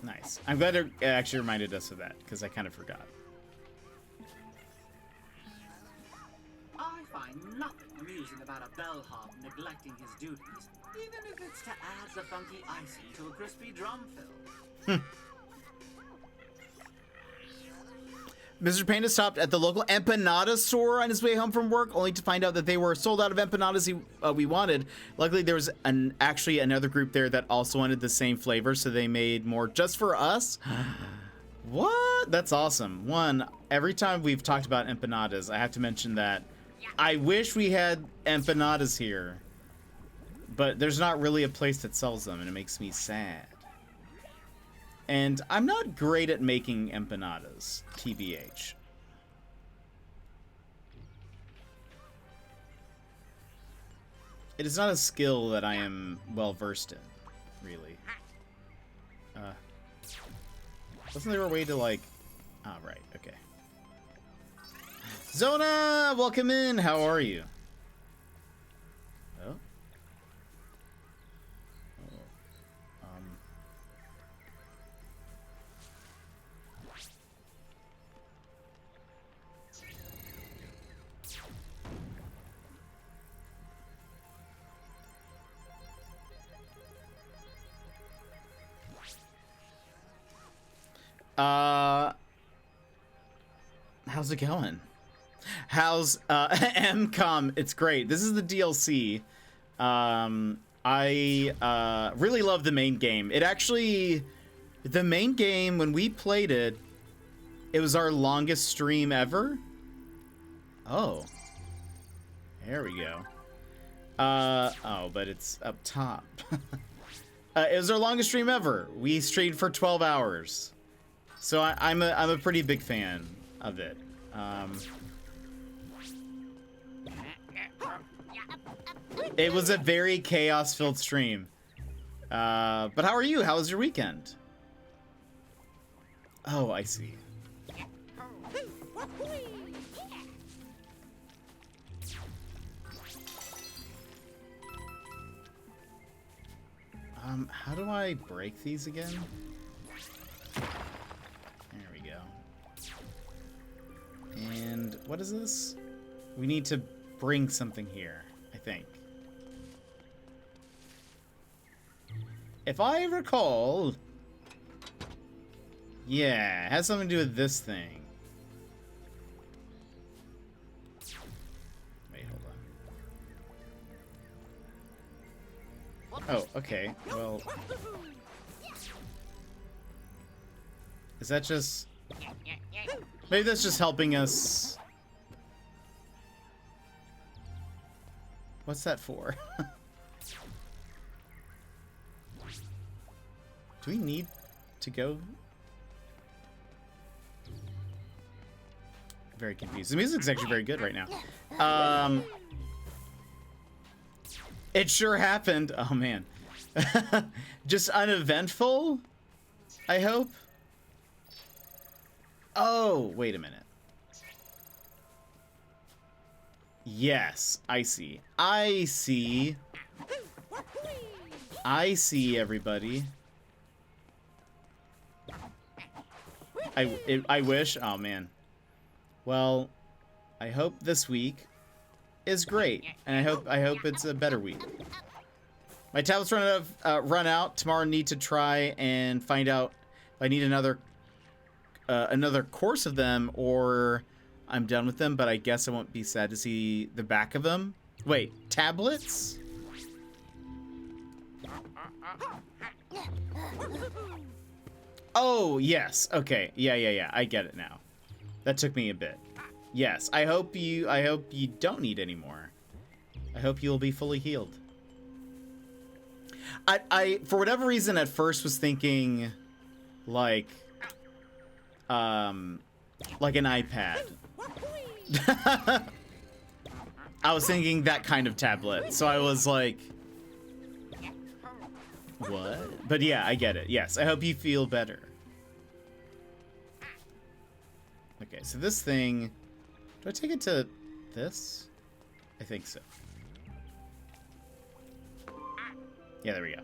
Nice. I'm glad it actually reminded us of that, because I kind of forgot. I find nothing amusing about a bellhop neglecting his duties, even if it's to add the funky icing to a crispy drum fill. Mr. Panda stopped at the local empanada store on his way home from work, only to find out that they were sold out of empanadas we wanted. Luckily, there was actually another group there that also wanted the same flavor, so they made more just for us. What? That's awesome. One, every time we've talked about empanadas, I have to mention that I wish we had empanadas here, but there's not really a place that sells them, and it makes me sad. And I'm not great at making empanadas, TBH. It is not a skill that I am well versed in, really. Wasn't there a way to, like... Oh, right, okay. Zona, welcome in. How are you? Oh. How's it going? How's MCOM? It's great. This is the DLC. I really love the main game. It actually, the main game, when we played it, it was our longest stream ever. Oh. There we go. Oh, but it's up top. It was our longest stream ever. We streamed for 12 hours. So I'm a pretty big fan of it. It was a very chaos-filled stream. But how are you? How was your weekend? Oh, I see. How do I break these again? There we go. And what is this? We need to bring something here, I think. If I recall... Yeah, it has something to do with this thing. Wait, hold on. Oh, okay. Well... Is that just... Maybe that's just helping us... What's that for? Do we need to go? Very confused. The music's actually very good right now. It sure happened. Oh, man. Just uneventful, I hope. Oh, wait a minute. Yes, I see. I see. I see, everybody. I wish. Oh, man. Well, I hope this week is great, and I hope it's a better week. My tablet's run out. Tomorrow I need to try and find out if I need another course of them, or I'm done with them, but I guess I won't be sad to see the back of them. Wait, tablets? Oh, yes. Okay. Yeah. I get it now. That took me a bit. Yes. I hope you don't need any more. I hope you'll be fully healed. I for whatever reason at first was thinking like an iPad. I was thinking that kind of tablet. So I was like, what? But yeah, I get it. Yes, I hope you feel better. Okay, so this thing, do I take it to this? I think so. Yeah, there we go.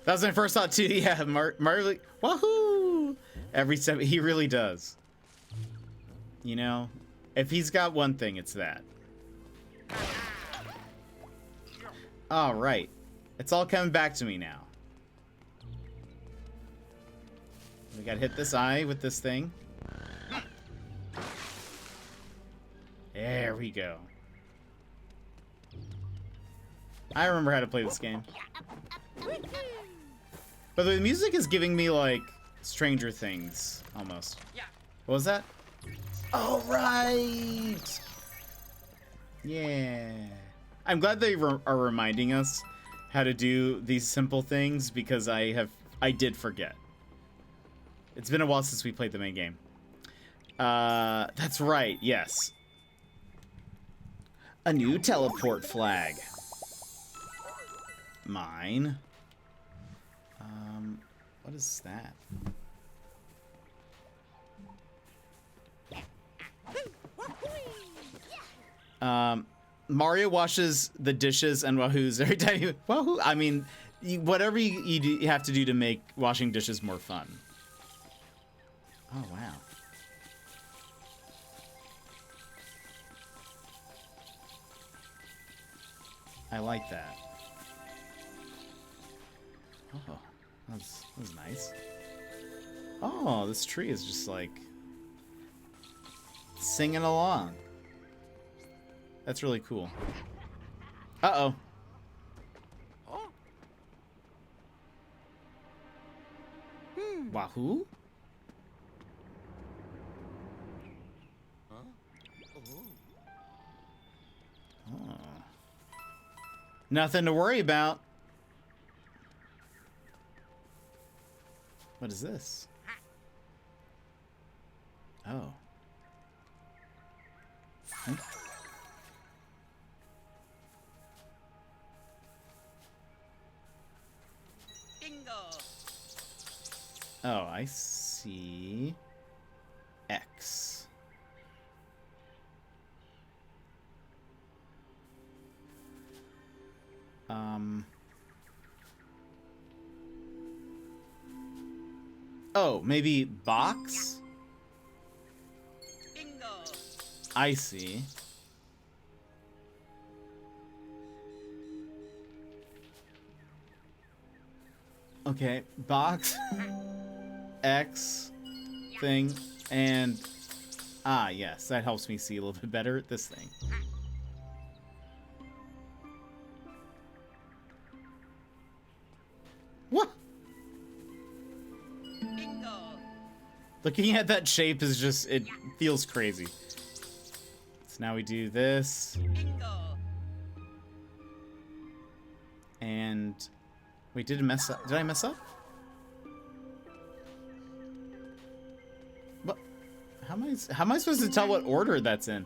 That was my first thought too. Yeah, Marley, wahoo! Every step, he really does. You know, if he's got one thing, it's that. All right, it's all coming back to me now. We gotta hit this eye with this thing. There we go. I remember how to play this game. But the music is giving me, like, Stranger Things, almost. What was that? Oh, right! Yeah. I'm glad they are reminding us how to do these simple things, because I did forget. It's been a while since we played the main game. That's right, yes. A new teleport flag. Mine. What is that? Mario washes the dishes and Wahoo's every time you Wahoo. I mean, whatever you have to do to make washing dishes more fun. Oh wow. I like that. Oh, that's nice. Oh, this tree is just like singing along. That's really cool. Uh-oh. Wahoo? Oh. Nothing to worry about. What is this? Oh. Hmm? Bingo. Oh, I see. X. Oh, maybe box? Bingo. I see. Okay, box, X, thing, and yes, that helps me see a little bit better at this thing. What? Bingo. Looking at that shape is just, it feels crazy. So now we do this, Bingo. and wait, did I mess up? Did I mess up? What? How am I supposed to tell what order that's in?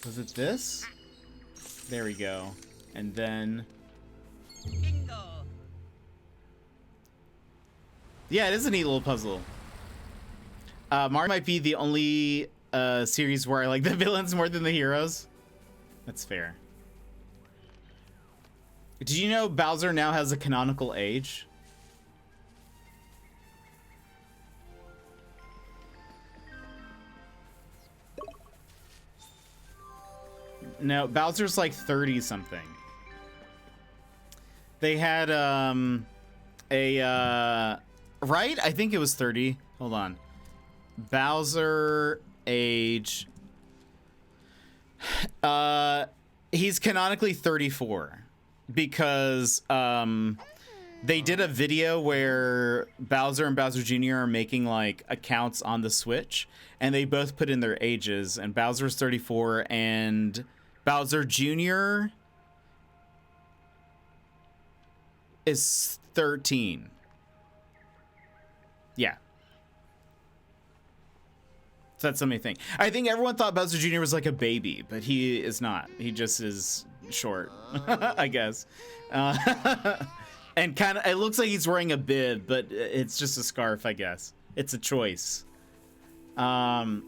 Was it this? There we go. And then Bingo. yeah, it is a neat little puzzle. Mario might be the only series where I like the villains more than the heroes. That's fair. Did you know Bowser now has a canonical age? No, Bowser's like 30 something. They had right? I think it was 30. Hold on. Bowser age he's canonically 34 because they did a video where Bowser and Bowser Jr. are making like accounts on the Switch, and they both put in their ages, and Bowser's 34 and Bowser Jr. is 13. Yeah. So that's something. I think everyone thought Bowser Jr. was like a baby, but he is not. He just is short, I guess. And kind of, it looks like he's wearing a bib, but it's just a scarf, I guess. It's a choice. But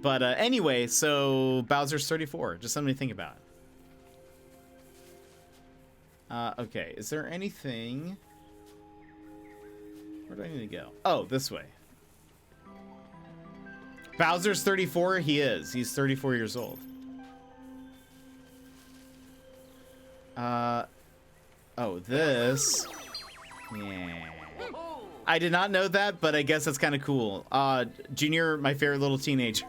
anyway, so Bowser's 34. Just something to think about. Okay, is there anything? Where do I need to go? Oh, this way. Bowser's 34. He is. He's 34 years old. Oh, this. Yeah. I did not know that, but I guess that's kind of cool. Junior, my favorite little teenager.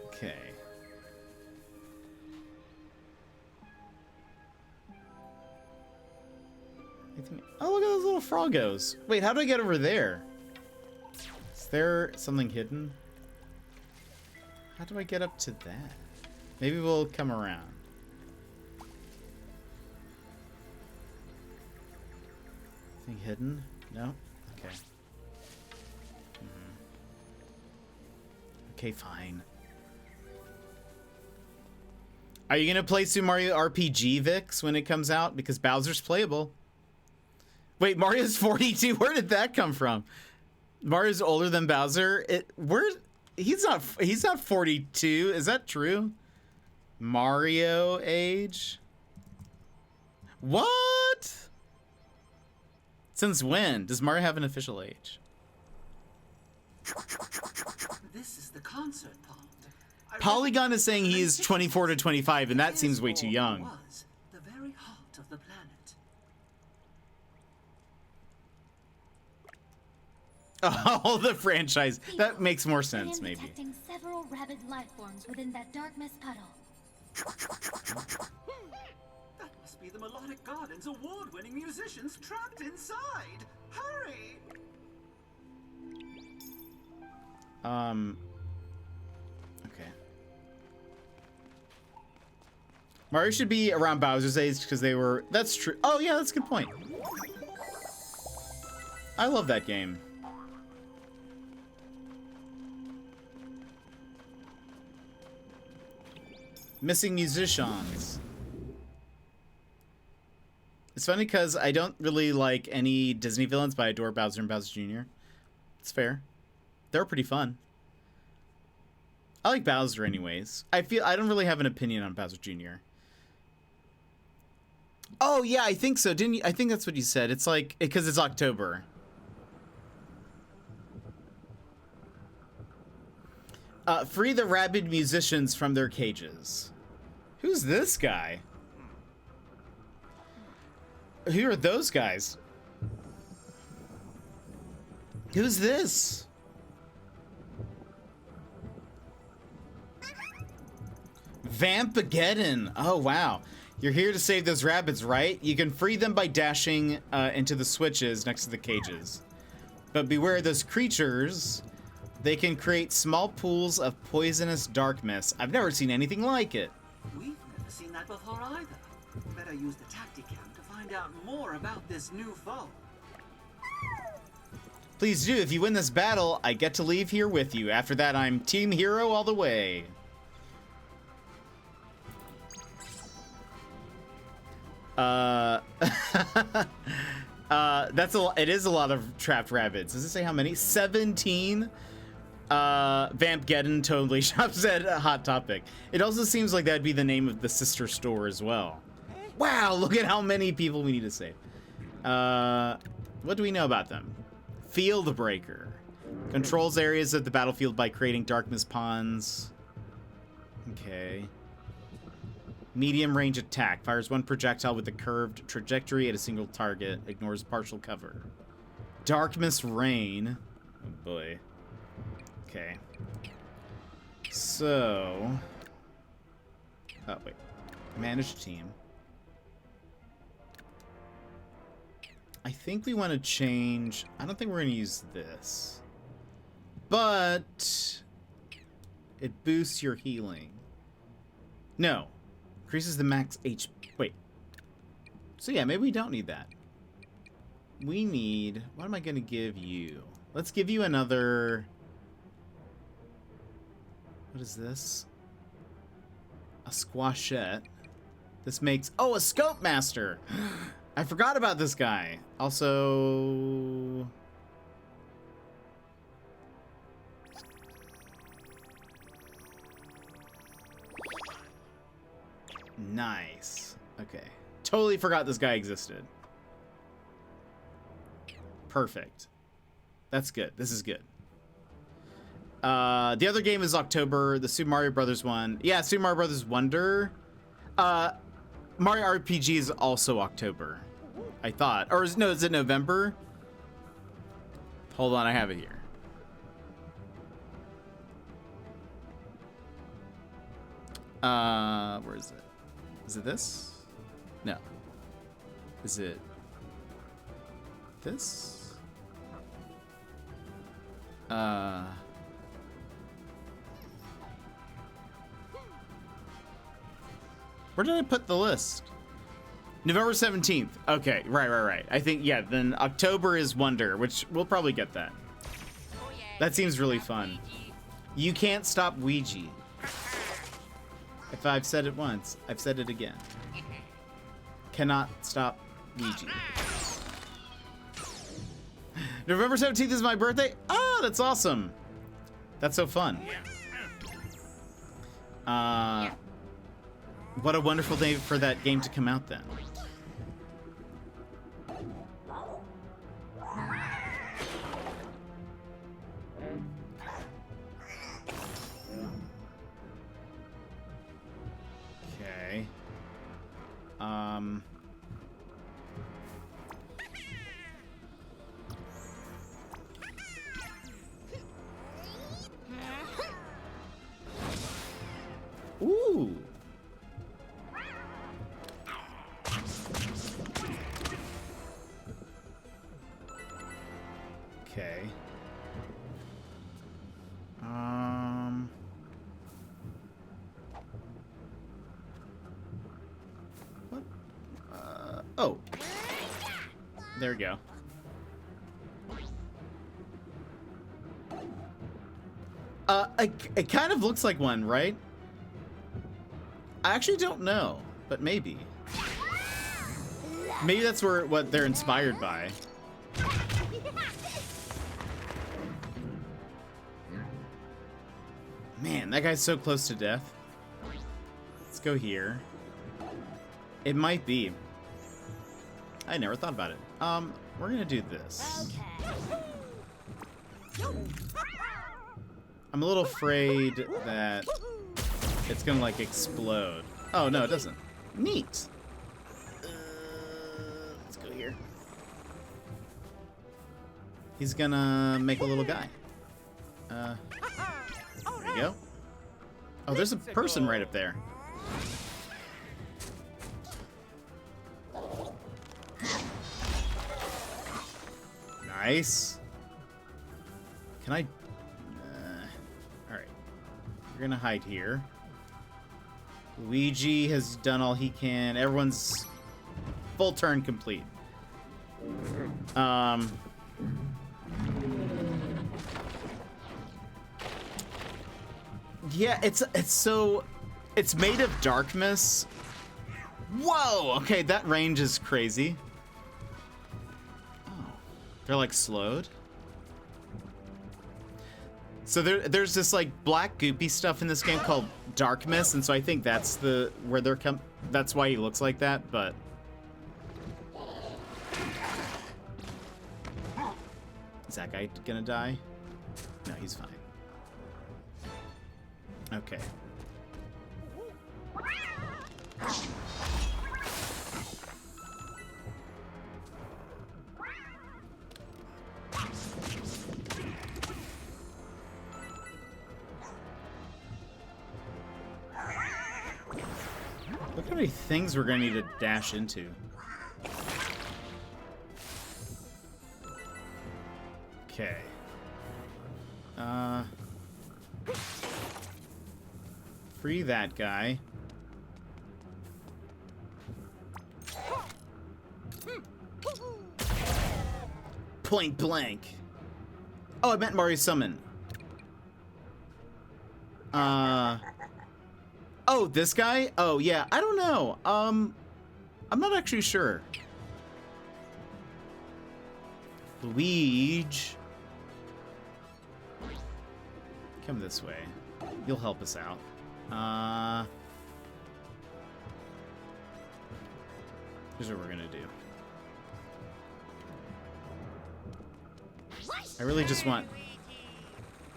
Okay. Oh, look at those little froggos. Wait, how do I get over there? Is there something hidden? How do I get up to that? Maybe we'll come around. Anything hidden? No? Okay. Okay, fine. Are you gonna play Super Mario RPG, Vix, when it comes out? Because Bowser's playable. Wait, Mario's 42. Where did that come from? Mario's older than Bowser. He's not 42. Is that true? Mario age? What? Since when does Mario have an official age? This is the concert pond. Polygon is saying he's 24 to 25, and that seems way too young. Was the very heart of the planet. Oh, the franchise. That makes more sense, I am maybe. detecting several rabid life forms within that dark mist puddle. That must be the Melodic Garden's award-winning musicians trapped inside. Hurry! Okay. Mario should be around Bowser's age because they were. That's true. Oh yeah, that's a good point. I love that game. Missing musicians. It's funny because I don't really like any Disney villains, but I adore Bowser and Bowser Jr. It's fair. They're pretty fun. I like Bowser anyways. I don't really have an opinion on Bowser Jr. Oh yeah, I think so. Didn't you? I think that's what you said. It's like because it's October. Free the rabid musicians from their cages. Who's this guy? Who are those guys? Who's this? Vampageddon. Oh, wow. You're here to save those rabbits, right? You can free them by dashing into the switches next to the cages. But beware those creatures. They can create small pools of poisonous dark mist. I've never seen anything like it. We've never seen that before either. Better use the Tacticam to find out more about this new foe. Please do. If you win this battle, I get to leave here with you. After that, I'm Team Hero all the way. That's a. It is a lot of trapped rabbits. Does it say how many? 17. Vampgeddon totally shops at Hot Topic. It also seems like that'd be the name of the sister store as well. Wow, look at how many people we need to save. What do we know about them? Field Breaker. Controls areas of the battlefield by creating darkness ponds. Okay. Medium range attack. Fires one projectile with a curved trajectory at a single target. Ignores partial cover. Darkness Rain. Oh boy. Okay. So. Oh, wait. Manage team. I think we want to change. I don't think we're going to use this. But. It boosts your healing. No. Increases the max HP. Wait. So yeah, maybe we don't need that. We need. What am I going to give you? Let's give you another. What is this? A squashette. This makes... Oh, a scope master! I forgot about this guy. Also... Nice. Okay. Totally forgot this guy existed. Perfect. That's good. This is good. The other game is October, the Super Mario Brothers one. Yeah, Super Mario Brothers Wonder. Mario RPG is also October, I thought. Or is it November? Hold on, I have it here. Where is it? Is it this? No. Is it this? Where did I put the list? November 17th. Okay, right. I think, yeah, then October is Wonder, which we'll probably get that. Oh, yeah. That seems really Stop fun. Ouija. You can't stop Ouija. If I've said it once, I've said it again. Cannot stop Ouija. November 17th is my birthday. Oh, that's awesome. That's so fun. What a wonderful day for that game to come out then. Okay. Ooh. Okay. What? Oh. There we go. It kind of looks like one, right? I actually don't know, but maybe. Maybe that's what they're inspired by. Man, that guy's so close to death. Let's go here. It might be. I never thought about it. We're gonna do this. I'm a little afraid that it's gonna like explode. Oh no, it doesn't. Neat. Let's go here. He's gonna make a little guy. There you go. Oh, there's a person right up there. Nice. Can I? All right. You're gonna hide here. Luigi has done all he can. Everyone's full turn complete. Yeah, it's made of darkness. Whoa, okay, that range is crazy. Oh, they're like slowed. So there's this like black goopy stuff in this game called darkness, and so I think that's that's why he looks like that, but is that guy gonna die? No, he's fine. Okay. Look how many things we're gonna need to dash into. Okay. Free that guy. Point blank. Oh, I meant Mario Summon. Oh, this guy? Oh, yeah. I don't know. I'm not actually sure. Luigi. Come this way. You'll help us out. Here's what we're gonna do. I really just want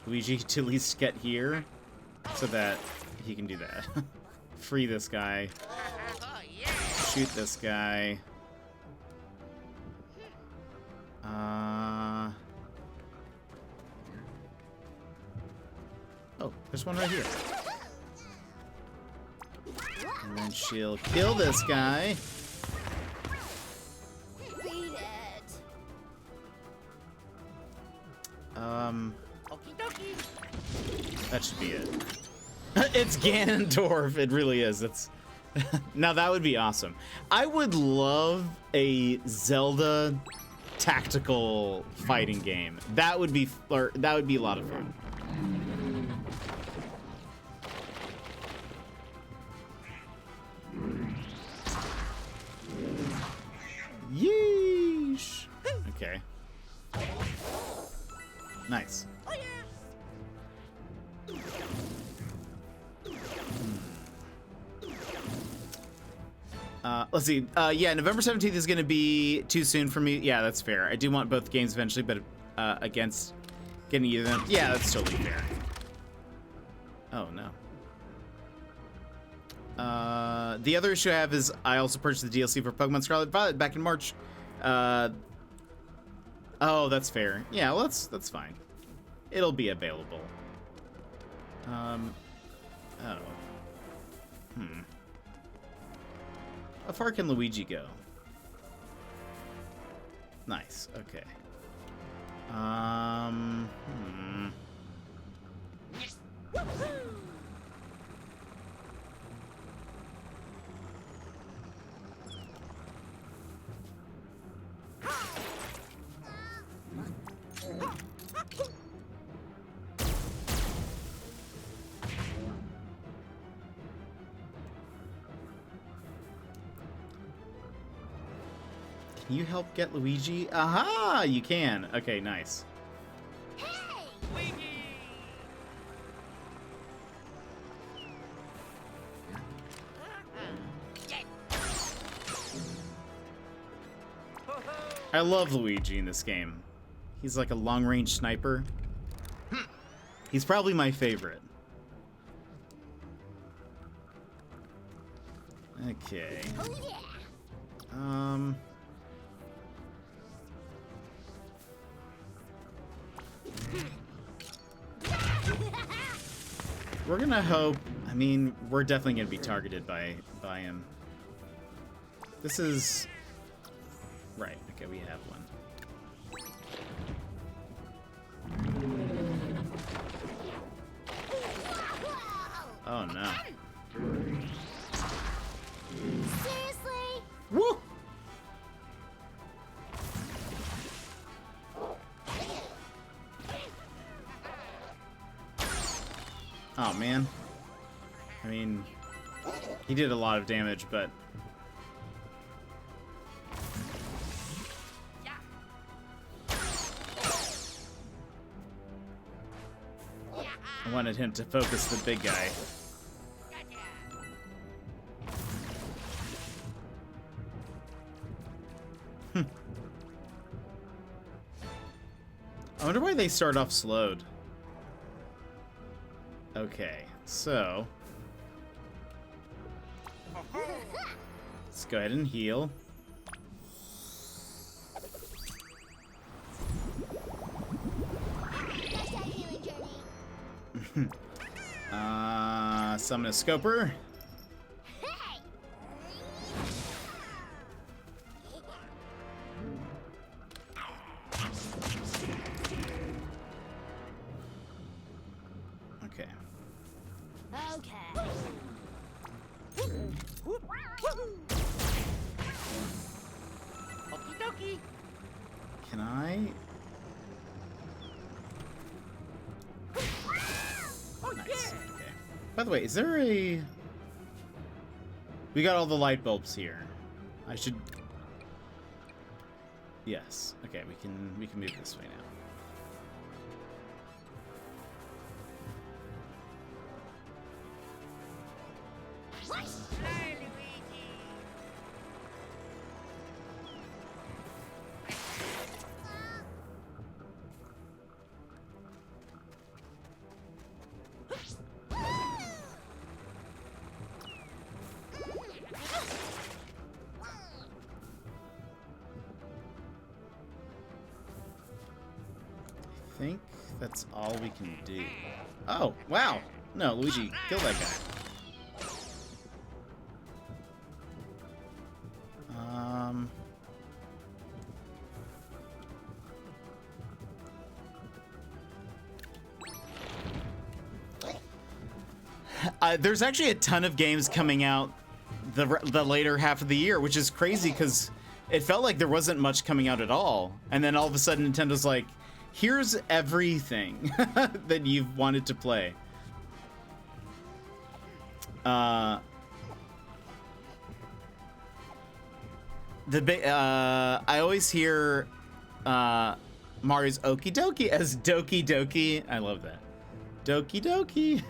Luigi to at least get here so that he can do that. Free this guy. Shoot this guy. Oh, there's one right here. And then she'll kill this guy. Beat it. That should be it. It's Ganondorf. It really is. It's now that would be awesome. I would love a Zelda tactical fighting game. That would be a lot of fun. Yeesh. Okay. Nice. Let's see. Yeah, November 17th is going to be too soon for me. Yeah, that's fair. I do want both games eventually, but against getting either of them. Yeah, that's totally fair. Oh, no. The other issue I have is I also purchased the DLC for Pokemon Scarlet and Violet back in March. Oh, that's fair. Yeah, well, that's fine. It'll be available. Oh. How far can Luigi go? Nice. Okay. Can you help get Luigi? Aha! You can. Okay, nice. I love Luigi in this game. He's like a long-range sniper. He's probably my favorite. Okay. We're gonna hope. I mean, we're definitely gonna be targeted by him. This is right. Okay, we have one. Oh no. Seriously? Woo! Oh man. I mean, he did a lot of damage, but I wanted him to focus the big guy. I wonder why they start off slowed. Okay, so let's go ahead and heal. Summon a Scoper. Okay. Okay. Okie dokie. Can I? Nice. Okay. By the way, is there a? We got all the light bulbs here. I should. Yes. Okay. We can move this way now. Fly, Luigi. I think that's all we can do. Oh, wow. No, Luigi, kill that guy. There's actually a ton of games coming out the later half of the year, which is crazy because it felt like there wasn't much coming out at all. And then all of a sudden Nintendo's like, here's everything that you've wanted to play. I always hear Mario's Okie Dokie as Doki Doki. I love that. Doki Doki.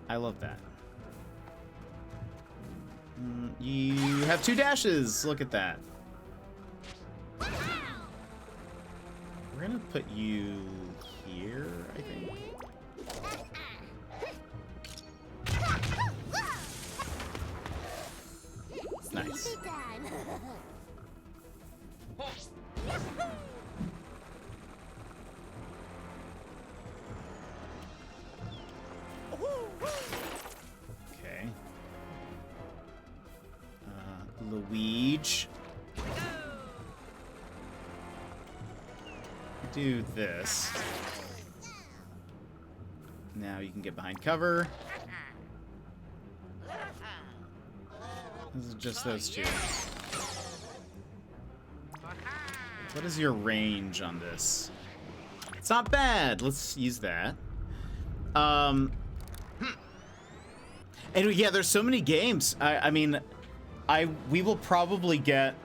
I love that. You have 2 dashes. Look at that. We're gonna put you here, I think. Nice. Okay. Luigi. Do this. Now you can get behind cover. This is just those 2. What is your range on this? It's not bad. Let's use that. And yeah, there's so many games. I mean, we will probably get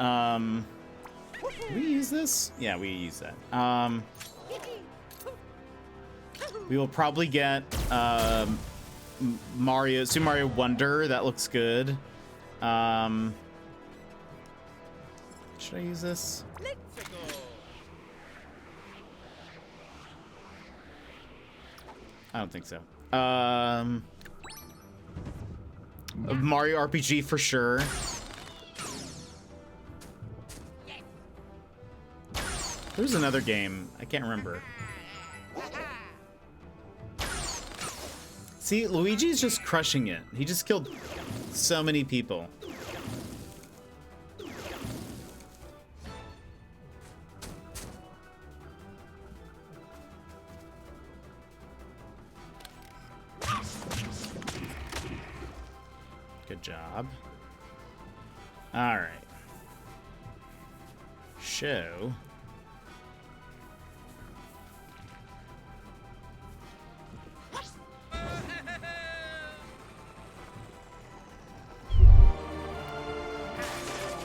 we use this? Yeah, we use that. We will probably get Super Mario Wonder. That looks good. Should I use this? I don't think so. Mario RPG for sure. There's another game. I can't remember. See, Luigi's just crushing it. He just killed so many people. Good job. All right. Show.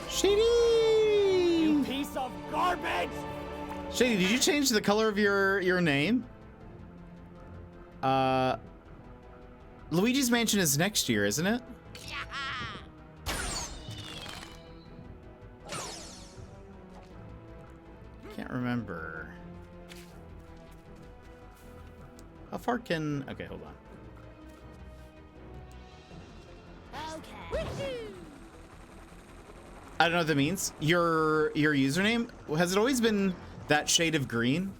Shady! You piece of garbage! Shady, did you change the color of your name? Luigi's Mansion is next year, isn't it? Can't remember. How far can... Okay, hold on. Okay. I don't know what that means. Your username, has it always been that shade of green?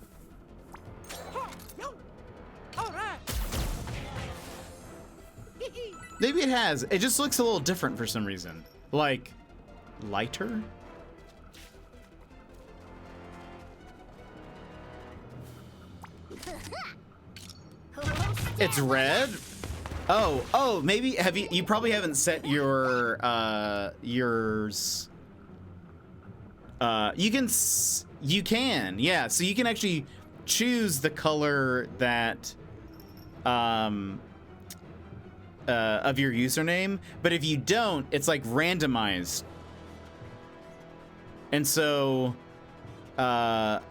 Maybe it has. It just looks a little different for some reason. Like, lighter? It's red? Oh, maybe you probably haven't set your yours. You can, yeah. So you can actually choose the color that of your username, but if you don't, it's like randomized. And so I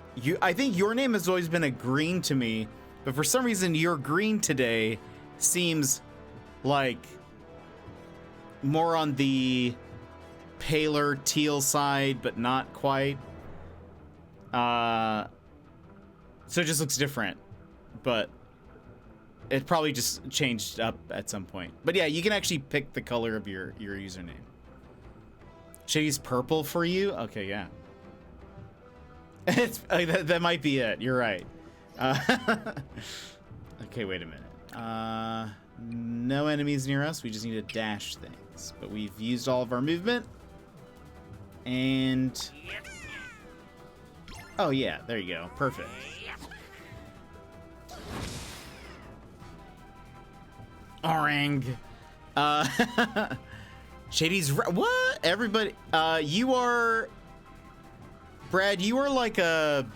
think your name has always been a green to me, but for some reason your green today seems like more on the paler teal side, but not quite. So it just looks different, but it probably just changed up at some point. But yeah, you can actually pick the color of your username. Shady's purple for you? Okay, yeah. It's that might be it. You're right. Okay, wait a minute. No enemies near us. We just need to dash things. But we've used all of our movement. And... oh, yeah. There you go. Perfect. Orang. Shady's... what? Everybody... you are... Brad, you are like a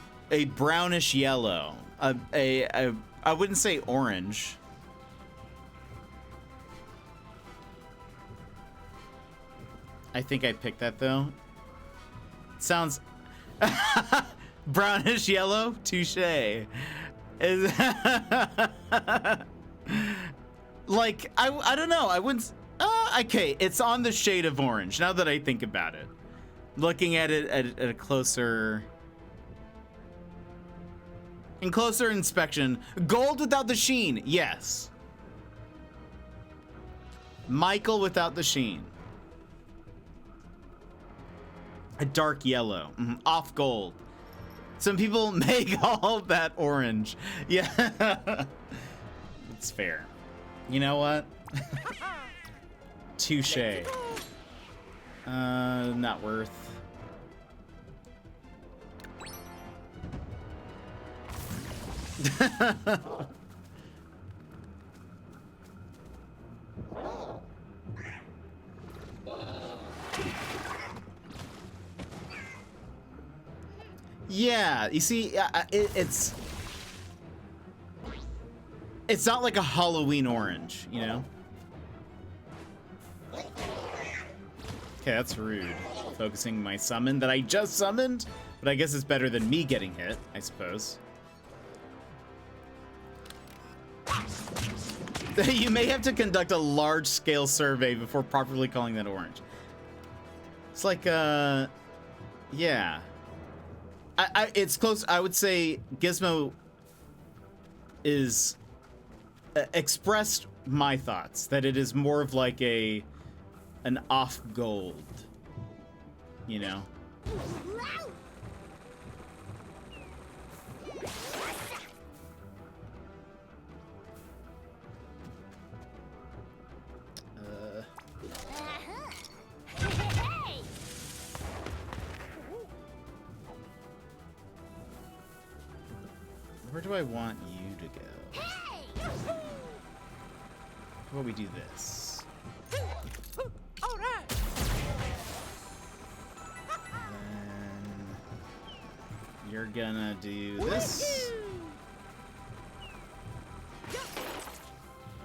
brownish yellow. I wouldn't say orange. I think I picked that though. Sounds Brownish yellow? Touche. Is like, I don't know. I wouldn't. Okay, it's on the shade of orange now that I think about it. Looking at it at a closer inspection. Gold without the sheen. Yes. Michael without the sheen. A dark yellow. Off gold. Some people make all that orange. Yeah. It's fair. You know what? Touche. Not worth. Yeah, you see, it's not like a Halloween orange, you know? Okay, that's rude. Focusing my summon that I just summoned, but I guess it's better than me getting hit, I suppose. You may have to conduct a large-scale survey before properly calling that orange. It's like, yeah. It's close. I would say Gizmo is expressed my thoughts that it is more of like an off gold, you know. Where do I want you to go? How about we do this? All right. Then you're gonna do this.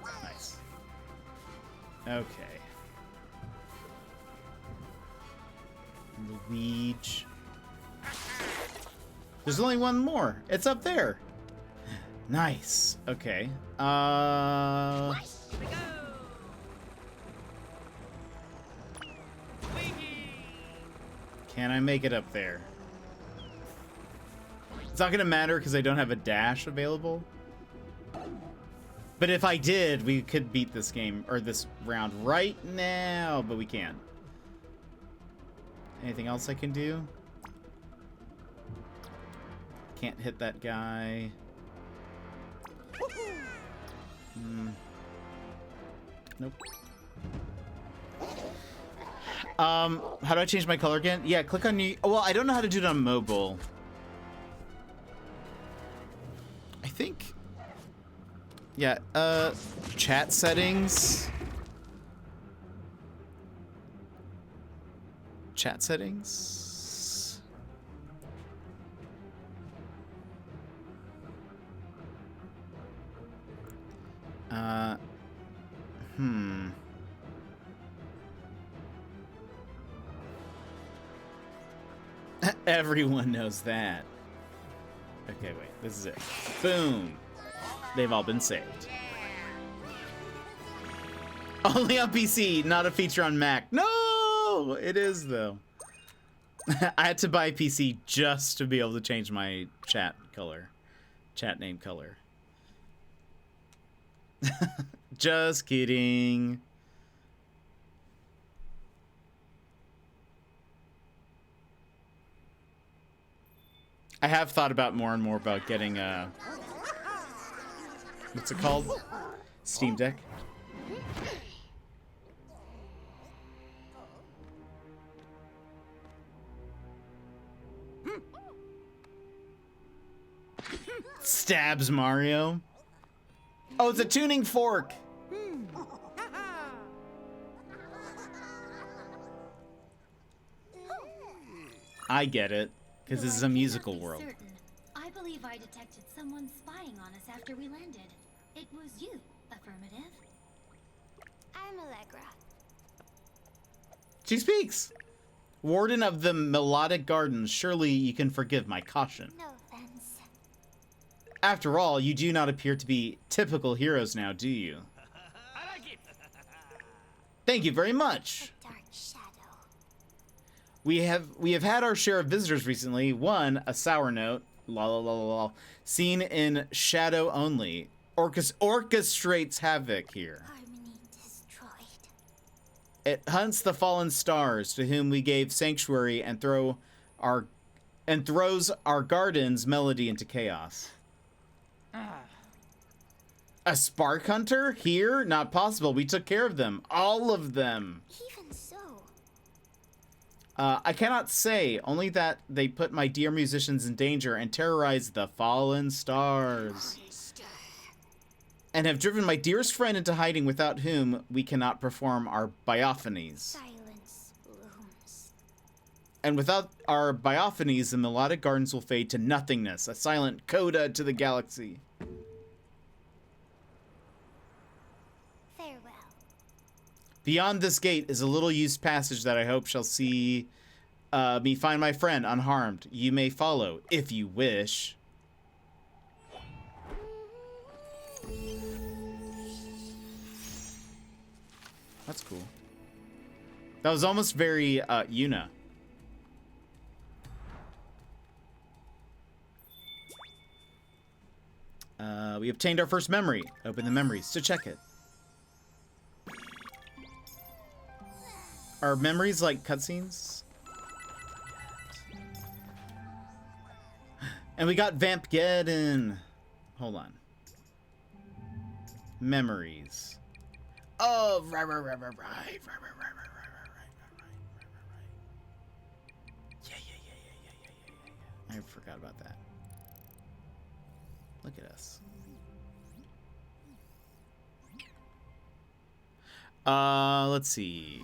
Nice. Okay. Luigi. There's only one more. It's up there. Nice. Okay. Here we go. Can I make it up there? It's not gonna matter because I don't have a dash available. But if I did, we could beat this game or this round right now, but we can't. Anything else I can do? Can't hit that guy. Nope. How do I change my color again? Yeah, click on new. Well, I don't know how to do it on mobile. I think. Yeah, chat settings. Chat settings. Everyone knows that. Okay, wait. This is it. Boom. They've all been saved. Only on PC, not a feature on Mac. No, it is though. I had to buy a PC just to be able to change my chat color, chat name color. Just kidding. I have thought about more and more about getting a, what's it called? Steam Deck. Stabs Mario. Oh, it's a tuning fork. I get it, because this is a musical world. Certain. I believe I detected someone spying on us after we landed. It was you, affirmative. I'm Allegra. She speaks. Warden of the Melodic Gardens, surely you can forgive my caution. No offense. After all, you do not appear to be typical heroes now, do you? I like it. Thank you very much. Dark shadow. We have had our share of visitors recently. One, a sour note, la la la la la, seen in shadow only, orchestrates havoc here. Harmony destroyed. It hunts the fallen stars to whom we gave sanctuary and throws our garden's melody into chaos. A spark hunter? Here? Not possible. We took care of them. All of them. Even so. I cannot say, only that they put my dear musicians in danger and terrorized the fallen stars. Monster. And have driven my dearest friend into hiding, without whom we cannot perform our biophonies. Silence blooms. And without our biophonies, the melodic gardens will fade to nothingness, a silent coda to the galaxy. Farewell. Beyond this gate is a little-used passage that I hope shall see me find my friend unharmed. You may follow, if you wish. That's cool. That was almost very Yuna. We obtained our first memory. Open the memories to check it. Are memories like cutscenes? And we got Vampgeddon. Hold on. Memories. Oh, right. Yeah. I forgot about that. Look at us. Let's see.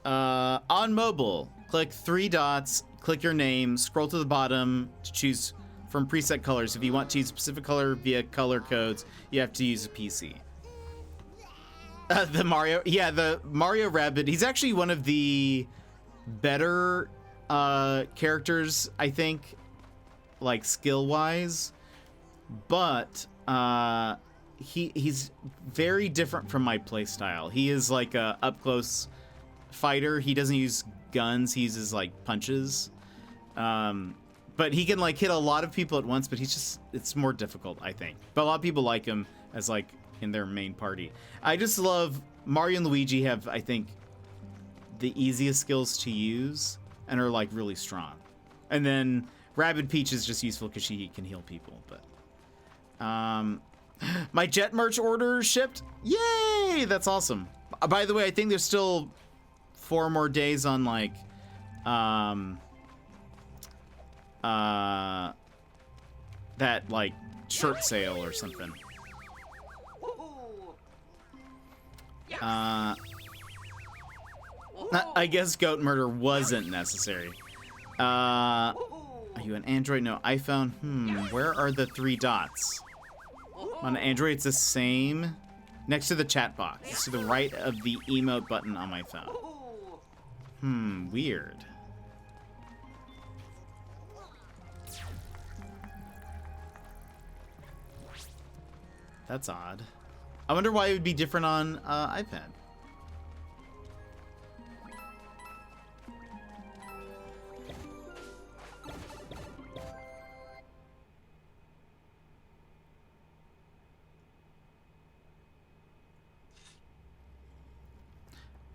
On mobile, click 3 dots, click your name, scroll to the bottom to choose from preset colors. If you want to use a specific color via color codes, you have to use a PC. The Mario Rabbids. He's actually one of the better characters, I think, like skill-wise, but he's very different from my playstyle. He is like a up-close fighter. He doesn't use guns. He uses like punches. But he can like hit a lot of people at once, but it's more difficult, I think. But a lot of people like him as like in their main party. I just love Mario and Luigi have, I think, the easiest skills to use and are like really strong. And then Rabbid Peach is just useful because she can heal people. But my Jet merch order shipped. Yay! That's awesome. By the way, I think there's still 4 more days on like that like shirt sale or something. I guess goat murder wasn't necessary. Are you an Android? No, iPhone. Where are the 3 dots? On Android, it's the same. Next to the chat box. It's to the right of the emote button on my phone. Weird. That's odd. I wonder why it would be different on iPad.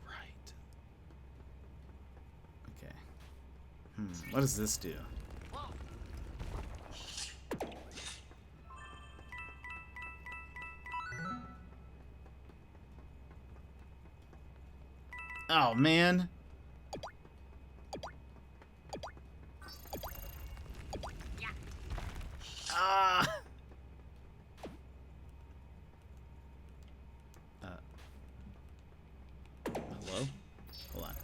Right. Okay. What does this do? Oh, man. Hello? Hold on.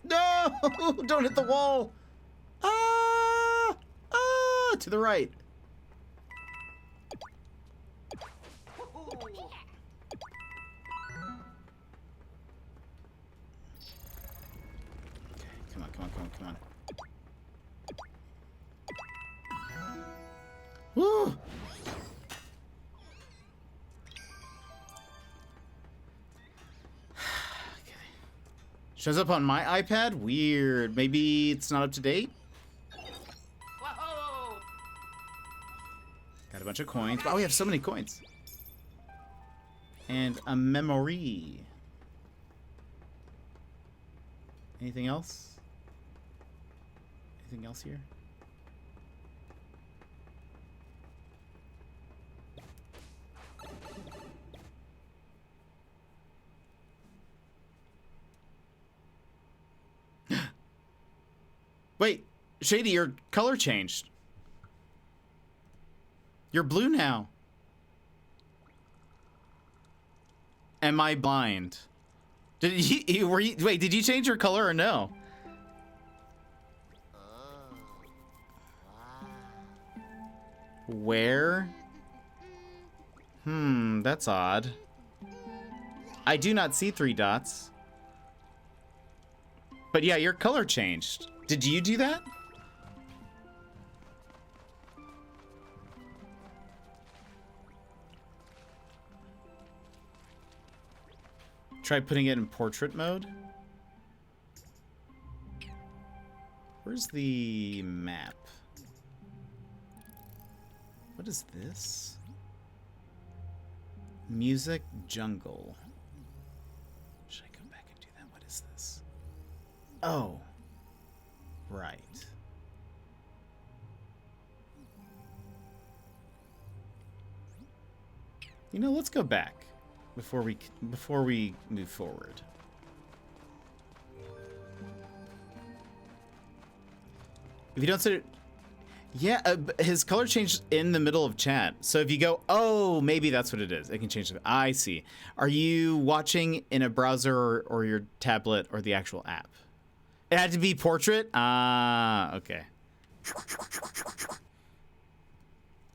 No! Don't hit the wall! Ah! Ah! To the right. Come on, come on, come on, come on. Woo! Okay. Shows up on my iPad? Weird. Maybe it's not up to date? Whoa! Got a bunch of coins. Wow, we have so many coins. And a memory. Anything else? Anything else here? Wait, Shady, your color changed. You're blue now. Am I blind? Did wait, did you change your color or no? Where? That's odd. I do not see 3 dots. But yeah, your color changed. Did you do that? Try putting it in portrait mode. Where's the map? What is this? Music jungle. Should I come back and do that? What is this? Oh. Right. You know, let's go back before we move forward. If you don't set it, yeah, his color changed in the middle of chat. So if you go, oh, maybe that's what it is. It can change it. I see. Are you watching in a browser or your tablet or the actual app? It had to be portrait? Ah, okay.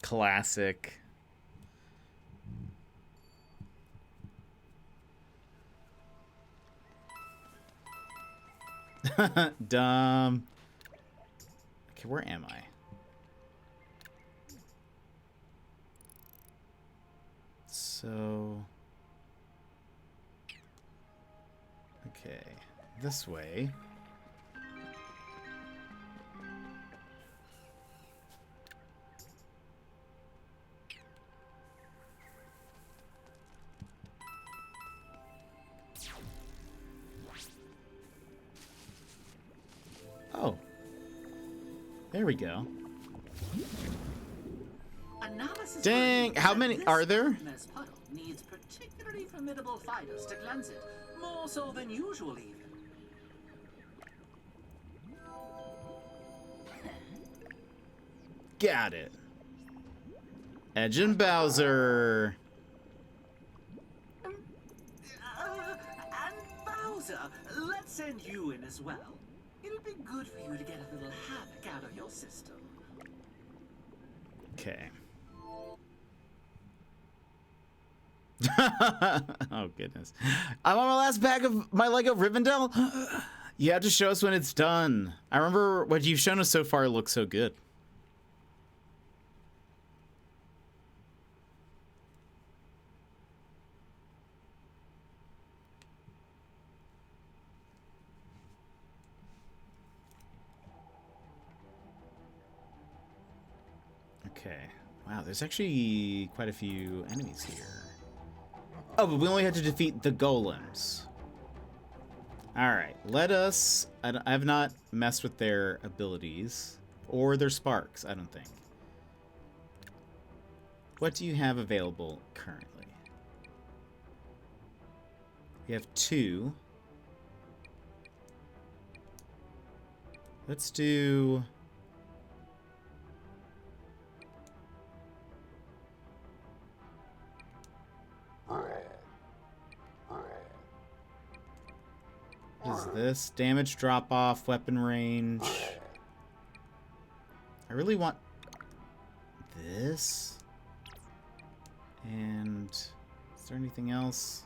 Classic. Dumb. Okay, where am I? So... Okay, this way. Oh. There we go. Analysis Dang, how many this are there? madness puddle needs particularly formidable fighters to cleanse it, more so than usual even. Got it. Edge and Bowser. And Bowser, let's send you in as well. It'll be good for you to get a little havoc out of your system. Okay. Oh, goodness. I'm on my last bag of my Lego Rivendell. You have to show us when it's done. I remember what you've shown us so far looks so good. Okay. Wow, there's actually quite a few enemies here. Oh, but we only had to defeat the golems. Alright, let us... I have not messed with their abilities. Or their sparks, I don't think. What do you have available currently? We have 2. Let's do... is this? Damage drop off, weapon range. I really want this. And is there anything else?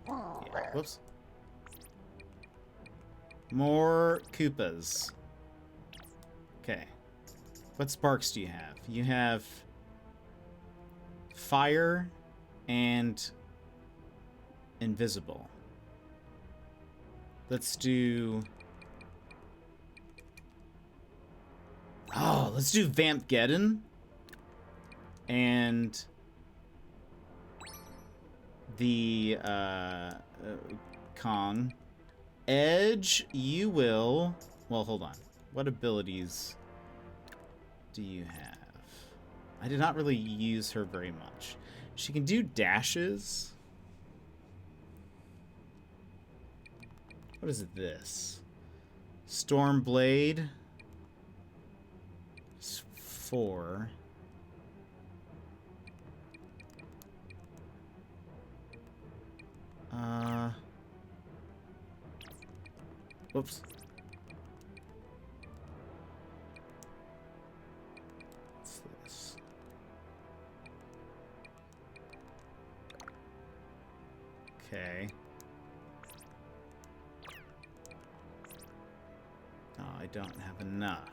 Yeah, whoops. More Koopas. Okay. What sparks do you have? You have fire and invisible. Let's do... Oh, let's do Vampgeddon. And the Kong. Edge, you will... Well, hold on. What abilities do you have? I did not really use her very much. She can do dashes. What is this? Stormblade. It's 4. Whoops. What's this? Okay. Oh, I don't have enough.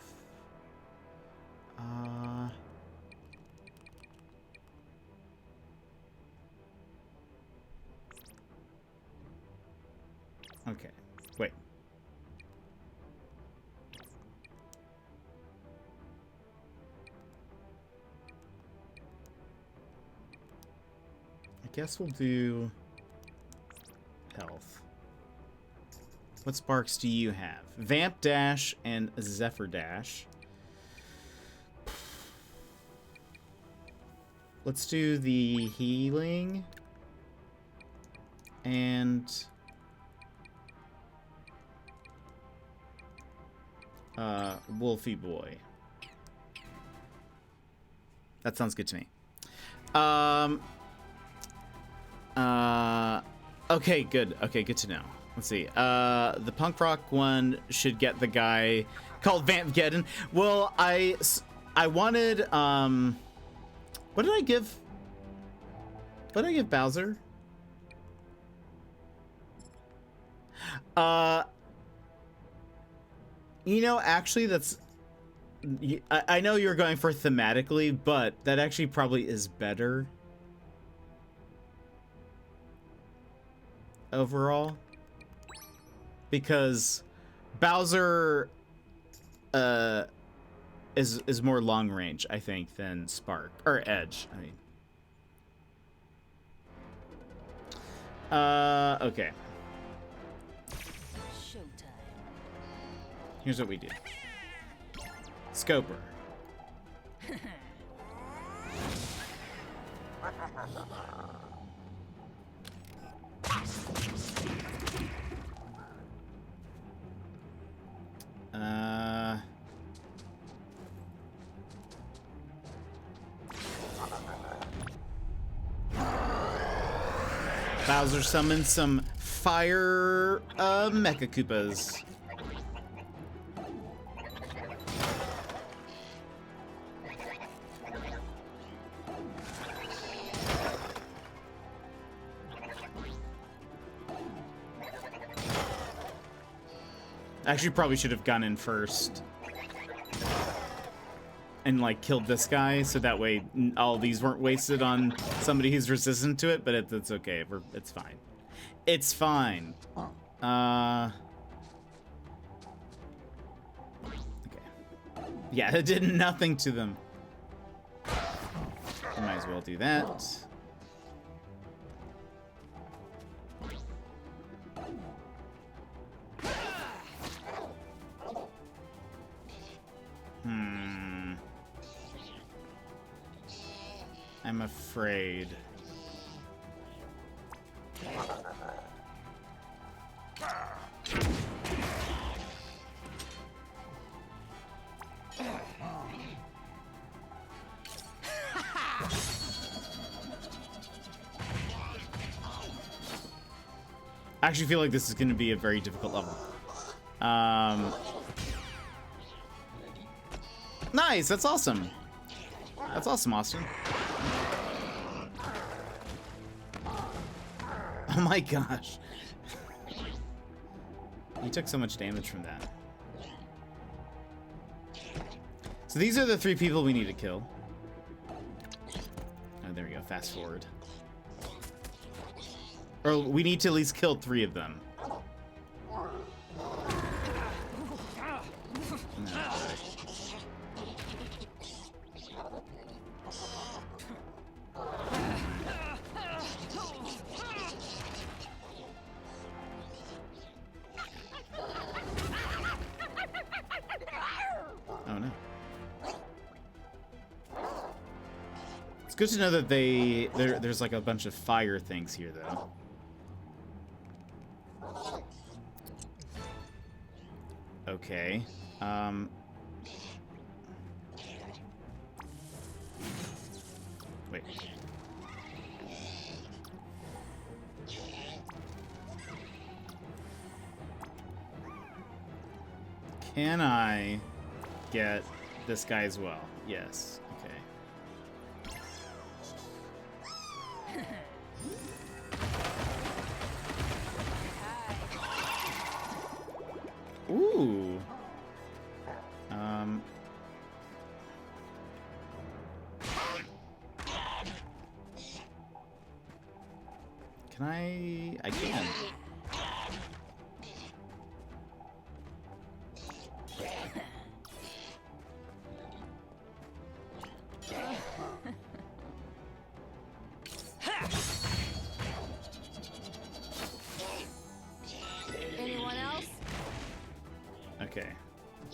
Okay. Wait. I guess we'll do health. What sparks do you have? Vamp Dash and Zephyr Dash. Let's do the healing and Wolfie Boy. That sounds good to me. Okay, good. Okay, good to know. Let's see. The punk rock one should get the guy called Vampgeddon. Well, I wanted, what did I give? What did I give Bowser? You know, actually, that's... I know you're going for thematically, but that actually probably is better overall. Because Bowser is more long range, I think, than Spark. Or Edge, I mean. Okay. Here's what we do. Scoper. Bowser summons some fire Mecha Koopas. Actually, probably should have gone in first and like killed this guy, so that way all these weren't wasted on somebody who's resistant to it. But it's okay. It's fine. It's fine. Okay. Yeah, it did nothing to them. I might as well do that. I'm afraid. I actually feel like this is going to be a very difficult level. Nice, that's awesome. That's awesome, Austin. Oh my gosh. You took so much damage from that. So these are the 3 people we need to kill. Oh, there we go. Fast forward. Or we need to at least kill 3 of them. No. Oh no. It's good to know that there's like a bunch of fire things here though. Okay. Wait. Can I get this guy as well? Yes. Okay. Ooh. Can I can. Anyone else? Okay.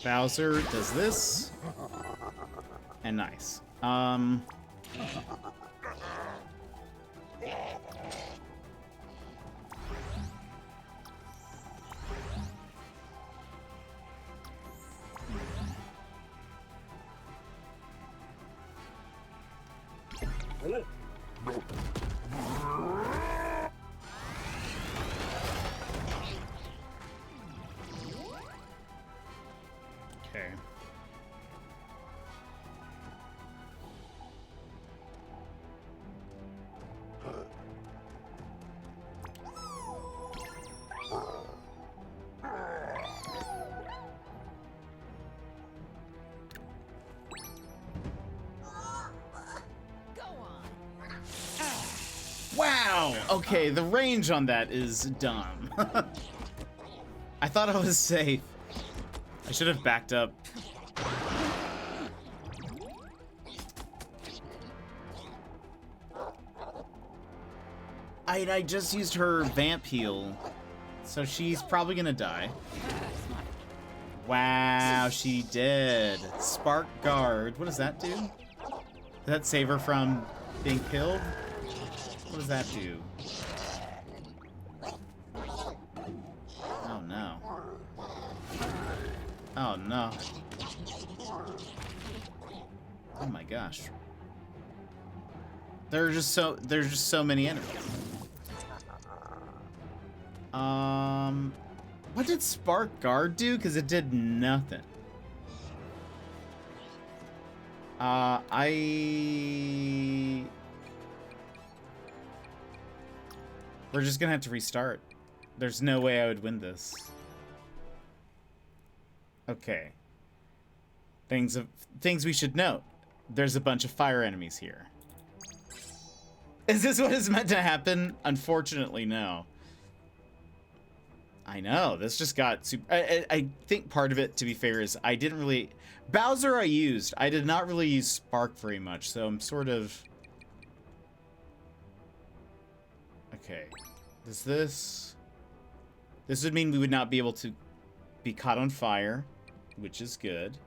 Bowser does this. And nice. Okay. Wow! Okay, the range on that is dumb. I thought I was safe. I should have backed up. I just used her vamp heal, so she's probably gonna die. Wow, she did. Spark Guard. What does that do? Does that save her from being killed? What does that do? Oh no. Oh no. Oh my gosh. There's just so many enemies. What did Spark Guard do? Because it did nothing. We're just gonna have to restart. There's no way I would win this. Okay. Things we should note. There's a bunch of fire enemies here. Is this what is meant to happen? Unfortunately, no. I know, this just got super... I think part of it, to be fair, is I didn't really... Bowser I used. I did not really use Spark very much, so I'm sort of... Okay. Does this... This would mean we would not be able to be caught on fire, which is good.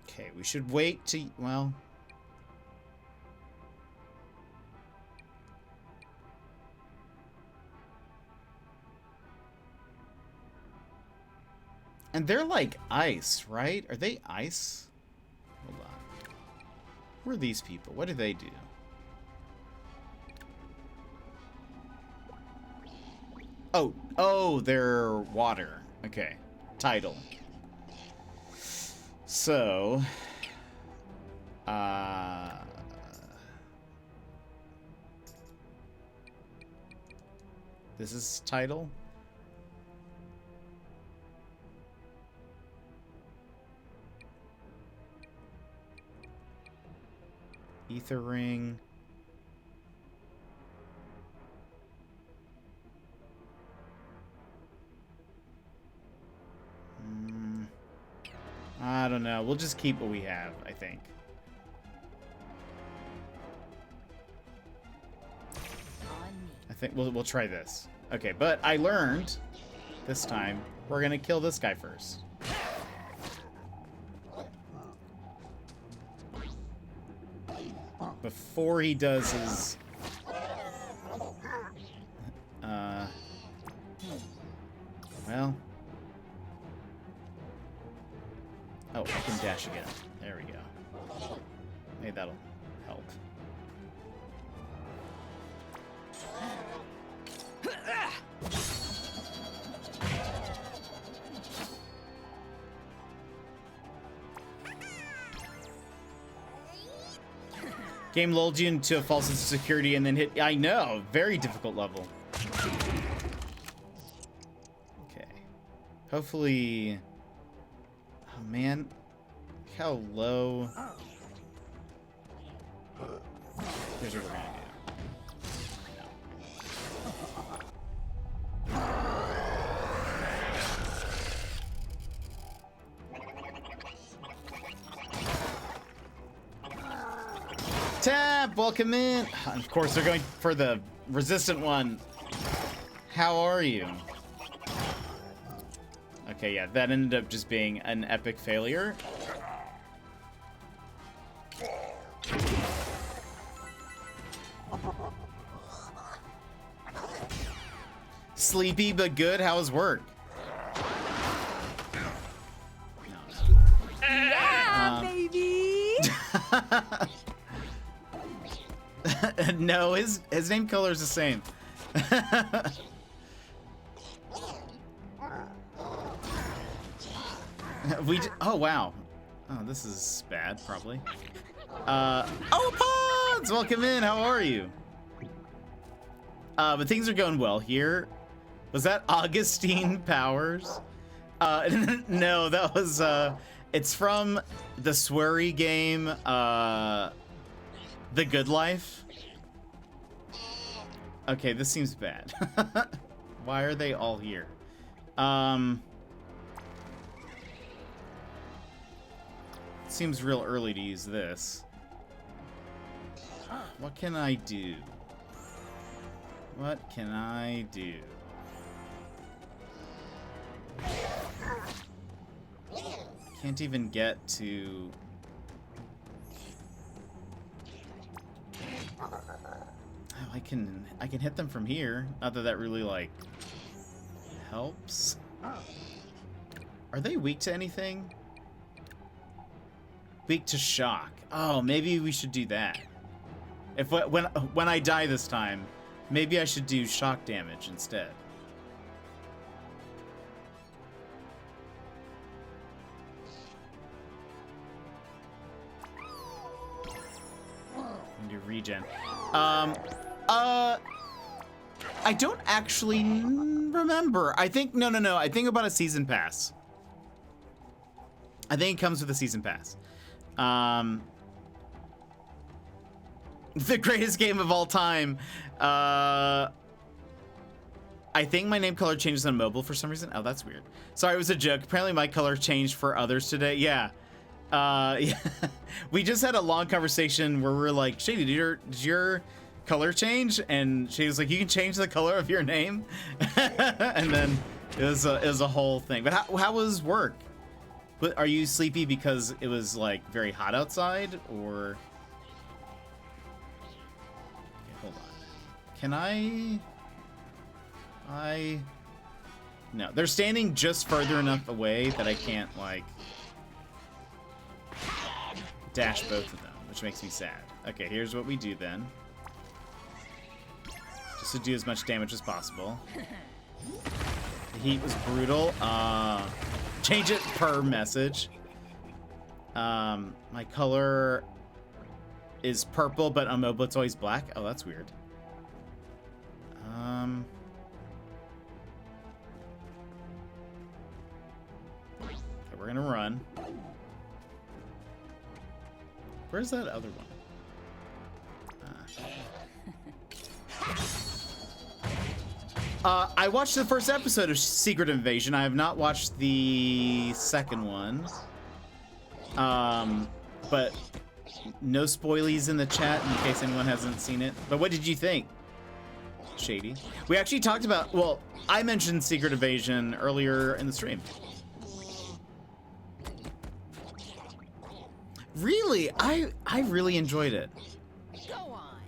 Okay, we should wait to... Well... And they're like ice, right? Are they ice? Who are these people? What do they do? Oh, they're water. Okay. Tidal. So, this is tidal. Ether ring. I don't know. We'll just keep what we have, I think. I think we'll try this. Okay, but I learned this time we're gonna kill this guy first. Before he does his well. Oh, I can dash again. There we go. Maybe that'll help. Game lulled you into a false sense of security and then hit. I know, very difficult level. Okay. Hopefully. Oh man, look how low. Here's what we're gonna do. Tap, welcome in. Of course, they're going for the resistant one. How are you? Okay, yeah, that ended up just being an epic failure. Sleepy but good. How was work? Yeah, baby. No, his name color is the same. Oh wow. Oh, this is bad, probably. Oh, Pods! Welcome in, how are you? But things are going well here. Was that Augustine Powers? No, that was, it's from the Swery game, The Good Life. Okay, this seems bad. Why are they all here? Seems real early to use this. What can I do? What can I do? Can't even get to... Oh, I can hit them from here. Not that that really, like, helps. Are they weak to anything? Weak to shock. Oh, maybe we should do that. If when I die this time, maybe I should do shock damage instead. Do regen. I don't actually remember. I think no. I think about a season pass. I think it comes with a season pass. The greatest game of all time. I think my name color changes on mobile for some reason. Oh, that's weird. Sorry, it was a joke. Apparently my color changed for others today. Yeah. Yeah. We just had a long conversation where we're like, Shady, did your color change? And she was like, you can change the color of your name. And then it was a whole thing. But how was work? But are you sleepy because it was like very hot outside, or? Okay, hold on. Can I? No, they're standing just further enough away that I can't like dash both of them, which makes me sad. Okay, here's what we do then. Just to do as much damage as possible. The heat was brutal. Change it per message. My color is purple, but on mobile it's always black. Oh, that's weird. Okay, we're gonna run. Where's that other one? I watched the first episode of Secret Invasion. I have not watched the second one. But no spoilies in the chat in case anyone hasn't seen it. But what did you think, Shady? We actually talked about, well, I mentioned Secret Invasion earlier in the stream. Really? I really enjoyed it. Go on.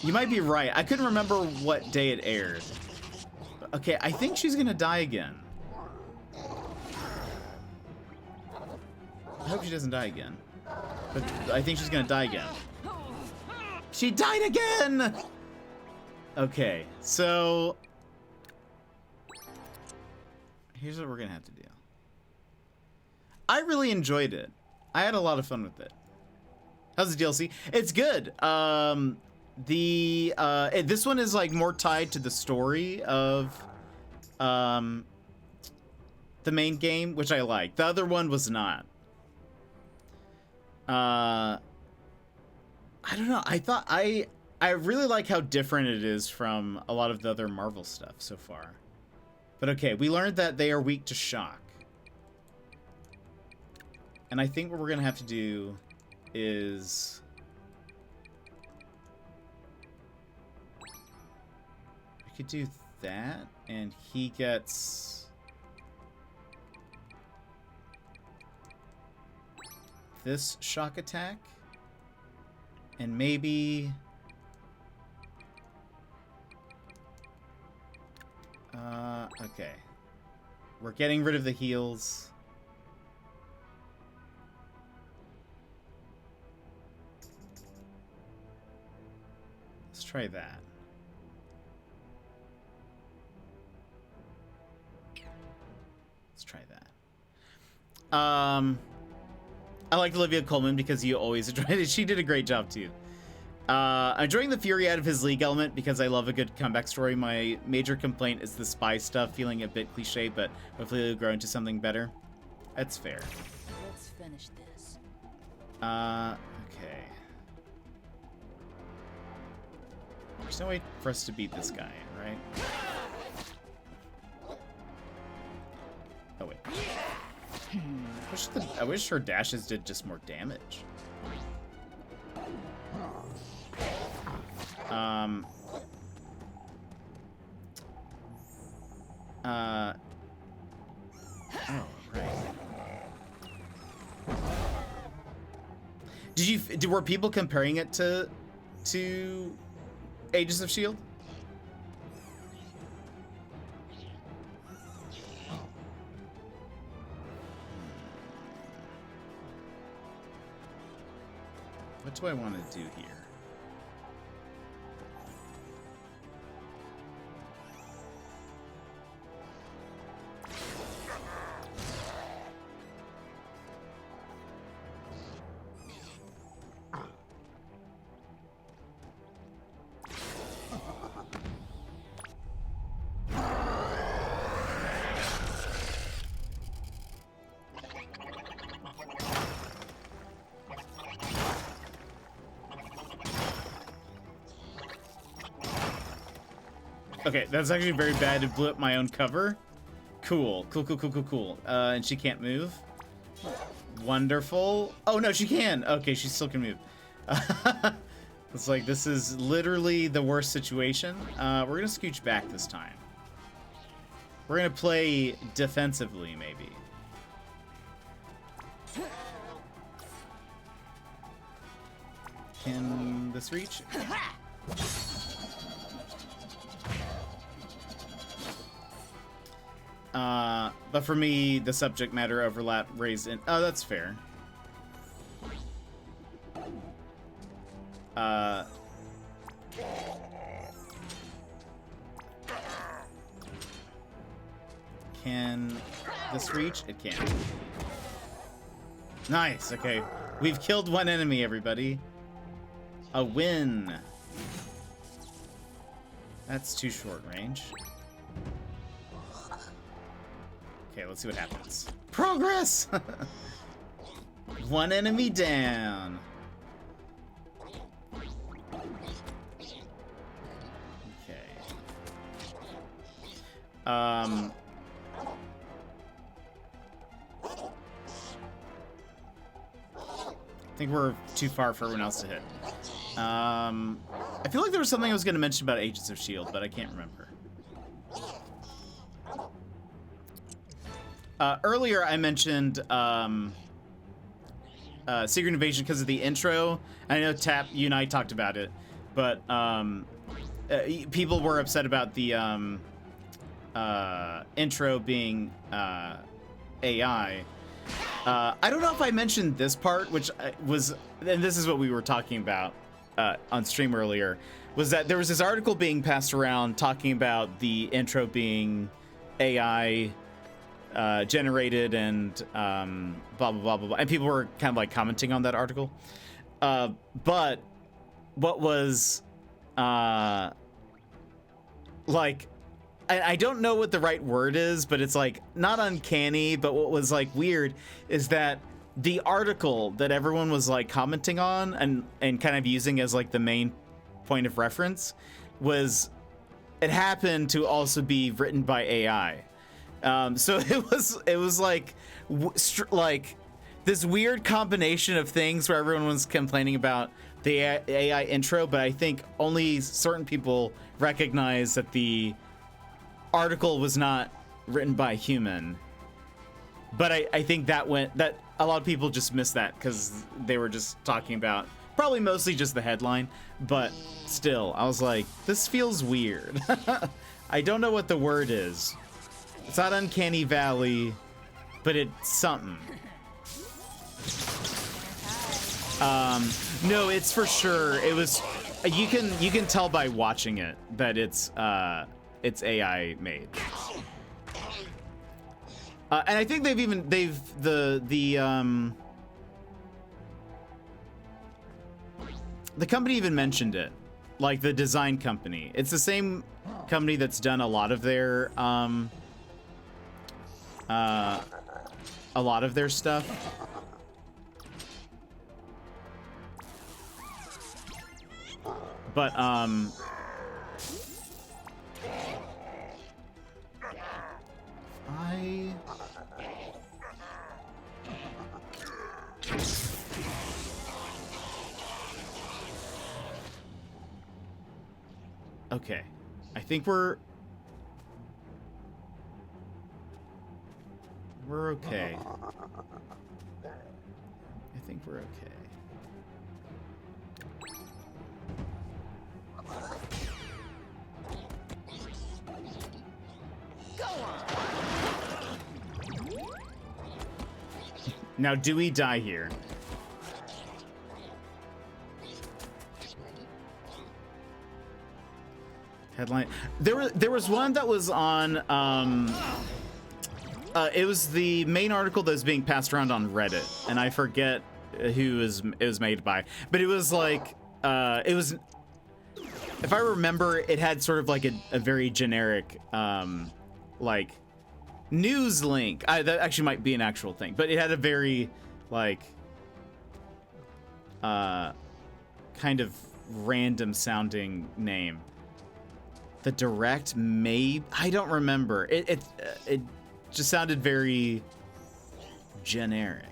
You might be right. I couldn't remember what day it aired. Okay, I think she's gonna die again. I hope she doesn't die again. But I think she's gonna die again. She died again! Okay, so... here's what we're gonna have to do. I really enjoyed it. I had a lot of fun with it. How's the DLC? It's good. This one is like more tied to the story of the main game, which I like. The other one was not. I don't know. I really like how different it is from a lot of the other Marvel stuff so far. But okay, we learned that they are weak to shock. And I think what we're gonna have to do is we could do that, and he gets this shock attack, and maybe okay, we're getting rid of the heals. Let's try that. Let's try that. I liked Olivia Colman because you always enjoyed it. She did a great job too. I'm enjoying the fury out of his League element because I love a good comeback story. My major complaint is the spy stuff feeling a bit cliche, but hopefully it'll grow into something better. That's fair. Let's finish this. Okay. There's no way for us to beat this guy, right? Oh, wait. I wish her dashes did just more damage. Oh, right. Were people comparing it to Agents of S.H.I.E.L.D.? What do I want to do here? Okay, that's actually very bad to blew up my own cover. Cool. And she can't move. Wonderful. Oh no, she can. Okay, she still can move. It's like, this is literally the worst situation. We're gonna scooch back this time. We're gonna play defensively, maybe. Can this reach? But for me, the subject matter overlap raised in... Oh, that's fair. Can this reach? It can. Nice. Okay. We've killed one enemy, everybody. A win. That's too short range. Okay, let's see what happens. Progress! One enemy down. Okay. I think we're too far for everyone else to hit. I feel like there was something I was going to mention about Agents of S.H.I.E.L.D., but I can't remember. Earlier, I mentioned Secret Invasion because of the intro. I know, Tap, you and I talked about it, but people were upset about the intro being AI. I don't know if I mentioned this part, which was, and this is what we were talking about on stream earlier, was that there was this article being passed around talking about the intro being AI generated and blah, blah, blah, blah, blah. And people were kind of like commenting on that article. But what was like, I don't know what the right word is, but it's like not uncanny, but what was like weird is that the article that everyone was like commenting on and kind of using as like the main point of reference was, it happened to also be written by AI. So it was like like this weird combination of things where everyone was complaining about the AI intro, but I think only certain people recognize that the article was not written by a human. But I think that a lot of people just missed that because they were just talking about probably mostly just the headline, but still, I was like, this feels weird. I don't know what the word is. It's not Uncanny Valley, but it's something. No, it's for sure. It was. You can tell by watching it that it's AI made. And I think the company even mentioned it, like the design company. It's the same company that's done a lot of their stuff. But okay, I think we're okay. I think we're okay. Now, do we die here? Headline. There was one that was on. It was the main article that was being passed around on Reddit, and I forget who it was made by. But it was like it was. If I remember, it had sort of like a very generic like news link. That actually might be an actual thing, but it had a very like kind of random sounding name. The direct I don't remember. It just sounded very generic.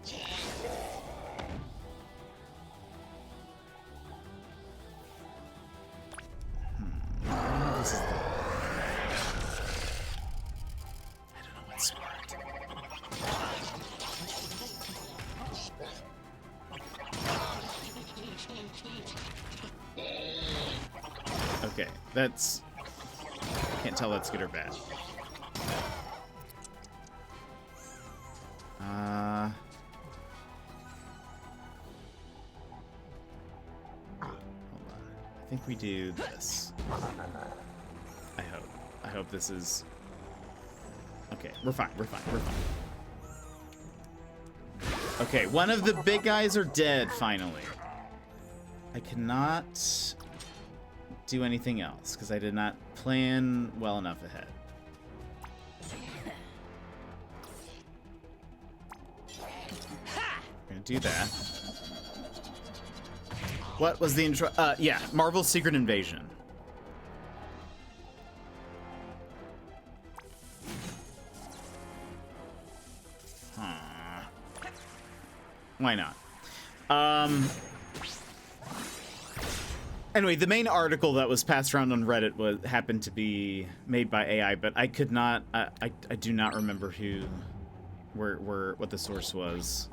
This is I don't know what's smart. Okay, that's. Can't tell that's good or bad. Hold think we do this. I hope. I hope this is... Okay, we're fine, we're fine, we're fine. Okay, one of the big guys are dead, finally. I cannot do anything else, because I did not plan well enough ahead. We're gonna do that. What was the intro? Yeah, Marvel's Secret Invasion. Why not? Anyway, the main article that was passed around on Reddit happened to be made by AI, but I could not. I do not remember what the source was.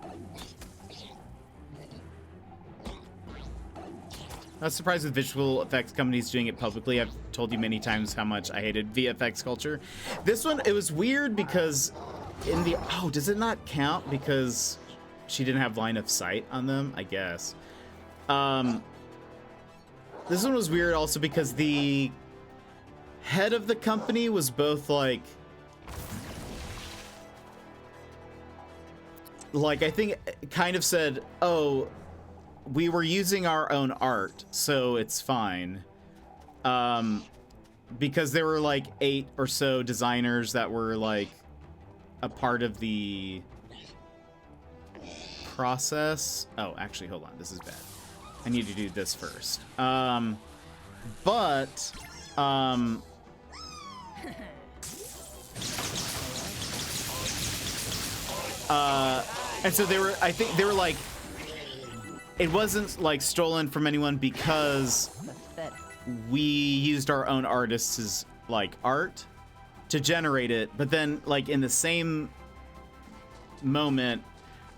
I was surprised with visual effects companies doing it publicly. I've told you many times how much I hated VFX culture. This one, it was weird because in the... Oh, does it not count because she didn't have line of sight on them? I guess. This one was weird also because the head of the company was both like I think it kind of said, oh, we were using our own art, so it's fine. Because there were like 8 or so designers that were like a part of the process. Oh, actually, hold on. This is bad. I need to do this first. And so they were, I think they were like, it wasn't like stolen from anyone because we used our own artists' like art to generate it, but then like in the same moment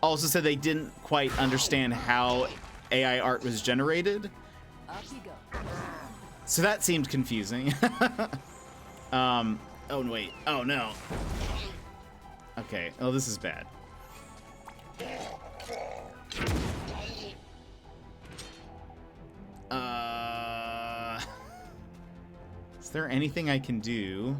also said they didn't quite understand how AI art was generated. So that seemed confusing. Oh wait, oh no. Okay, oh this is bad. Is there anything I can do?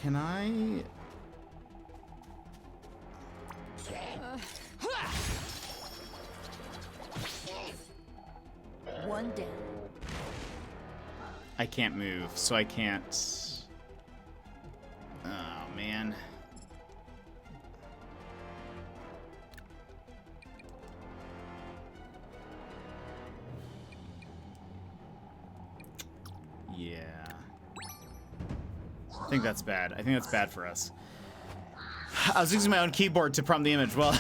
Can I? One down. I can't move, so I can't. Oh man. Yeah. I think that's bad. I think that's bad for us. I was using my own keyboard to prompt the image. Well,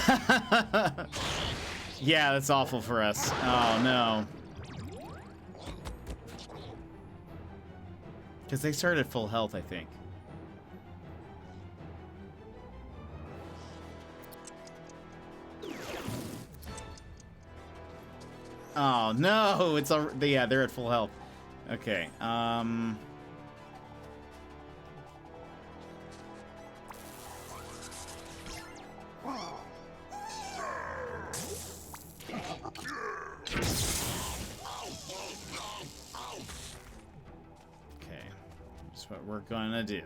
yeah, that's awful for us. Oh no. Because they started at full health, I think. Oh no, it's yeah, they're at full health. Okay. What we're gonna do.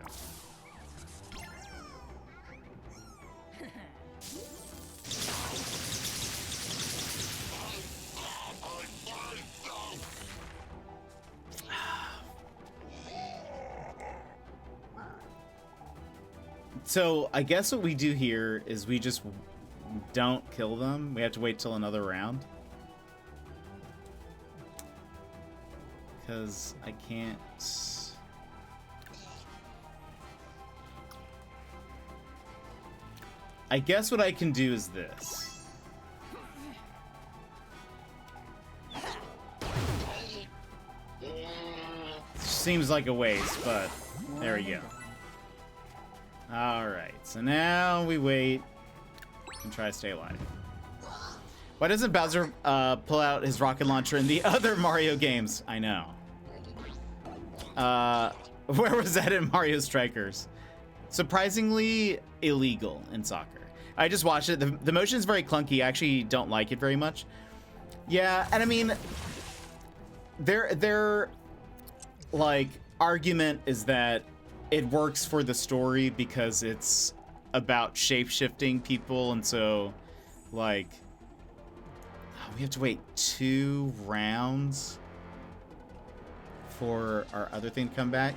So I guess what we do here is we just don't kill them. We have to wait till another round. Because I can't... I guess what I can do is this. Seems like a waste, but there we go. Alright, so now we wait and try to stay alive. Why doesn't Bowser pull out his rocket launcher in the other Mario games? I know. Where was that in Mario Strikers? Surprisingly illegal in soccer. I just watched it. The motion's very clunky. I actually don't like it very much. Yeah, and I mean, their like argument is that it works for the story because it's about shape-shifting people, and so like we have to wait 2 rounds for our other thing to come back.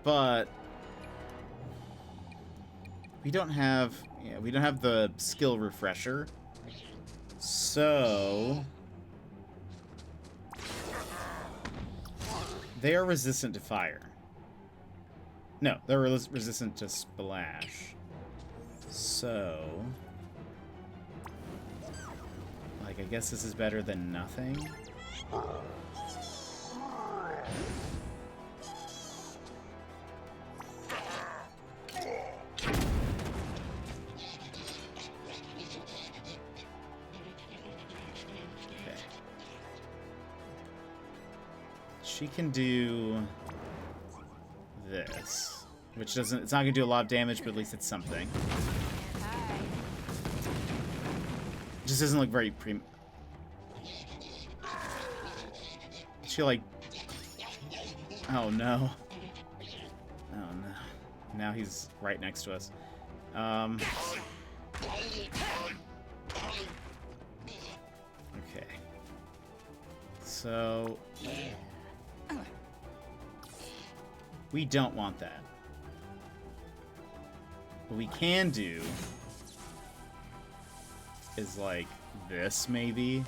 But we don't have the skill refresher. So they are resistant to fire. No, they're resistant to splash. So like, I guess this is better than nothing. She can do this, which doesn't, it's not gonna do a lot of damage, but at least it's something. Just doesn't look very she like, oh no. Oh no. Now he's right next to us. Okay. So we don't want that. What we can do is like this, maybe.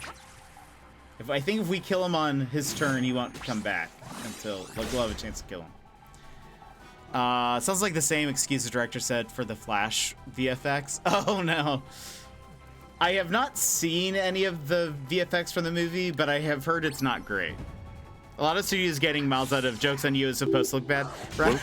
I think if we kill him on his turn, he won't come back until, like, we'll have a chance to kill him. Sounds like the same excuse the director said for the Flash VFX. Oh no. I have not seen any of the VFX from the movie, but I have heard it's not great. A lot of studios getting miles out of jokes on you is supposed to look bad, right?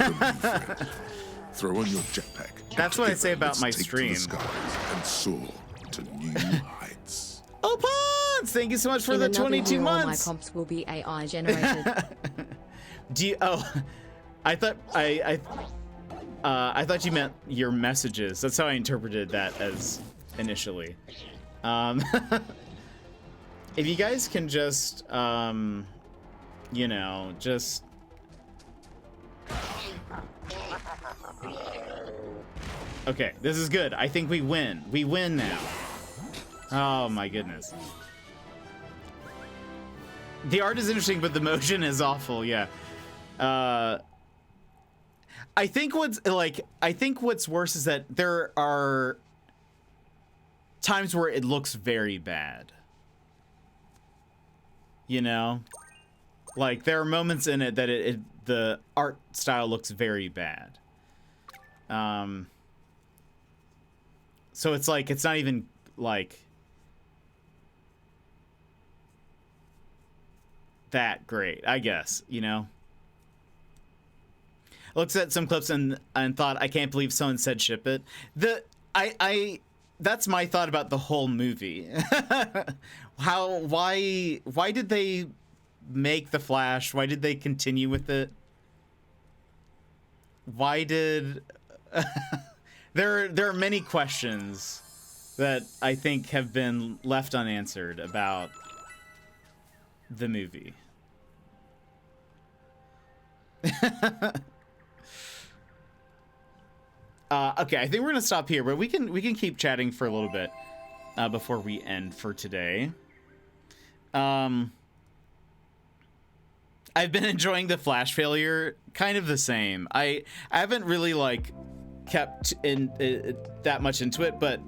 Throw on your jetpack. That's what I say about Let's my take stream. To the skies and soar to new heights. Oh, Pons! Thank you so much for In the another 22 year, all my months. comps will be AI generated. Do you? Oh, I thought I thought you meant your messages. That's how I interpreted that as initially. If you guys can just, you know, just. Okay, this is good. I think we win. We win now. Oh my goodness. The art is interesting, but the motion is awful. Yeah. I think what's worse is that there are times where it looks very bad. You know? Like, there are moments in it that the art style looks very bad. So it's like, it's not even like that great, I guess, you know? Looked at some clips and thought, I can't believe someone said ship it. That's my thought about the whole movie. Why did they make The Flash? Why did they continue with it? Why did there are many questions that I think have been left unanswered about the movie. Okay, I think we're gonna stop here, but we can keep chatting for a little bit before we end for today. I've been enjoying the Flash failure, kind of the same. I haven't really like kept in that much into it, but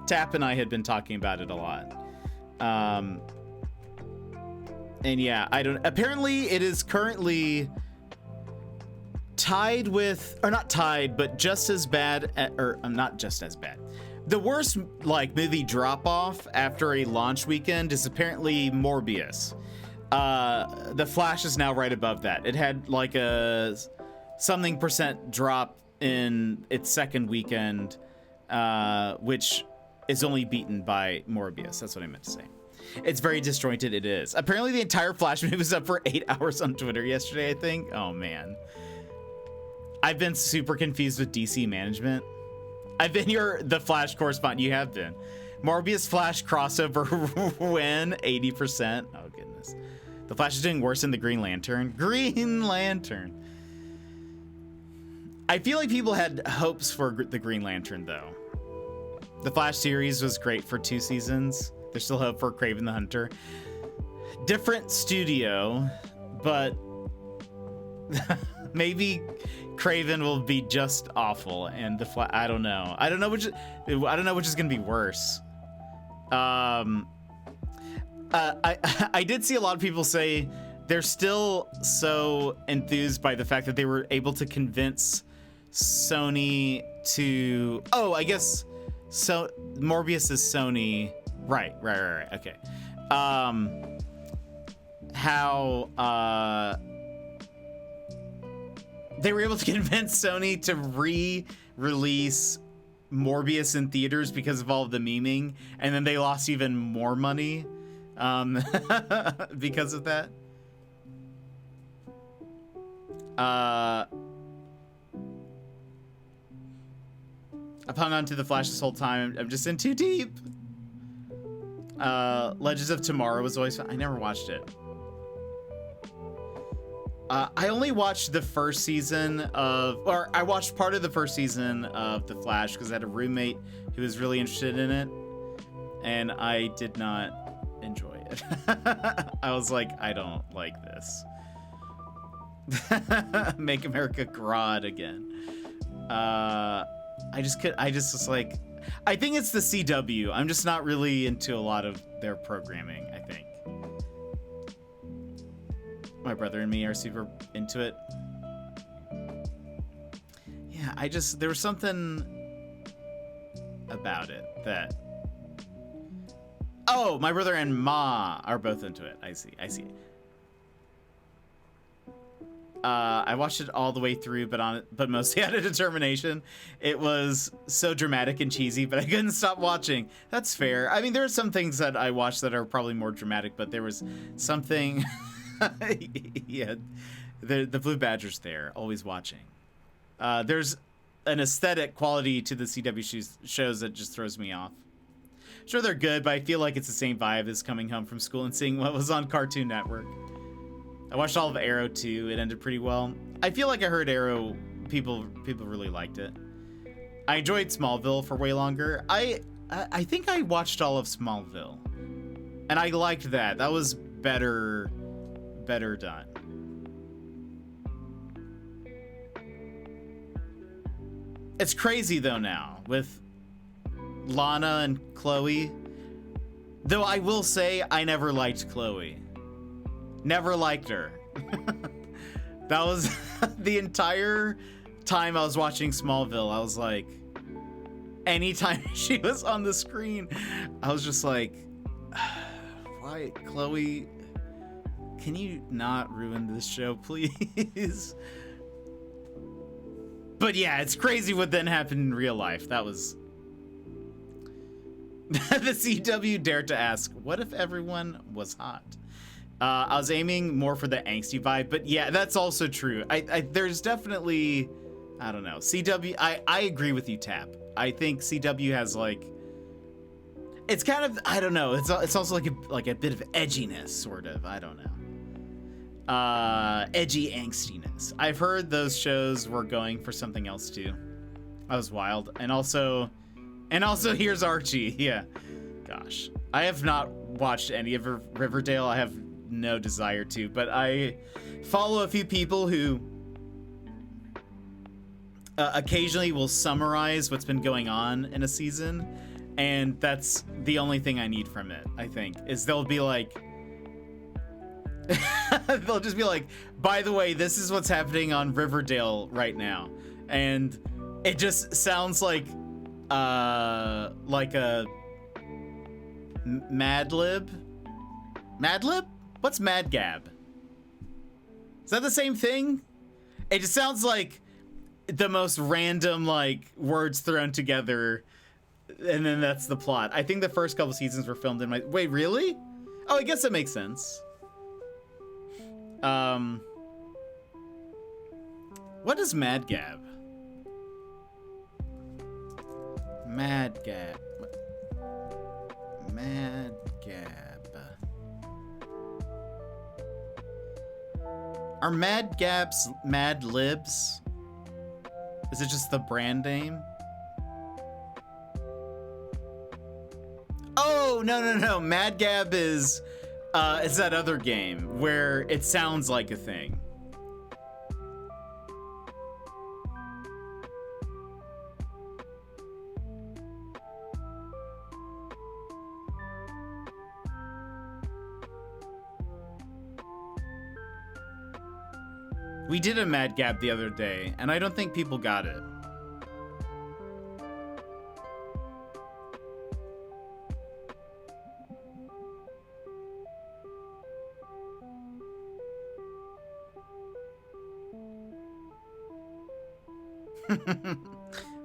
Tap and I had been talking about it a lot. And yeah, apparently it is currently tied with, or not tied, but just as bad, or not just as bad. The worst like movie drop off after a launch weekend is apparently Morbius. The Flash is now right above that. It had like a something % drop in its second weekend, which is only beaten by Morbius. That's what I meant to say. It's very disjointed. It is. Apparently the entire Flash movie was up for 8 hours on Twitter yesterday, I think. Oh, man. I've been super confused with DC management. I've been the Flash correspondent. You have been. Morbius Flash crossover win, 80%. Oh, goodness. The Flash is doing worse than the Green Lantern. Green Lantern. I feel like people had hopes for the Green Lantern, though. The Flash series was great for 2 seasons. There's still hope for Kraven the Hunter. Different studio, but maybe Kraven will be just awful, and the Flash. I don't know. I don't know which is gonna be worse. I did see a lot of people say they're still so enthused by the fact that they were able to convince Sony to. Oh, I guess so. Morbius is Sony. Right. Okay. How they were able to convince Sony to re-release Morbius in theaters because of all of the memeing, and then they lost even more money because of that. I've hung on to the Flash this whole time. I'm just in too deep. Legends of Tomorrow was always fun. I never watched it. I only watched the first season or I watched part of the first season of The Flash because I had a roommate who was really interested in it, and I did not enjoy it. I was like, I don't like this. Make America Grodd again. I just was like, I think it's the CW. I'm just not really into a lot of their programming, I think. My brother and me are super into it. Yeah, there was something about it that... Oh, my brother and Ma are both into it. I see. I watched it all the way through, but mostly out of determination. It was so dramatic and cheesy, but I couldn't stop watching. That's fair. I mean, there are some things that I watched that are probably more dramatic, but there was something... Yeah, the Blue Badger's there, always watching. There's an aesthetic quality to the CW shows that just throws me off. Sure, they're good, but I feel like it's the same vibe as coming home from school and seeing what was on Cartoon Network. I watched all of Arrow too. It ended pretty well. I feel like I heard Arrow, people really liked it. I enjoyed Smallville for way longer. I think I watched all of Smallville, and I liked that. That was better done. It's crazy though now with Lana and Chloe. Though I will say I never liked Chloe. Never liked her. That was the entire time I was watching Smallville. I was like, anytime she was on the screen, I was just like, why, Chloe, can you not ruin this show, please? But yeah, it's crazy what then happened in real life. That was... The CW dared to ask, what if everyone was hot? I was aiming more for the angsty vibe, but yeah, that's also true. There's definitely, I don't know. CW, I agree with you, Tap. I think CW has like, it's kind of, I don't know. It's also like a bit of edginess, sort of. I don't know. Edgy angstiness. I've heard those shows were going for something else too. That was wild. And also here's Archie. Yeah. Gosh, I have not watched any of Riverdale. I have no desire to, but I follow a few people who occasionally will summarize what's been going on in a season, and that's the only thing I need from it, I think, is they'll be like, they'll just be like, by the way, this is what's happening on Riverdale right now, and it just sounds like a Mad Lib What's Mad Gab? Is that the same thing? It just sounds like the most random, like, words thrown together, and then that's the plot. I think the first couple seasons were filmed in my... Wait, really? Oh, I guess that makes sense. What is Mad Gab? Mad Gab. Mad Gab. Are Mad Gabs Mad Libs? Is it just the brand name? Oh, no. Mad Gab is that other game where it sounds like a thing. We did a Mad Gab the other day, and I don't think people got it.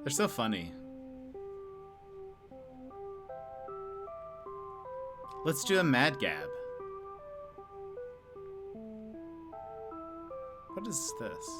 They're so funny. Let's do a Mad Gab. What is this?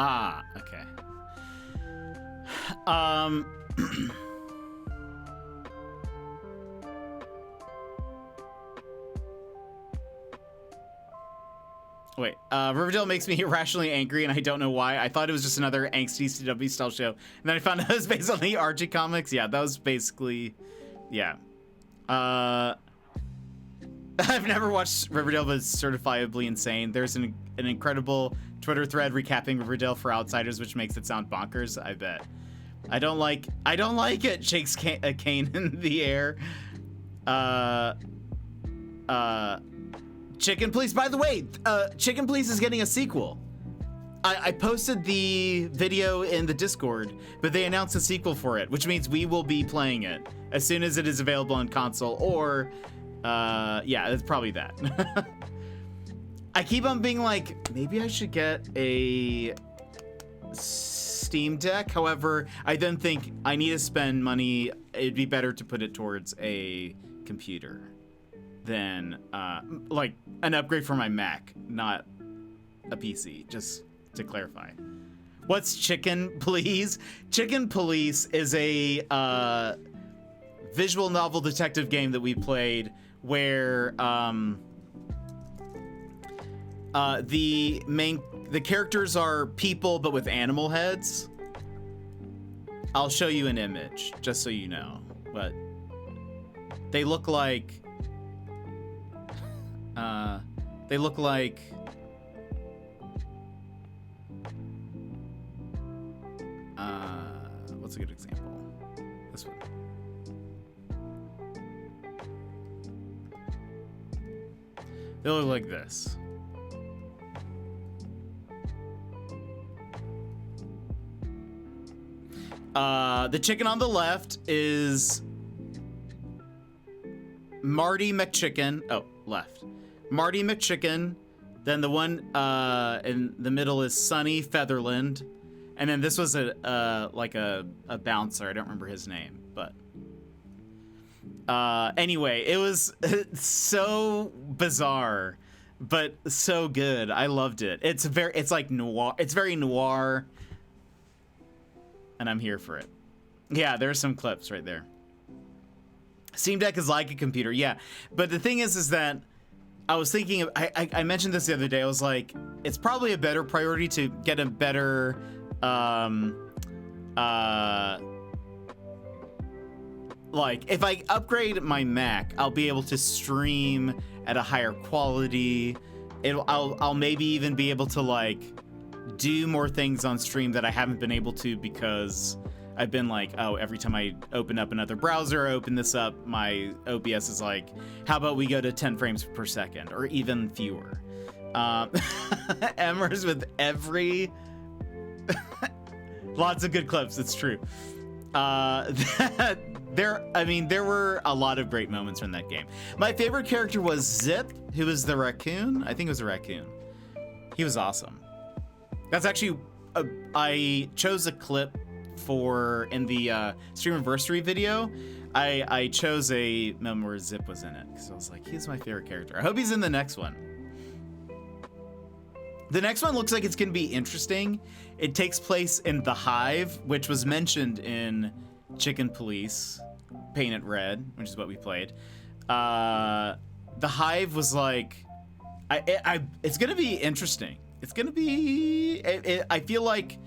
Ah, okay. Wait, Riverdale makes me irrationally angry, and I don't know why. I thought it was just another angsty CW style show, and then I found out it was based on the Archie comics. Yeah, that was basically, yeah. I've never watched Riverdale, but it's certifiably insane. There's an incredible Twitter thread recapping Riverdale for outsiders, which makes it sound bonkers. I bet. I don't like it. Shakes a cane in the air. Chicken Police. By the way, Chicken Police is getting a sequel. I posted the video in the Discord, but they announced a sequel for it, which means we will be playing it as soon as it is available on console, or yeah, it's probably that. I keep on being like, maybe I should get a Steam Deck. However, I then think I need to spend money. It'd be better to put it towards a computer than like an upgrade for my Mac, not a PC, just to clarify. What's Chicken Police? Chicken Police is a visual novel detective game that we played where the characters are people but with animal heads. I'll show you an image just so you know, but they look like what's a good example? This one. They look like this. The chicken on the left is Marty McChicken. Oh, left. Marty McChicken. Then the one in the middle is Sonny Featherland. And then this was like a bouncer. I don't remember his name, but anyway, it was so bizarre, but so good. I loved it. It's like noir. It's very noir, and I'm here for it. Yeah, there's some clips right there. Steam Deck is like a computer, yeah. But the thing is that I was thinking of, I mentioned this the other day. I was like, it's probably a better priority to get a better like if I upgrade my Mac, I'll be able to stream at a higher quality. I'll maybe even be able to like do more things on stream that I haven't been able to because I've been like, oh, every time I open up another browser, I open this up, my OBS is like, how about we go to 10 frames per second or even fewer? Emmers with every lots of good clips. It's true. There were a lot of great moments from that game. My favorite character was Zip, who was the raccoon. I think it was a raccoon. He was awesome. That's actually, I chose a clip for in the Streamiversary video. I chose a moment where Zip was in it because I was like, he's my favorite character. I hope he's in the next one. The next one looks like it's going to be interesting. It takes place in the Hive, which was mentioned in Chicken Police, Paint It Red, which is what we played. The Hive was like, it's going to be interesting. It's going to be, I feel like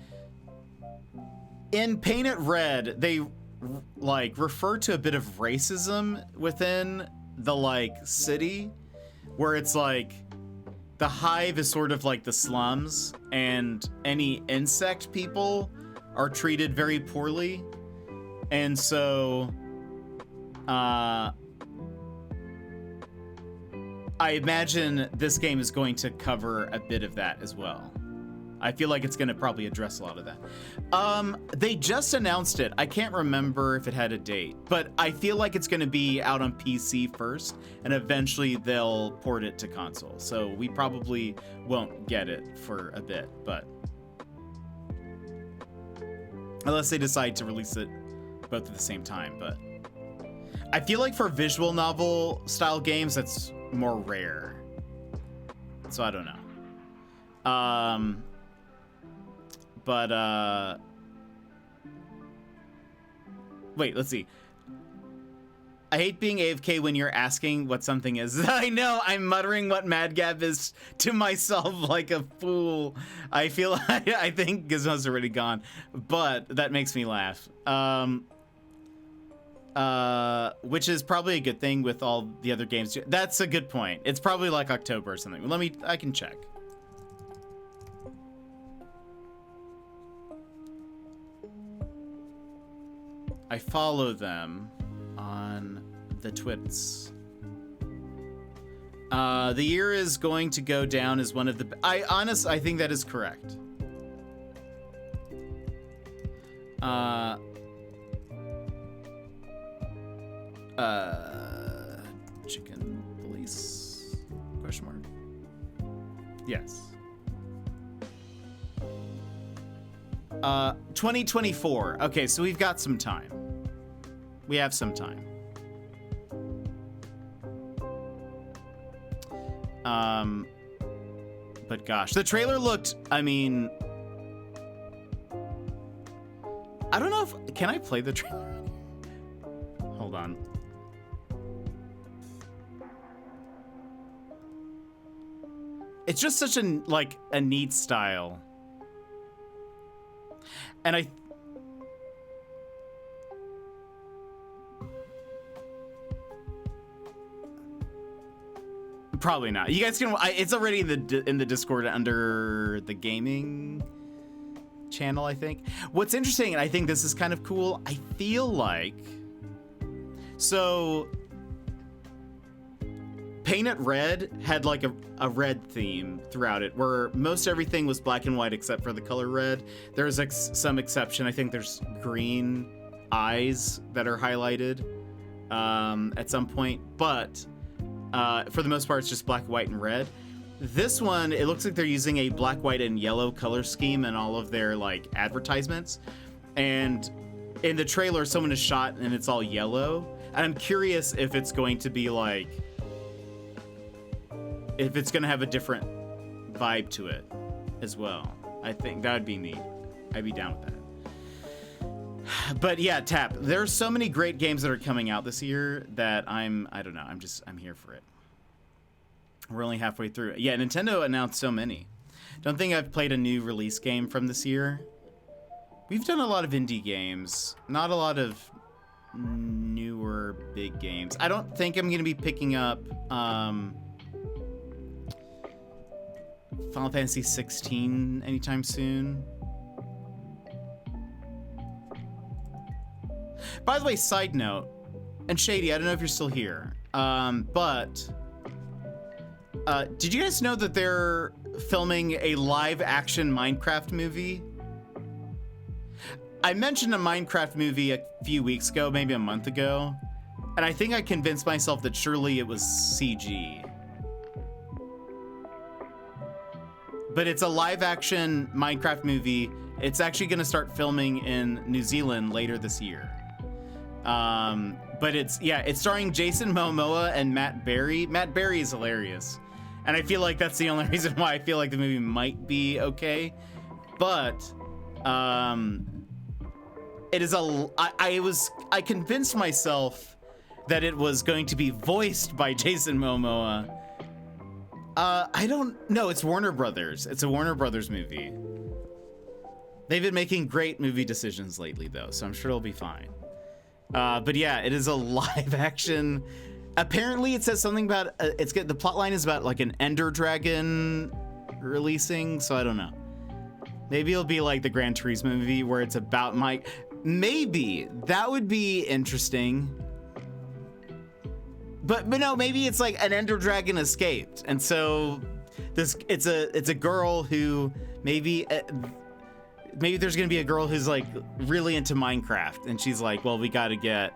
in Paint It Red, they like refer to a bit of racism within the like city, where it's like, the Hive is sort of like the slums, and any insect people are treated very poorly. And so, I imagine this game is going to cover a bit of that as well. I feel like it's going to probably address a lot of that. They just announced it. I can't remember if it had a date, but I feel like it's going to be out on PC first, and eventually they'll port it to console. So we probably won't get it for a bit, but unless they decide to release it both at the same time. But I feel like for visual novel style games, that's more rare. So I don't know. Wait, let's see. I hate being AFK when you're asking what something is. I know, I'm muttering what Mad Gab is to myself like a fool. I feel, I think Gizmo's already gone, but that makes me laugh. Which is probably a good thing with all the other games. That's a good point. It's probably like October or something. I can check. I follow them on the twits. The year is going to go down as one of the... I think that is correct. Chicken Police? Question mark. Yes. 2024. Okay, so we've got some time. We have some time. But gosh, the trailer looked, I mean, I don't know if, can I play the trailer? Hold on. It's just such a, like, a neat style. And I... Probably not. You guys can... it's already in the Discord under the gaming channel, I think. What's interesting, and I think this is kind of cool, I feel like... So... Paint It Red had like a red theme throughout it, where most everything was black and white except for the color red. There's some exception. I think there's green eyes that are highlighted at some point, but for the most part, it's just black, white, and red. This one, it looks like they're using a black, white, and yellow color scheme in all of their like advertisements. And in the trailer, someone is shot and it's all yellow. And I'm curious if it's going to be like, if it's gonna have a different vibe to it as well. I think that would be neat. I'd be down with that. But yeah, Tap, there's so many great games that are coming out this year that I don't know, I'm here for it. We're only halfway through. Yeah, Nintendo announced so many. Don't think I've played a new release game from this year. We've done a lot of indie games, not a lot of newer big games. I don't think I'm going to be picking up Final Fantasy 16 anytime soon. By the way, side note, and Shady, I don't know if you're still here, but did you guys know that they're filming a live-action Minecraft movie? I mentioned a Minecraft movie a few weeks ago, maybe a month ago, and I think I convinced myself that surely it was CG. But it's a live-action Minecraft movie. It's actually going to start filming in New Zealand later this year. But it's starring Jason Momoa and Matt Berry. Matt Berry is hilarious. And I feel like that's the only reason why I feel like the movie might be okay. But, it is I convinced myself that it was going to be voiced by Jason Momoa. I don't know. It's Warner Brothers. It's a Warner Brothers movie. They've been making great movie decisions lately, though, so I'm sure it'll be fine. But yeah, it is a live action. Apparently, it says something about the plot line is about like an Ender Dragon releasing, so I don't know. Maybe it'll be like the Gran Turismo movie where it's about Mike. Maybe that would be interesting. But no, maybe it's like an Ender Dragon escaped, and so it's a girl who maybe there's gonna be a girl who's like really into Minecraft, and she's like, well, we gotta get,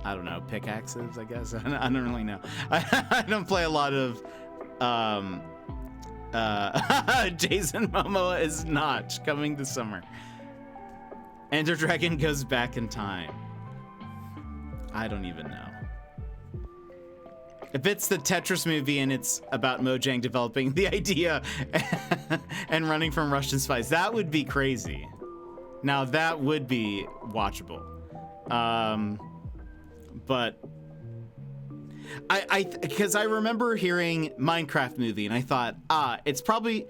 I don't know, pickaxes, I guess. I don't really know. I don't play a lot of Jason Momoa is not coming this summer. Ender Dragon goes back in time. I don't even know. If it's the Tetris movie and it's about Mojang developing the idea and running from Russian spies, that would be crazy. Now that would be watchable. But because I remember hearing Minecraft movie and I thought, it's probably,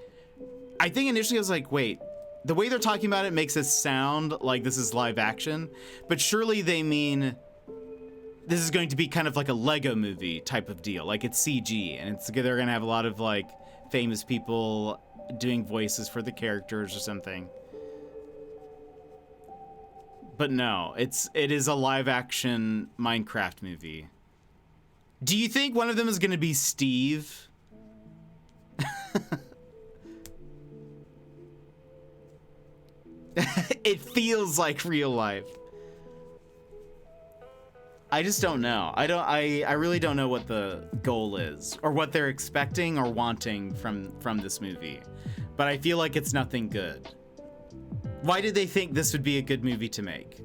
I think initially I was like, wait, the way they're talking about it makes it sound like this is live action, but surely they mean this is going to be kind of like a Lego movie type of deal. Like it's CG and they're going to have a lot of like famous people doing voices for the characters or something. But no, it is a live action Minecraft movie. Do you think one of them is going to be Steve? It feels like real life. I just don't know. I really don't know what the goal is or what they're expecting or wanting from this movie. But I feel like it's nothing good. Why did they think this would be a good movie to make?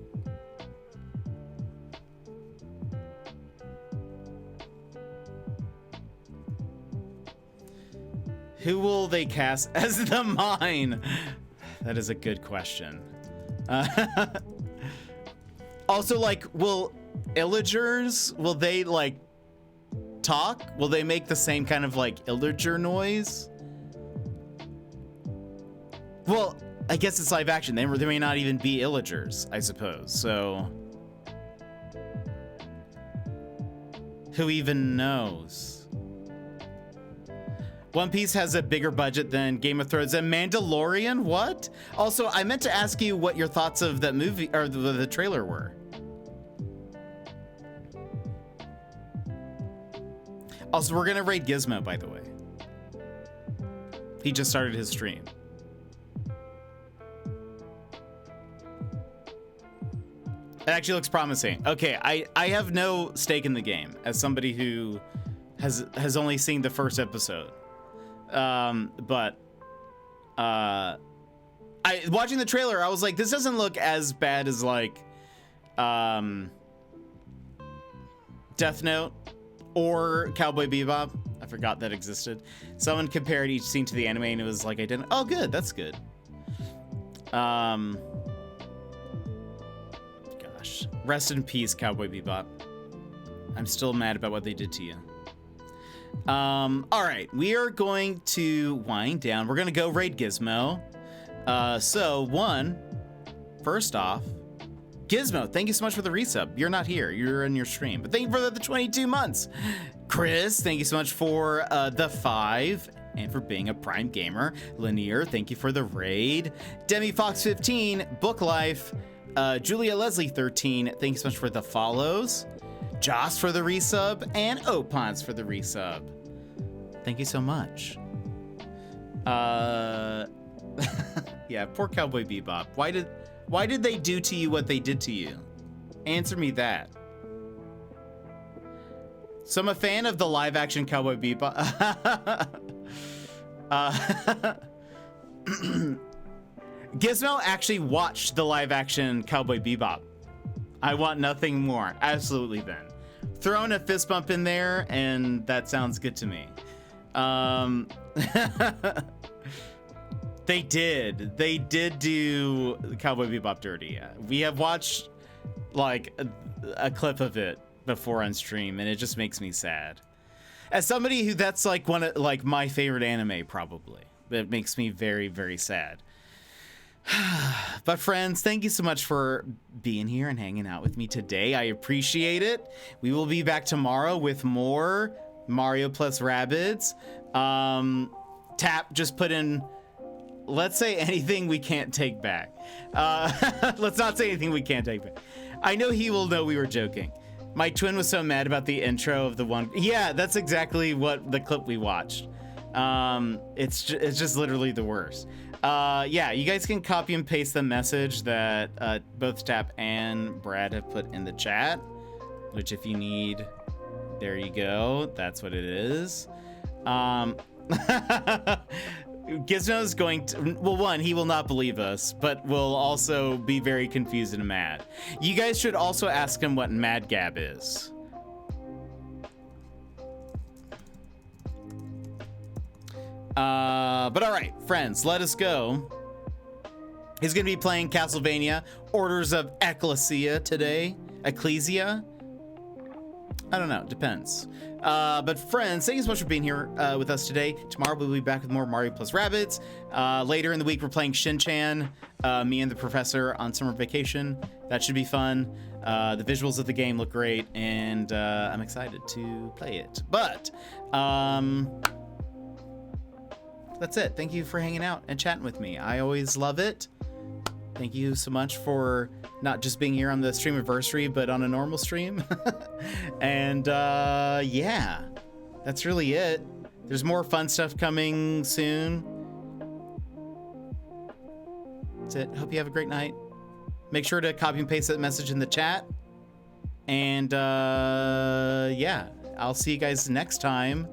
Who will they cast as the Mine? That is a good question. Also, like, will Illagers, will they like talk? Will they make the same kind of like Illager noise? Well, I guess it's live action. They may not even be Illagers, I suppose. So who even knows? One Piece has a bigger budget than Game of Thrones and Mandalorian? What? Also, I meant to ask you what your thoughts of that movie or the trailer were. Also, we're gonna raid Gizmo, by the way. He just started his stream. It actually looks promising. Okay, I have no stake in the game as somebody who has only seen the first episode. But watching the trailer, I was like, this doesn't look as bad as like Death Note or Cowboy Bebop. I forgot that existed. Someone compared each scene to the anime and it was like, oh good, that's good. Gosh, rest in peace, Cowboy Bebop. I'm still mad about what they did to you. All right, we are going to wind down. We're gonna go raid Gizmo. First off, Gizmo, thank you so much for the resub. You're not here, you're in your stream, but thank you for the 22 months. Chris, thank you so much for the 5 and for being a Prime Gamer. Lanier, thank you for the raid. Demi Fox 15, Book Life, Julia Leslie 13, thank you so much for the follows. Joss for the resub, and Opons for the resub. Thank you so much. Yeah, poor Cowboy Bebop. Why did they do to you what they did to you? Answer me that. So I'm a fan of the live action Cowboy Bebop. Gizmo actually watched the live action Cowboy Bebop. I want nothing more. Absolutely, then. Throw in a fist bump in there, and that sounds good to me. They did do Cowboy Bebop dirty. We have watched like a clip of it before on stream, and it just makes me sad. As somebody who that's like one of like my favorite anime, probably. It makes me very, very sad. But friends, thank you so much for being here and hanging out with me today. I appreciate it. We will be back tomorrow with more Mario plus Rabbids. Tap just put in, let's say anything we can't take back. Let's not say anything we can't take back. I know he will know we were joking. My twin was so mad about the intro of the one. Yeah, that's exactly what the clip we watched. It's just literally the worst. Yeah, you guys can copy and paste the message that both Tap and Brad have put in the chat, which if you need, there you go. That's what it is. Gizmo's going to, well, one, he will not believe us, but will also be very confused and mad. You guys should also ask him what Mad Gab is. But all right, friends, let us go. He's going to be playing Castlevania Orders of Ecclesia today. Ecclesia? I don't know, depends. But friends, thank you so much for being here with us today. Tomorrow we'll be back with more Mario plus Rabbids. Later in the week we're playing Shin-Chan, me and the professor on summer vacation. That should be fun. The visuals of the game look great, and I'm excited to play it. But that's it. Thank you for hanging out and chatting with me. I always love it. Thank you so much for not just being here on the streamiversary, but on a normal stream. And yeah, that's really it. There's more fun stuff coming soon. That's it. Hope you have a great night. Make sure to copy and paste that message in the chat. And yeah, I'll see you guys next time.